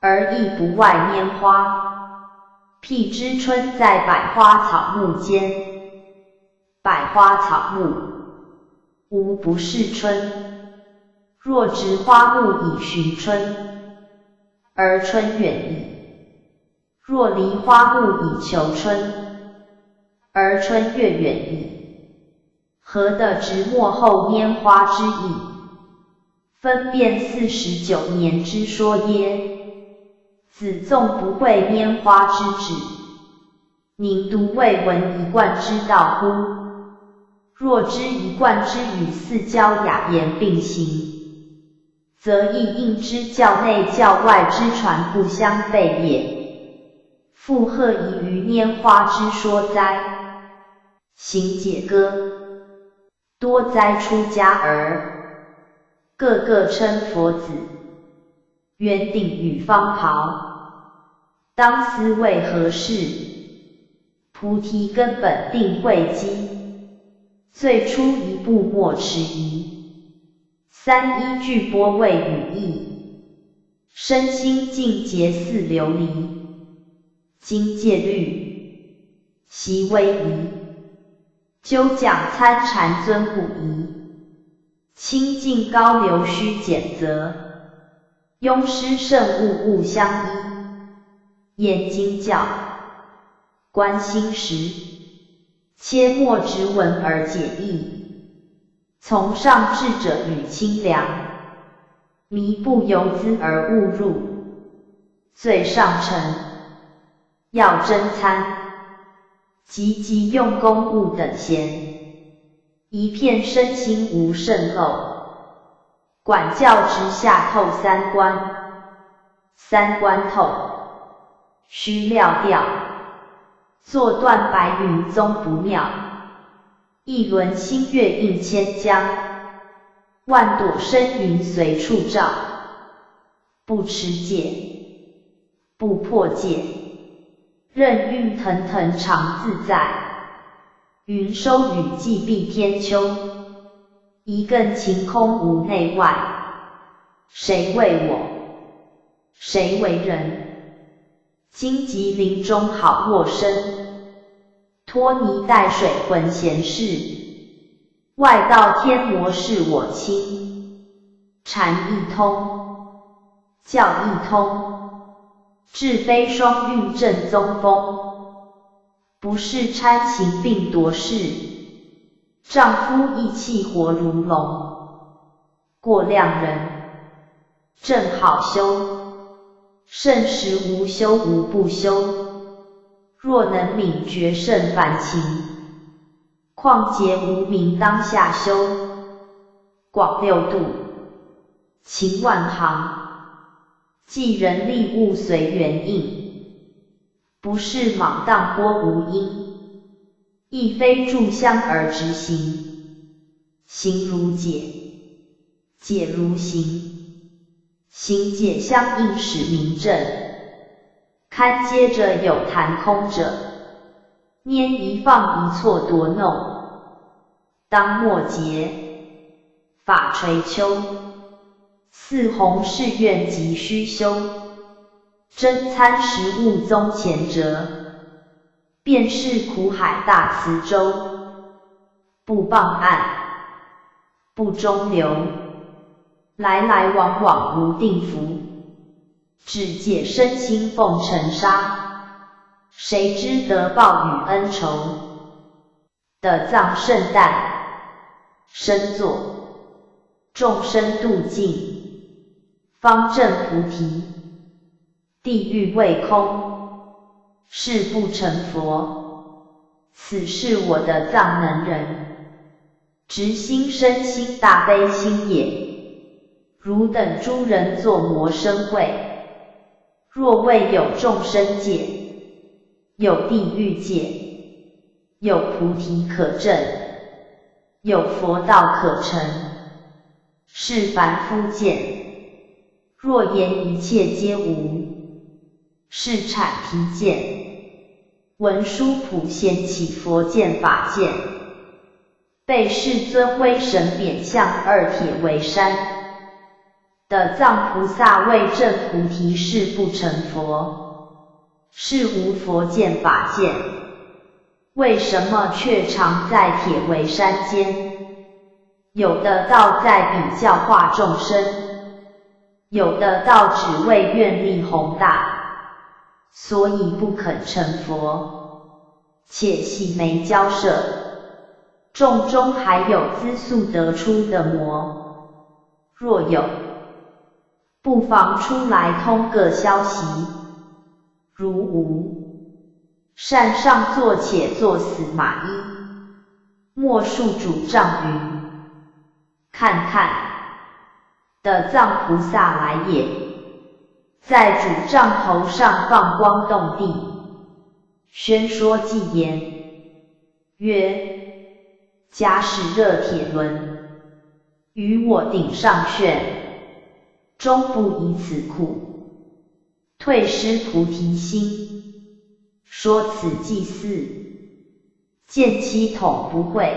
而亦不外拈花。辟之春在百花草木间，百花草木，无不是春。若植花木以寻春，而春远矣；若离花木以求春，而春越远矣。何得植末后拈花之意？分辨49年之说耶？子纵不会拈花之旨，宁独未闻一贯之道乎？若知一贯之与四教雅言并行，则亦应知教内教外之传不相悖也。复何以于拈花之说哉？行解歌，多哉出家儿，个个称佛子，圆顶与方袍，当思为何事？菩提根本定慧基，最初一步莫迟疑。三依据波谓语义，身心净洁似琉璃。经戒律，习威仪，究讲参禅尊古仪。清净高流须检责，庸师圣物勿相依。验经教，观心识，切莫直闻而解义。从上智者与清凉，迷不由兹而误入。最上乘，要真参，急用功勿等闲，一片身心无渗漏。管教直下透三观，三观透，须料调，坐断白云踪不妙，一轮新月映千江。万朵深云随处照，不持戒，不破戒，任运腾腾常自在。云收雨霁蔽天秋，一亘晴空无内外。谁为我？谁为人？荆棘林中好卧身，拖泥带水浑闲事。外道天魔是我亲，禅一通，教一通，智非双运正宗风。不是参行并夺势，丈夫意气活如龙。过量人，正好修。甚时无修无不修，若能泯绝胜凡情，况劫无名当下修。广六度，勤万行，济人利物随缘应。不是莽荡波无因，亦非炷香而直行。行如解，解如行。行解相应使明正，堪接着有谈空者，拈一放一错夺弄。当末节，法垂秋，似弘誓愿急须修。真参实物宗前折，便是苦海大慈舟。不傍岸，不中流，来来往往无定符，只解身心奉尘沙。谁知得报与恩仇？得藏圣诞，身作，众生度尽，方证菩提。地狱未空，誓不成佛。此是我的藏能人，直心身心大悲心也。汝等诸人作魔生会，若未有众生界，有地狱界，有菩提可证，有佛道可成，是凡夫见。若言一切皆无，是阐皮见。文殊普贤起佛见法见，被世尊威神贬相二铁为山。的藏菩萨为证菩提是不成佛，是无佛见法见。为什么却常在铁围山间？有的道在比教化众生，有的道只为愿力宏大，所以不肯成佛。且系没交涉，众中还有资速得出的魔。若有，不妨出来通个消息。如无，善上座且作死马衣。莫恕主丈云，看看，的藏菩萨来也，在主丈头上放光动地，宣说偈言，曰：假使热铁轮，与我顶上旋，终不以此苦，退失菩提心。说此祭祀，见其统不讳，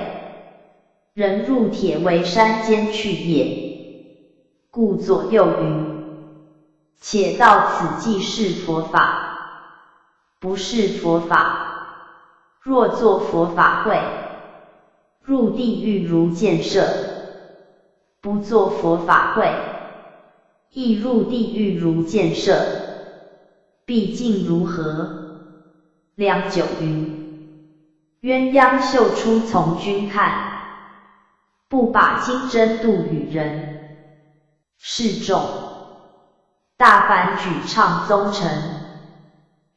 人入铁围山间去也。故左右云，且道此即是佛法，不是佛法。若作佛法会，入地狱如箭射；不作佛法会，亦入地狱如箭射。毕竟如何？良久云，鸳鸯绣出从君看，不把金针渡与人。示众，大梵举唱宗成，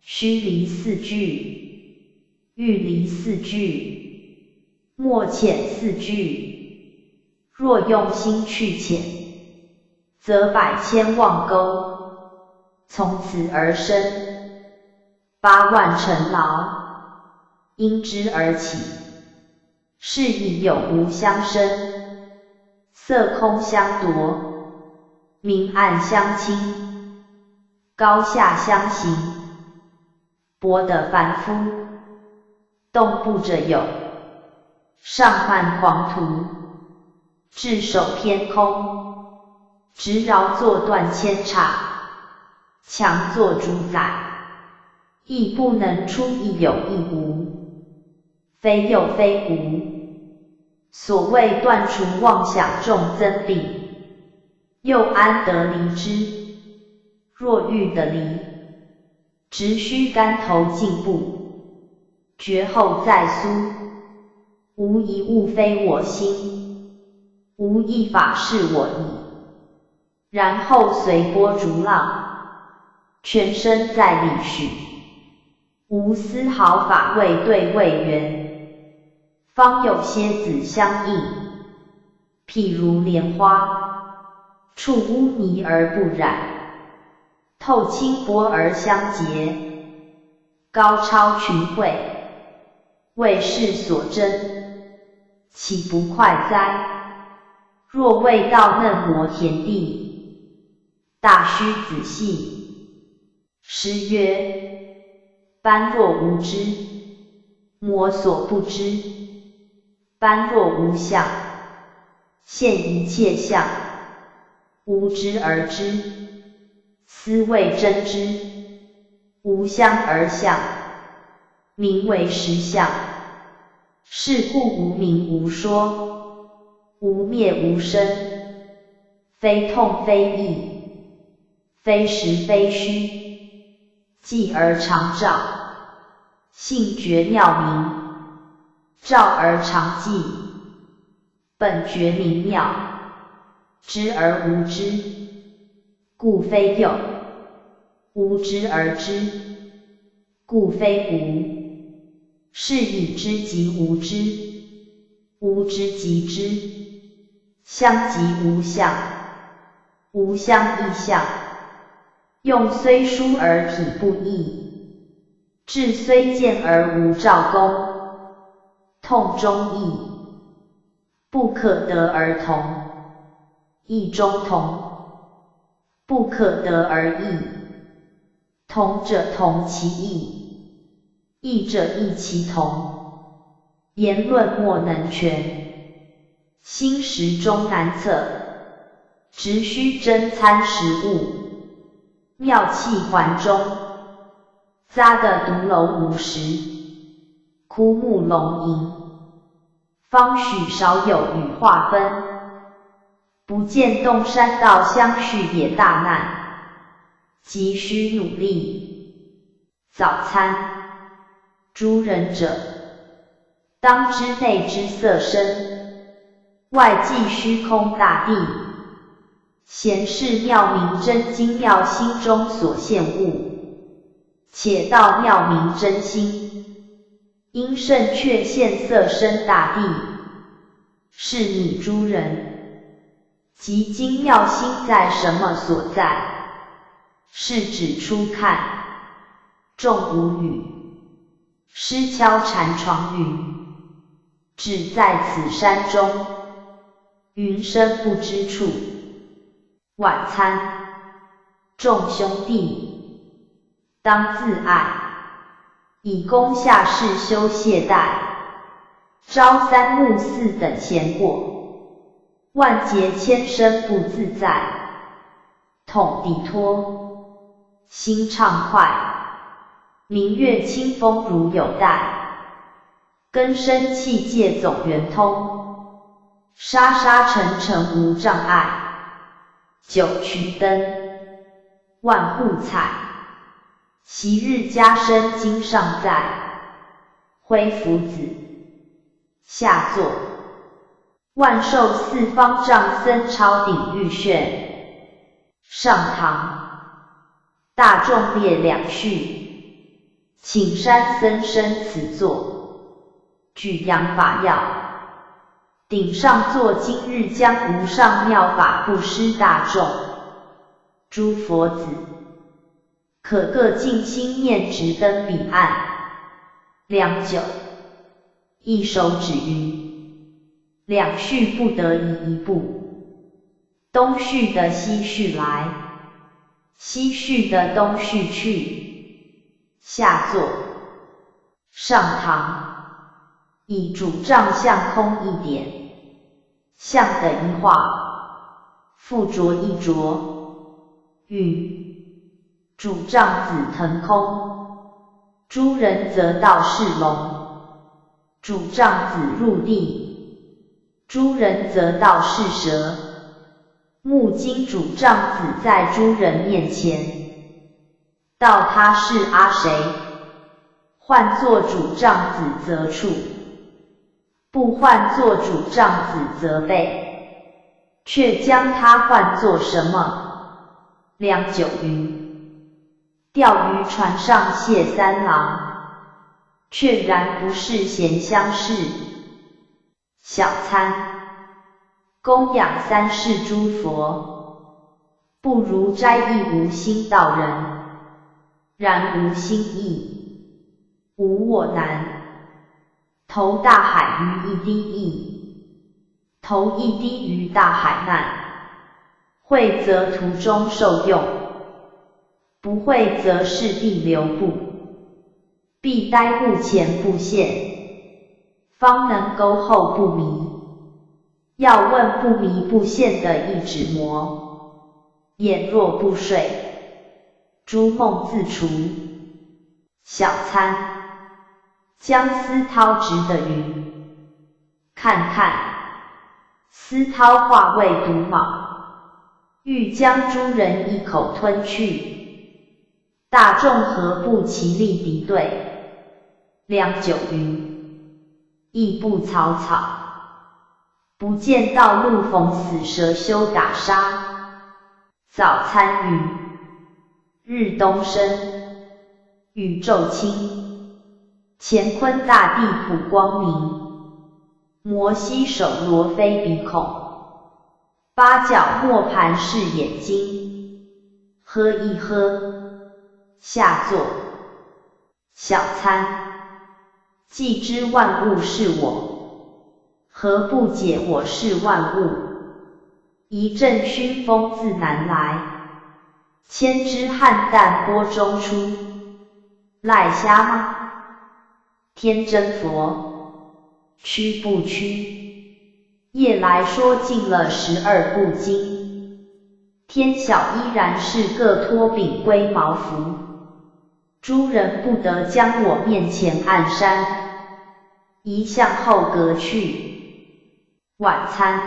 须离四句，欲离四句，莫遣四句。若用心去遣，则百千妄钩从此而生，8万尘劳。因之而起，是以有无相生，色空相夺，明暗相侵，高下相形，薄得凡夫，动不者有，上漫狂徒，至守偏空，直饶作断千刹，强作主宰，亦不能出亦有亦无，非有非无。所谓断除妄想众增病，又安得离之？若欲得离，直须竿头进步，绝后再苏。无一物非我心，无一法是我意。然后随波逐浪，全身在理许，无丝毫法味对位缘，方有些子相应。譬如莲花，触污泥而不染，透清波而相洁，高超群慧，为世所珍，岂不快哉？若未到嫩磨田地，大须仔细。诗曰：般若无知，魔所不知；般若无相，现一切相，无知而知，斯谓真知。无相而相，名为实相。是故无名无说，无灭无生，非痛非异，非实非虚，寂而常照，性觉妙明，照而常寂，本觉明妙，知而无知，故非有；无知而知，故非无。是以知即无知，无知即知，相即无相，无相亦相。用虽殊而体不异，智虽见而无照功，痛中异，不可得而同，异中同，不可得而异。同者同其异，异者异其同。言论莫能全，心识终难测，直须真参实物，妙器环中，匝得独楼无实，枯木龙吟，方许少有与划分。不见洞山道相续也大难，急需努力。早参，诸人者，当知内之色身，外即虚空大地，贤是妙明真精妙心中所现物，且道妙明真心，因圣确现色身大地，是你诸人，即精妙心在什么所在？是指出看，众无语。师敲禅床云，只在此山中，云深不知处。晚餐，众兄弟，当自爱，以功下士修懈怠，朝三暮四等闲过，万劫千生不自在。统抵托，心畅快，明月清风如有待，根生气界总圆通，沙沙沉沉无障碍。九曲灯，万户彩，昔日家身今尚在。灰夫子，下座。万寿四方丈僧超顶玉炫，上堂。大众列两序，请山僧生此座，举扬法要。顶上座今日将无上妙法布施大众，诸佛子，可各尽心念直登彼岸。良久。一手指云：两续不得已一步，东续的西续来，西续的东续去。下座。上堂。以主杖向空一点，向的一画，复着一着。韵：主杖子腾空，诸人则道是龙；主杖子入地，诸人则道是蛇。目今主杖子在诸人面前，道他是阿谁？换作主杖子则处，不换作主杖子则备，却将它换作什么？良久云：钓鱼船上谢三郎，确然不是贤相士。小参。供养三世诸佛，不如斋意无心道人。然无心意，无我难。投大海于一滴意，投一滴于大海难。会则途中受用，不会则是地流布。必待目前不现，方能沟后不迷。要问不迷不现的一指魔，眼若不睡，诸梦自除。小参。将丝绦直的云，看看，丝绦化为毒卯，欲将诸人一口吞去，大众何不齐力敌对？良久云：亦不草草，不见道路逢死蛇休打杀。早参云：日东升，宇宙清，乾坤大地普光明。摩西手罗非鼻孔，八角磨盘是眼睛。喝一喝。下座。小参。既知万物是我，何不解我是万物？一阵熏风自南来，千只汉淡波中出。赖虾吗？天真佛，屈不屈？夜来说尽了12部经，天晓依然是个脱饼龟毛服。诸人不得将我面前暗删，一向后隔去。晚餐。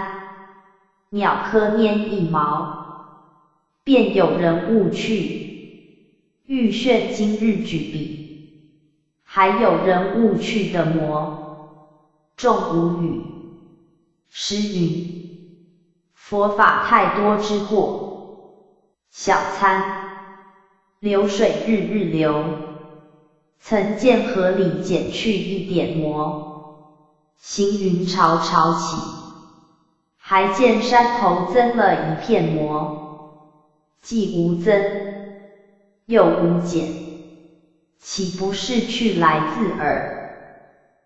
鸟科拈一毛，便有人误去。欲炫今日举笔，还有人误去的魔。众无语。诗云：佛法太多之过。小参。流水日日流，曾见河里减去一点魔。行云潮潮起，还见山头增了一片魔。既无增，又无减，岂不是去来自耳？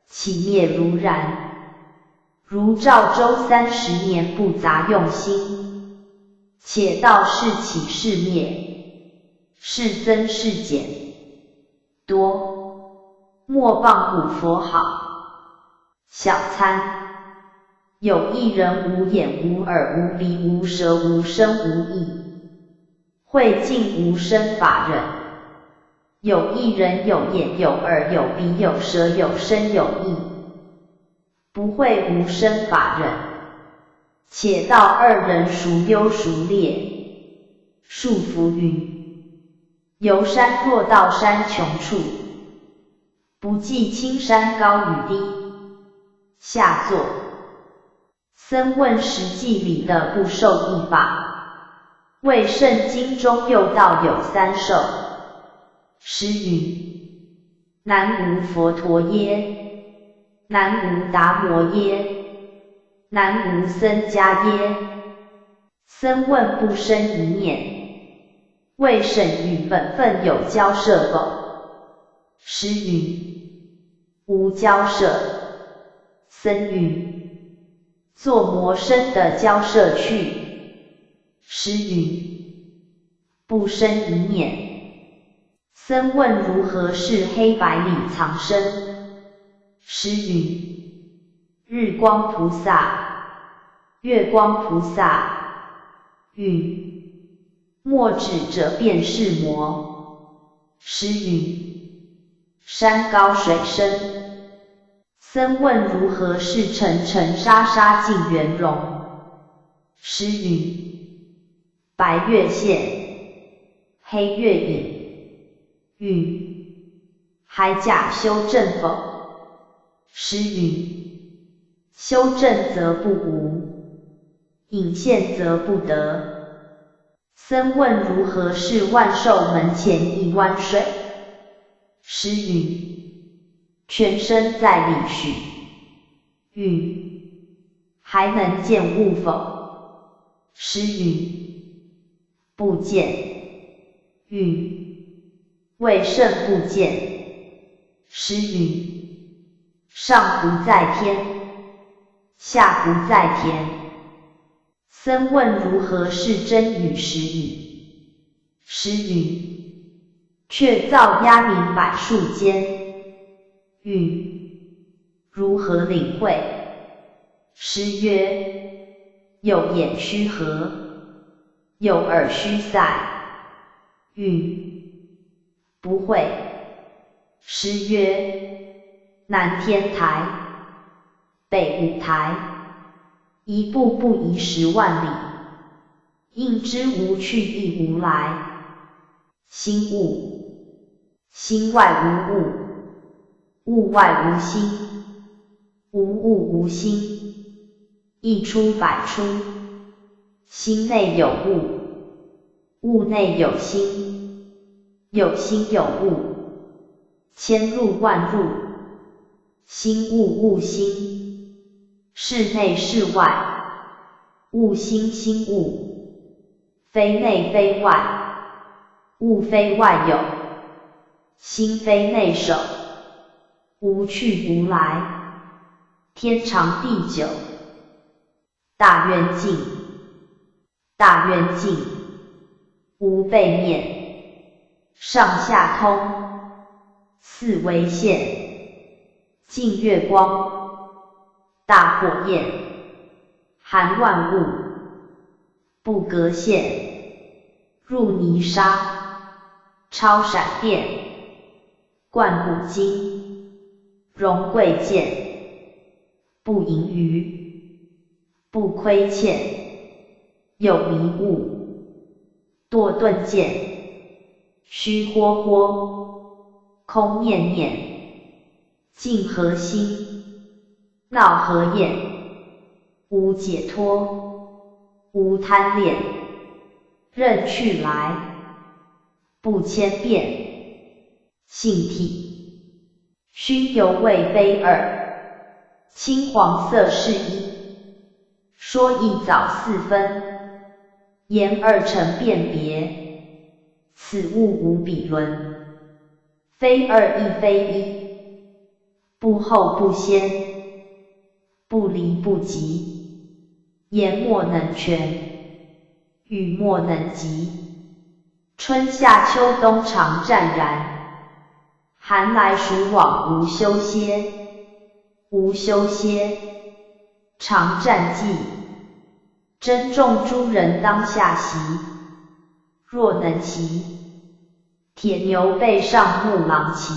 其灭如然。如赵州30年不杂用心，且道是起是灭，是增是减，多莫谤古佛好。小参。有一人无眼无耳无鼻无舌无身无意，会尽无生法忍。有一人有眼有耳有鼻有舌有身有意，不会无生法忍。且道二人孰优孰劣？束缚云：游山若到山穷处，不计青山高与低。下座。僧问实际里的不受益法，为圣经中又道有3受。诗云：南无佛陀耶，南无达摩耶，南无僧伽耶。僧问不生一念，为审与本分有交涉否？诗云：无交涉。僧云：做魔身的交涉去。师云：不生一念。僧问如何是黑白里藏身？师云：日光菩萨、月光菩萨。云：墨指者便是魔。师云：山高水深。僧问如何是沉沉沙沙尽圆融？师云：白月现，黑月隐。云：还假修正否？师云：修正则不无，隐现则不得。僧问如何是万寿门前一湾水？师云：全身在里许。云：还能见物否？师云：不见。云：为甚不见？师云：上不在天，下不在田。僧问如何是真与实语？师云：却造鸦鸣百树间。云：如何领会？师曰：有眼须合，有耳须塞。云：不会。师曰：南天台，北五台，一步不移10万里，应知无去亦无来。心物，心外无物，物外无心，无物无心，一出百出。心内有物，物内有心，有心有物，千入万入。心物物心，是内是外，物心心物，非内非外，物非外有，心非内守，无去无来，天长地久。大渊尽，大渊尽，无背面，上下通，四维现。净月光，大火焰，含万物，不隔线，入泥沙，超闪电，贯古今，融贵贱，不盈余，不亏欠，有迷雾，堕顿见，虚豁豁，空念念。静何心，闹何眼，无解脱，无贪恋，任去来，不千变，性体，熏油味非二，青黄色是一，说一早4分，言2成辨别，此物无比伦，非二亦非一。不后不先，不离不即，言莫能全，语莫能及。春夏秋冬常湛然，寒来暑往无休歇，无休歇，常战绩。珍重诸人当下席，若能骑，铁牛背上木狼骑。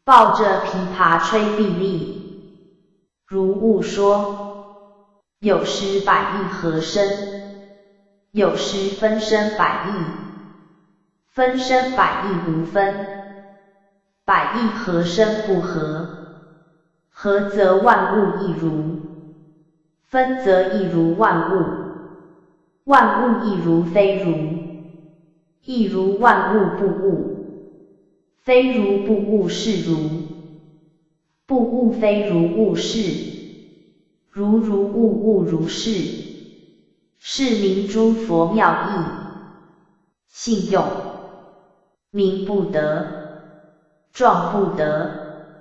抱着琵琶吹臂力，如悟说，有时百亿合身，有时分身百亿，分身百亿无分，百亿合身不合，合则万物亦如，分则亦如万物，万物亦如非如，亦如万物不物。非如不物是如，不物非如物是，如如物物如是，是名诸佛妙义。信用，名不得，状不得，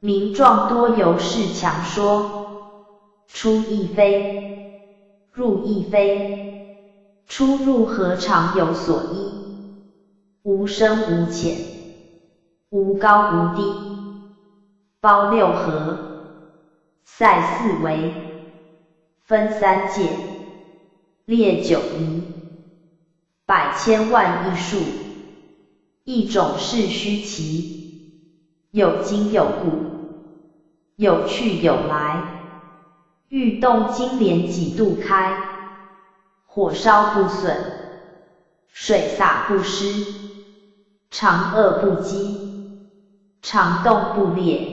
名状多由是强说，出亦非，入亦非，出入何尝有所依？无深无浅，无高无低，包六合，塞四维，分三界，列九夷，百千万亿数，一种是虚奇，有今有故，有去有来，欲动金莲几度开，火烧不损，水洒不湿，常恶不激，常动不裂，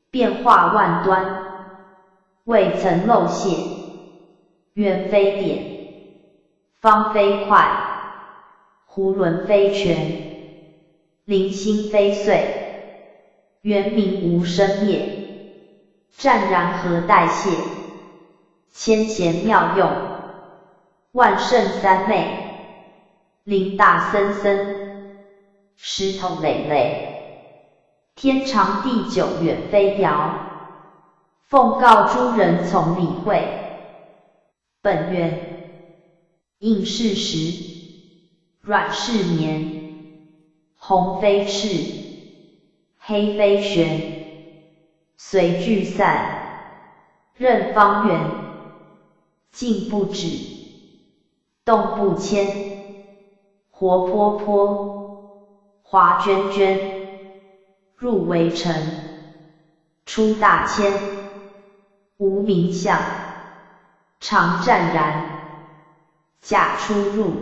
变化万端，未曾漏泄，圆非点，方非块，囫囵非泉，灵心非碎，圆明无生灭，湛然何待谢，千贤妙用，万圣三昧，林大森森，石头累累，天长地久远非遥，奉告诸人从理会。本愿应是实，软是绵，红非赤，黑非玄，随聚散，任方圆，静不止，动不迁，活泼泼，华娟娟，入微尘，出大千，无名相，常湛然，假出入，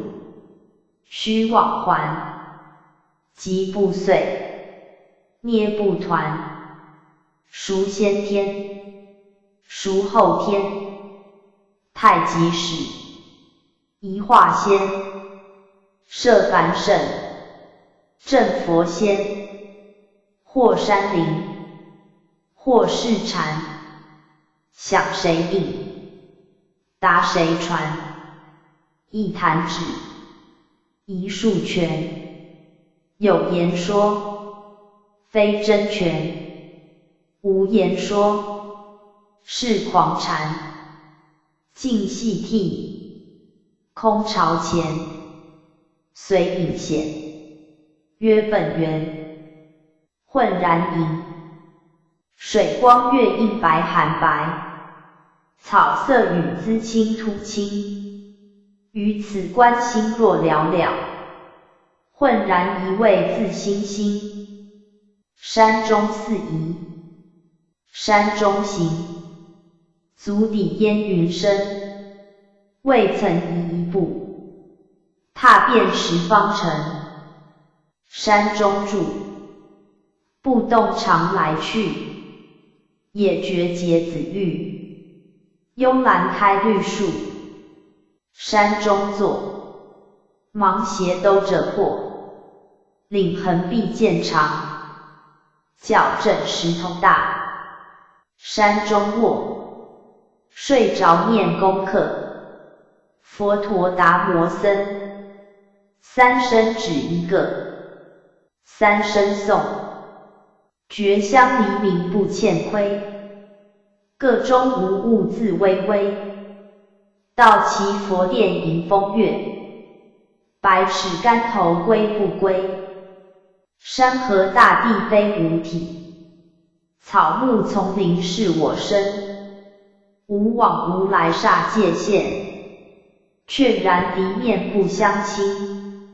虚妄还，即不遂，捏不团，孰先天，孰后天，太极始，一化仙，摄凡圣，正佛仙，或山林，或是禅，想谁应，答谁传，一弹指，一束拳，有言说，非真拳，无言说，是狂禅，尽细剔，空朝前，随隐显，曰本源，浑然盈，水光月映白寒白，草色与姿清突清，于此观心若了了，浑然一味自心心，山中四夷，山中行，足底烟云深，未曾移一步，踏遍十方城，山中住，不动常来去，也觉结子玉，幽兰开绿树，山中坐，芒鞋兜着破，岭横壁见长，脚枕石头大，山中卧，睡着念功课，佛陀达摩僧，三声只一个，三声诵，觉香黎明不欠亏，个中无物自微微，到其佛殿迎风月，百尺竿头归不归？山河大地非吾体，草木丛林是我身，无往无来煞界限，确然敌面不相侵，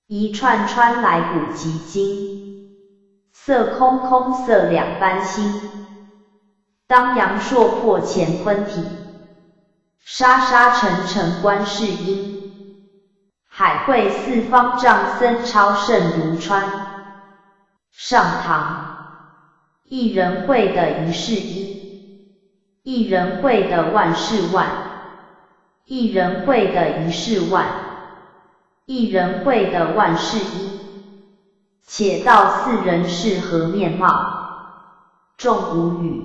一串穿来古及今，色空空色两般心，当阳朔破乾坤体，沙沙沉沉观世音，海会四方丈僧超胜如川，上堂一人会的一事一，一人会的万事万，一人会的一事万，一人会的万事一，且道四人是何面貌？众无语，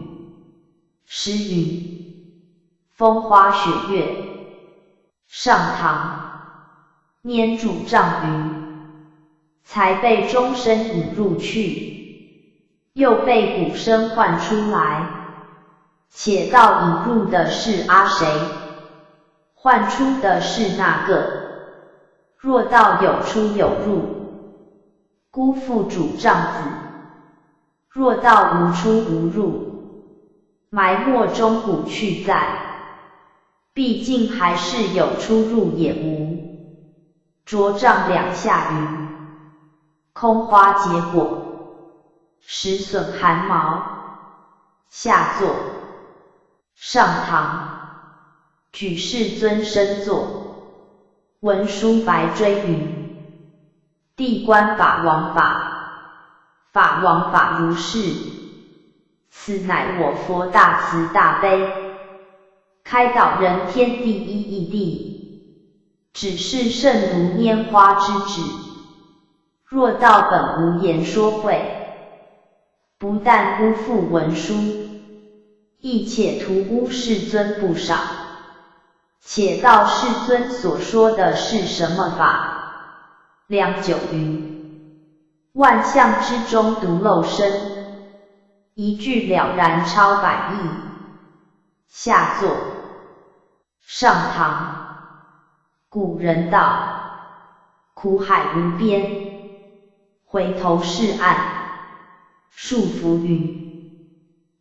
诗云：风花雪月，上堂拈主丈云，才被终身引入去，又被鼓声唤出来。且道引入的是阿谁？唤出的是那个。若道有出有入，辜负主丈子；若道无出无入，埋没钟鼓去在。毕竟还是有出入也无。着杖两下云，空花结果，实损汗毛。下座。上堂。举世尊身坐。文殊白追云：地观法王法，法王法如是。此乃我佛大慈大悲，开导人天第一义谛。只是甚如拈花之指。若道本无言说会，不但辜负文殊，亦且图污世尊不少。且道世尊所说的是什么法？良久云：万象之中独漏身，一句了然超百亿。下座。上堂。古人道：苦海无边，回头是岸。束缚云：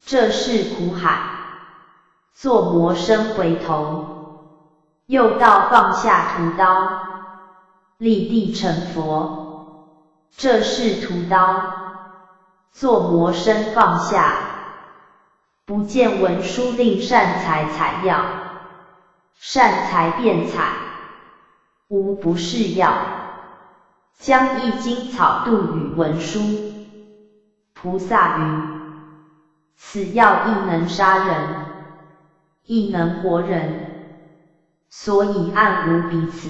这是苦海，作魔生回头。又道放下屠刀，立地成佛。这是屠刀，作魔生放下。不见文殊令善财采药，善财便采，无不是药。将一经草度与文殊。菩萨云：此药亦能杀人，亦能活人。所以暗无彼此，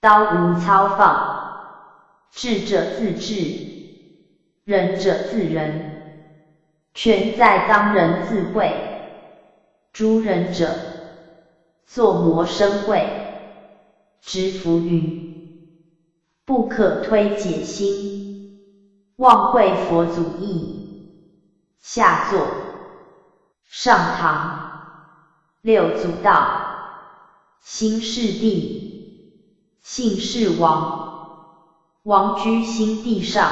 刀无操放。智者自智，仁者自仁。权在当人自慧。诸仁者，作魔生慧。执符云：不可推解心，妄会佛祖意。下座。上堂。六祖道：心是地，性是王，王居心地上。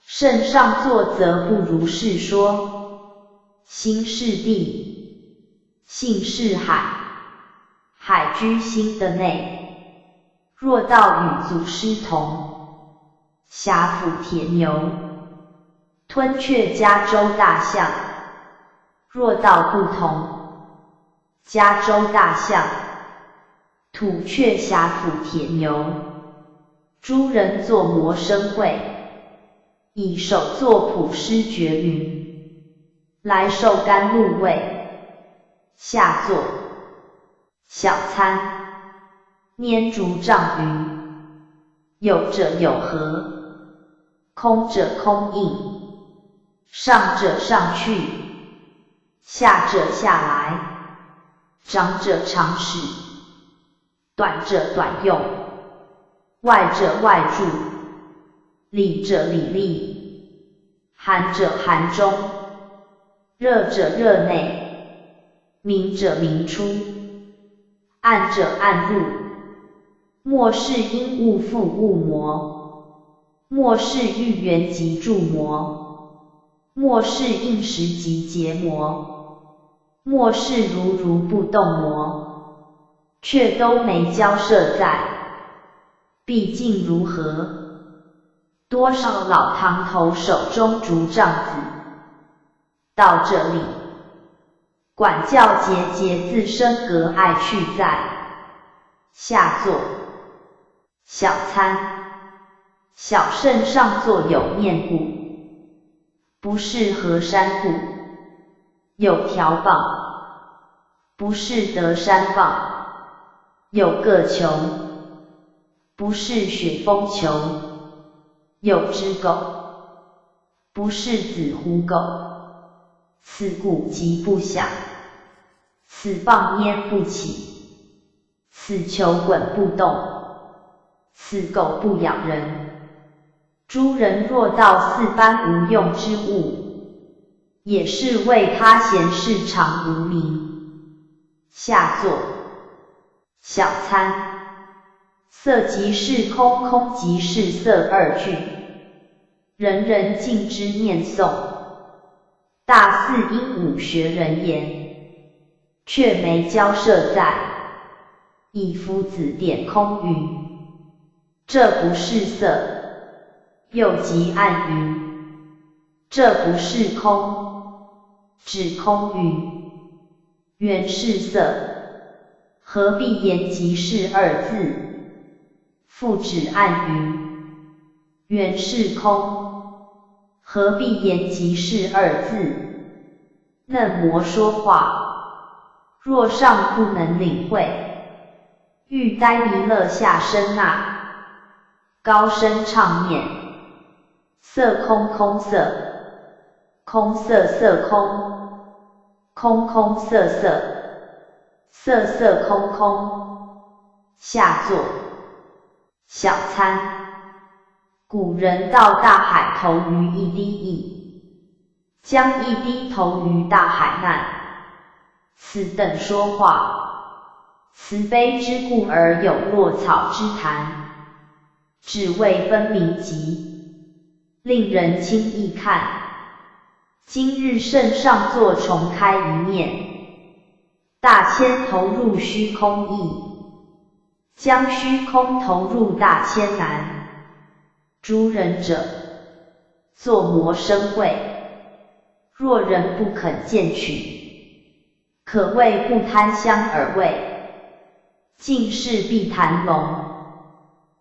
圣上作则不如是说。心是地，性是海，海居心的内。若道与祖师同，辖抚铁牛，吞却加州大象。若道不同，加州大象，土却辖抚铁牛。诸人作魔生慧，以手作普施绝云。来受甘露味。下座。小参。拈竹杖云：有者有合，空者空应。上者上去，下者下来。长者长使，短者短用。外者外助，里者里立。寒者寒中，热者热内。明者明出，暗者暗入。莫视因物复物魔，莫视欲缘即助魔，莫视应时即结魔，莫视如不动魔，却都没交涉在。毕竟如何？多少老堂头手中竹杖子。到这里，管教节节自生隔爱去在。下座。小参。小圣上座有面故，不是河山故。有条棒，不是德山棒。有个球，不是雪峰球。有只狗，不是紫狐狗。此鼓即不响，此棒拈不起，此球滚不动，此狗不咬人。诸人若道四般无用之物，也是为他闲事常无名。下作小参。色即是空，空即是色二句，人人尽知念诵。大四应武学人言，却没交涉在。以夫子点空云，这不是色。又即暗云，这不是空。指空云，原是色，何必言即是二字？复指暗云，原是空，何必言即是二字？嫩模说话，若尚不能领会，欲呆弥勒下生那，高声唱念，色空空色，空色色空，空空色色，色色空空。下作小参。古人道大海投于一滴意，将一滴投于大海难。此等说话，慈悲之故而有落草之谈，只为分明极，令人轻易看。今日圣上座重开一面，大千投入虚空易，将虚空投入大千难。诸人者，作魔生慧，若人不肯见取，可谓不贪香而味。尽是必谈龙，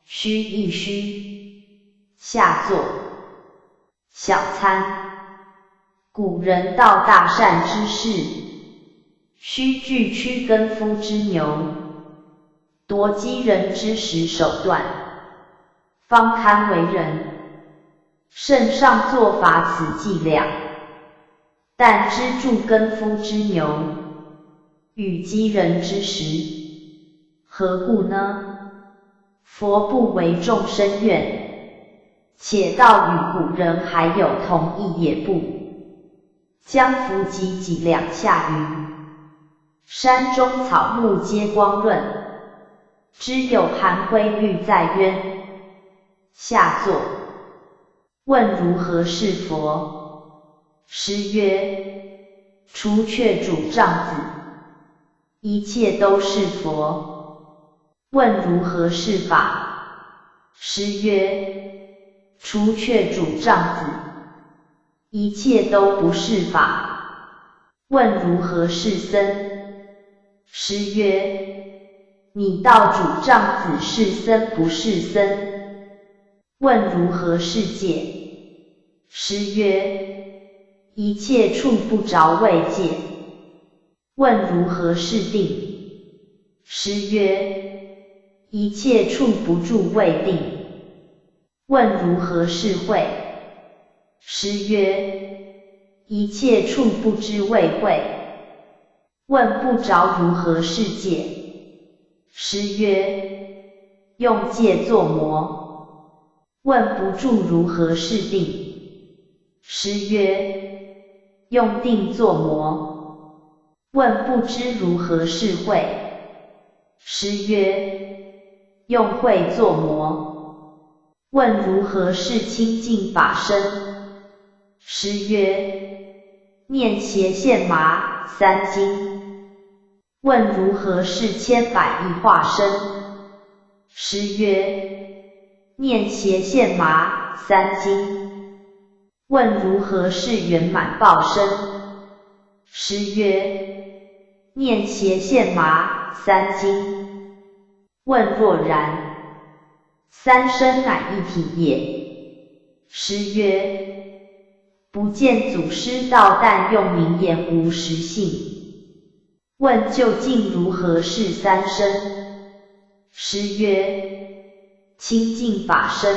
虚亦虚。下作小参。古人道大善之事，须具躯根夫之牛，夺击人之实手段，方堪为人。圣上作罚此伎俩，但知助根夫之牛，与击人之实，何故呢？佛不为众生愿，且道与古人还有同义也不。将夫及几两下云，山中草木皆光润，只有含灰绿在渊。下作问如何是佛？师曰：除却主障子，一切都是佛。问如何是法？师曰：除却主障子，一切都不是法。问如何是僧？师曰：你道主障子是僧不是僧？问如何是戒？师曰：一切处不着为戒。问如何是定？师曰：一切处不住为定。问如何是慧？师曰：一切处不知为慧。问不着如何是戒？师曰：用戒作魔。问不住如何是定？师曰：用定作魔。问不知如何是慧？师曰：用慧作魔。问如何是清净法身？师曰：念邪现麻三经。问如何是千百亿化身？师曰：念邪现麻三经。问如何是圆满报身？师曰：念邪现麻三经。问若然，三身乃一体也？师曰：不见祖师道，但用名言无实性。问究竟如何是三身？师曰：清净法身，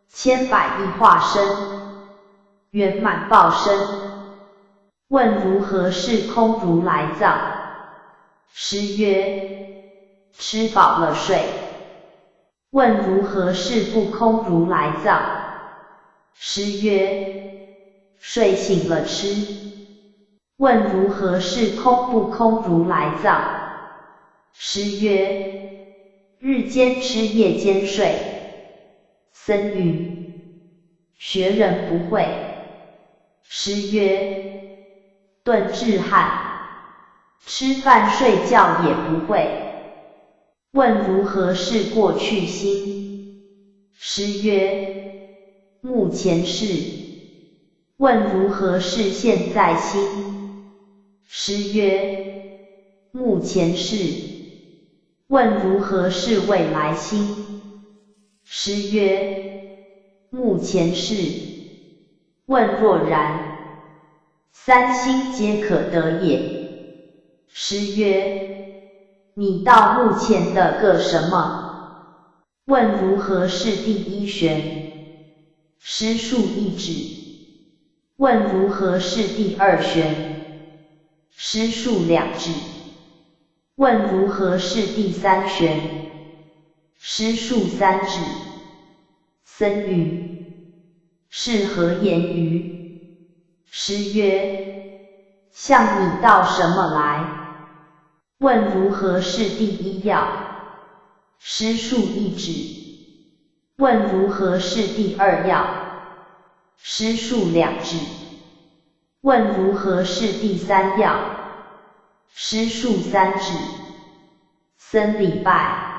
千百亿化身，圆满报身。问如何是空如来藏？师曰：吃饱了睡。问如何是不空如来藏？师曰：睡醒了吃。问如何是空不空如来藏？师曰：日间吃夜间睡。僧云：学人不会。师曰：顿至汗，吃饭睡觉也不会。问如何是过去心？师曰：目前事。问如何是现在心？师曰：目前事。问如何是未来心？师曰：目前事。问若然，三心皆可得也。师曰：你到目前的个什么？问如何是第一玄？师数一指。问如何是第二玄？师数两指。问如何是第三玄？师数三指。僧云：是何言语？师曰：向你道什么来？问如何是第一要？师数一指。问如何是第二要？师数两指。问如何是第三要？师数三指。僧礼拜。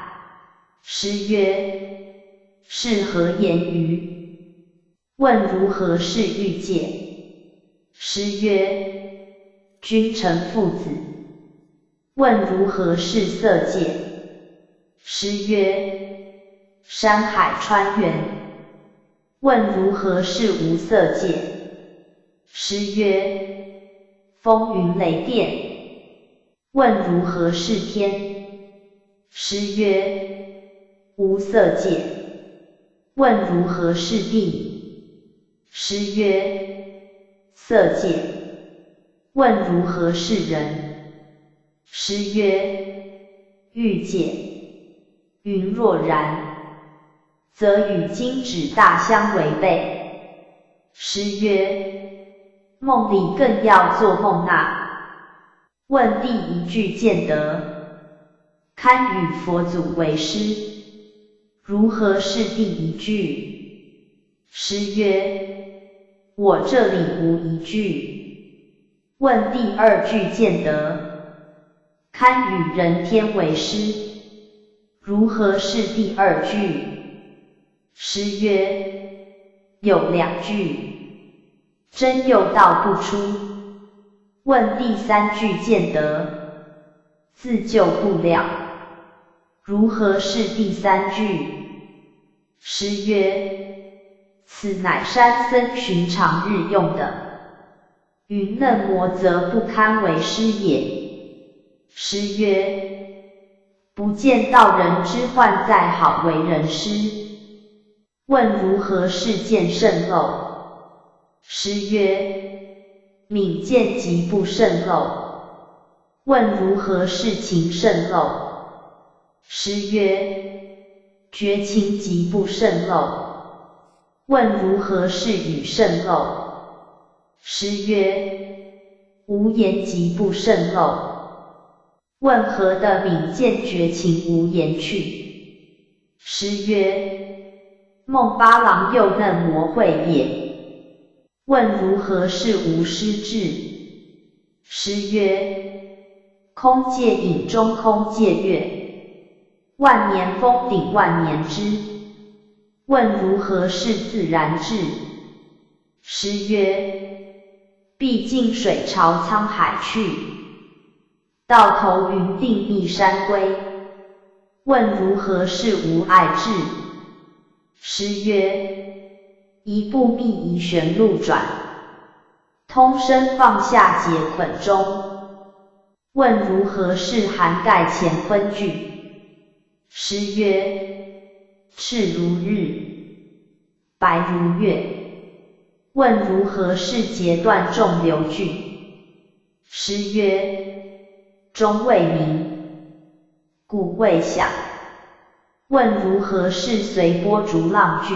师曰：是何言语？问如何是欲界？师曰：君臣父子。问如何是色界？师曰：山海川原。问如何是无色界？师曰：风云雷电。问如何是天？师曰：无色界。问如何是地？师曰：色界。问如何是人？师曰：欲界。云若然，则与经指大相违背。师曰：梦里更要做梦那。问第一句见得，堪与佛祖为师。如何是第一句？师曰：我这里无一句。问第二句见得，堪与人天为师。如何是第二句？师曰：有两句。真有道不出。问第三句见得，自救不了。如何是第三句？师曰：此乃山僧寻常日用的。云嫩魔则不堪为师也。师曰：不见道人之患在好为人师。问如何是见甚漏？师曰：敏见即不甚漏。问如何是情甚漏？师曰：觉情即不甚漏。问如何是语甚漏？师曰：无言即不甚漏。问何的敏见觉情无言去？师曰：梦八郎幼嫩魔会也。问如何是无师智？师曰：空界影中空界月，万年峰顶万年枝。问如何是自然智？师曰：毕竟水朝沧海去，到头云定一山归。问如何是无碍智？师曰：一步密仪旋路转，通身放下解捆中。问如何是涵盖乾坤句？师曰：赤如日，白如月。问如何是截断众流句？师曰：终未明，故未响。问如何是随波逐浪句？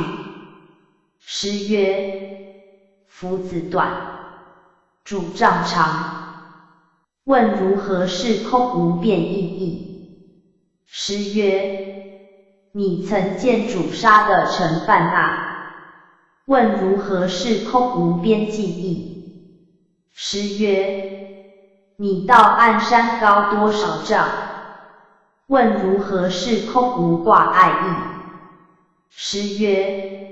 诗曰：夫子短，主丈长。问如何是空无变意义？诗曰：你曾见主杀的陈范那？问如何是空无边际意？诗曰：你到岸山高多少丈？问如何是空无挂碍意？诗曰：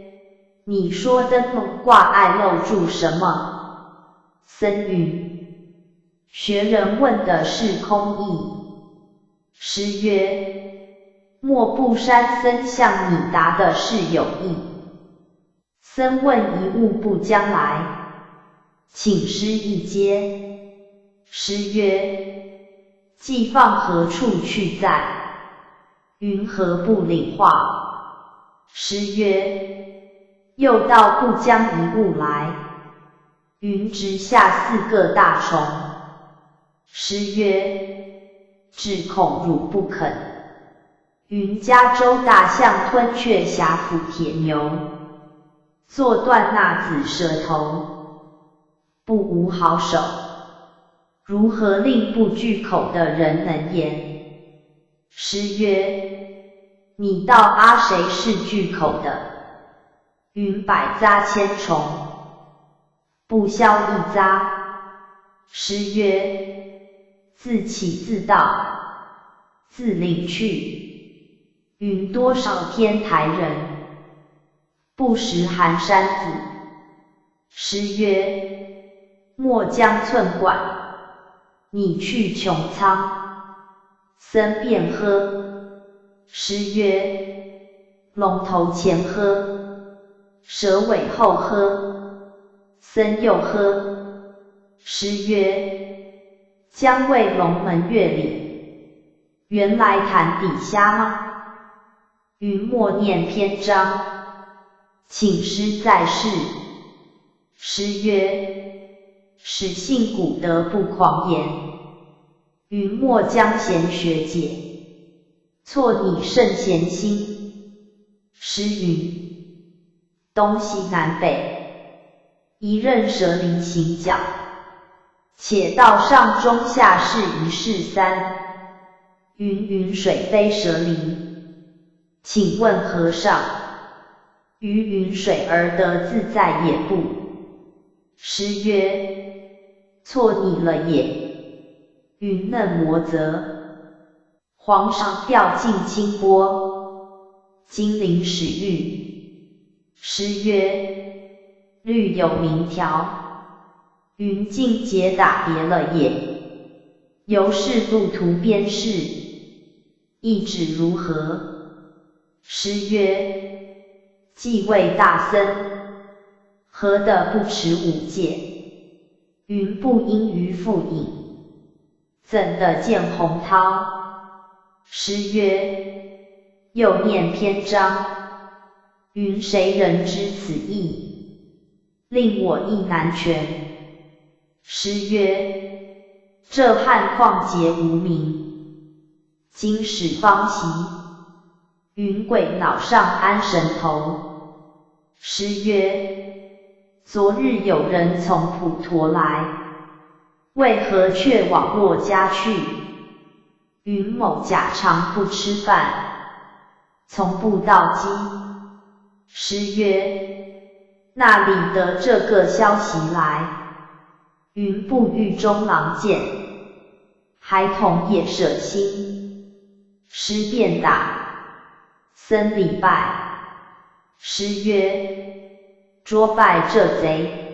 你说灯笼挂碍漏住什么？僧云：学人问的是空意。诗曰：莫不山僧向你答的是有意。僧问一物不将来，请师一阶。诗曰：寄放何处去在？云何不领化？诗曰：又道不将一物来，云直下4个大虫。诗曰：至恐汝不肯。云加州大象吞却峡府铁牛，作断那子蛇头，不无好手。如何令不惧口的人能言？诗曰：你道阿谁是惧口的？云百匝千虫，不消一匝。诗曰：自起自到，自领去。云多少天台人，不识寒山子。诗曰：莫将寸管，你去穹苍。僧便喝。诗曰：龙头前喝，蛇尾后喝。僧又喝。诗曰：将为龙门月里，原来潭底虾吗？云默念篇章，请师再试。诗曰：始信古德不狂言，云莫将闲学解，错你圣贤心。诗云：东西南北，一任蛇离行脚，且道上中下士一事三。云水非蛇离，请问和尚，于云水而得自在也不？诗曰：错你了也。云嫩磨泽，黄上掉进清波，金鳞始玉。诗曰：律有明条，云尽解打别了也。由是路途边事，意指如何？诗曰：既为大僧，何得不持五戒？云不应于复饮，怎得见洪涛？诗曰：又念篇章，云谁人知此意？令我意难全。诗曰：这汉旷劫无名，今始方习。云鬼脑上安神头。诗曰：昨日有人从普陀来，为何却往洛家去？云某假常不吃饭，从不到饥。诗曰：那里得这个消息来？云不狱中郎见，孩童也舍心。诗便打，僧礼拜。诗曰：捉败这贼，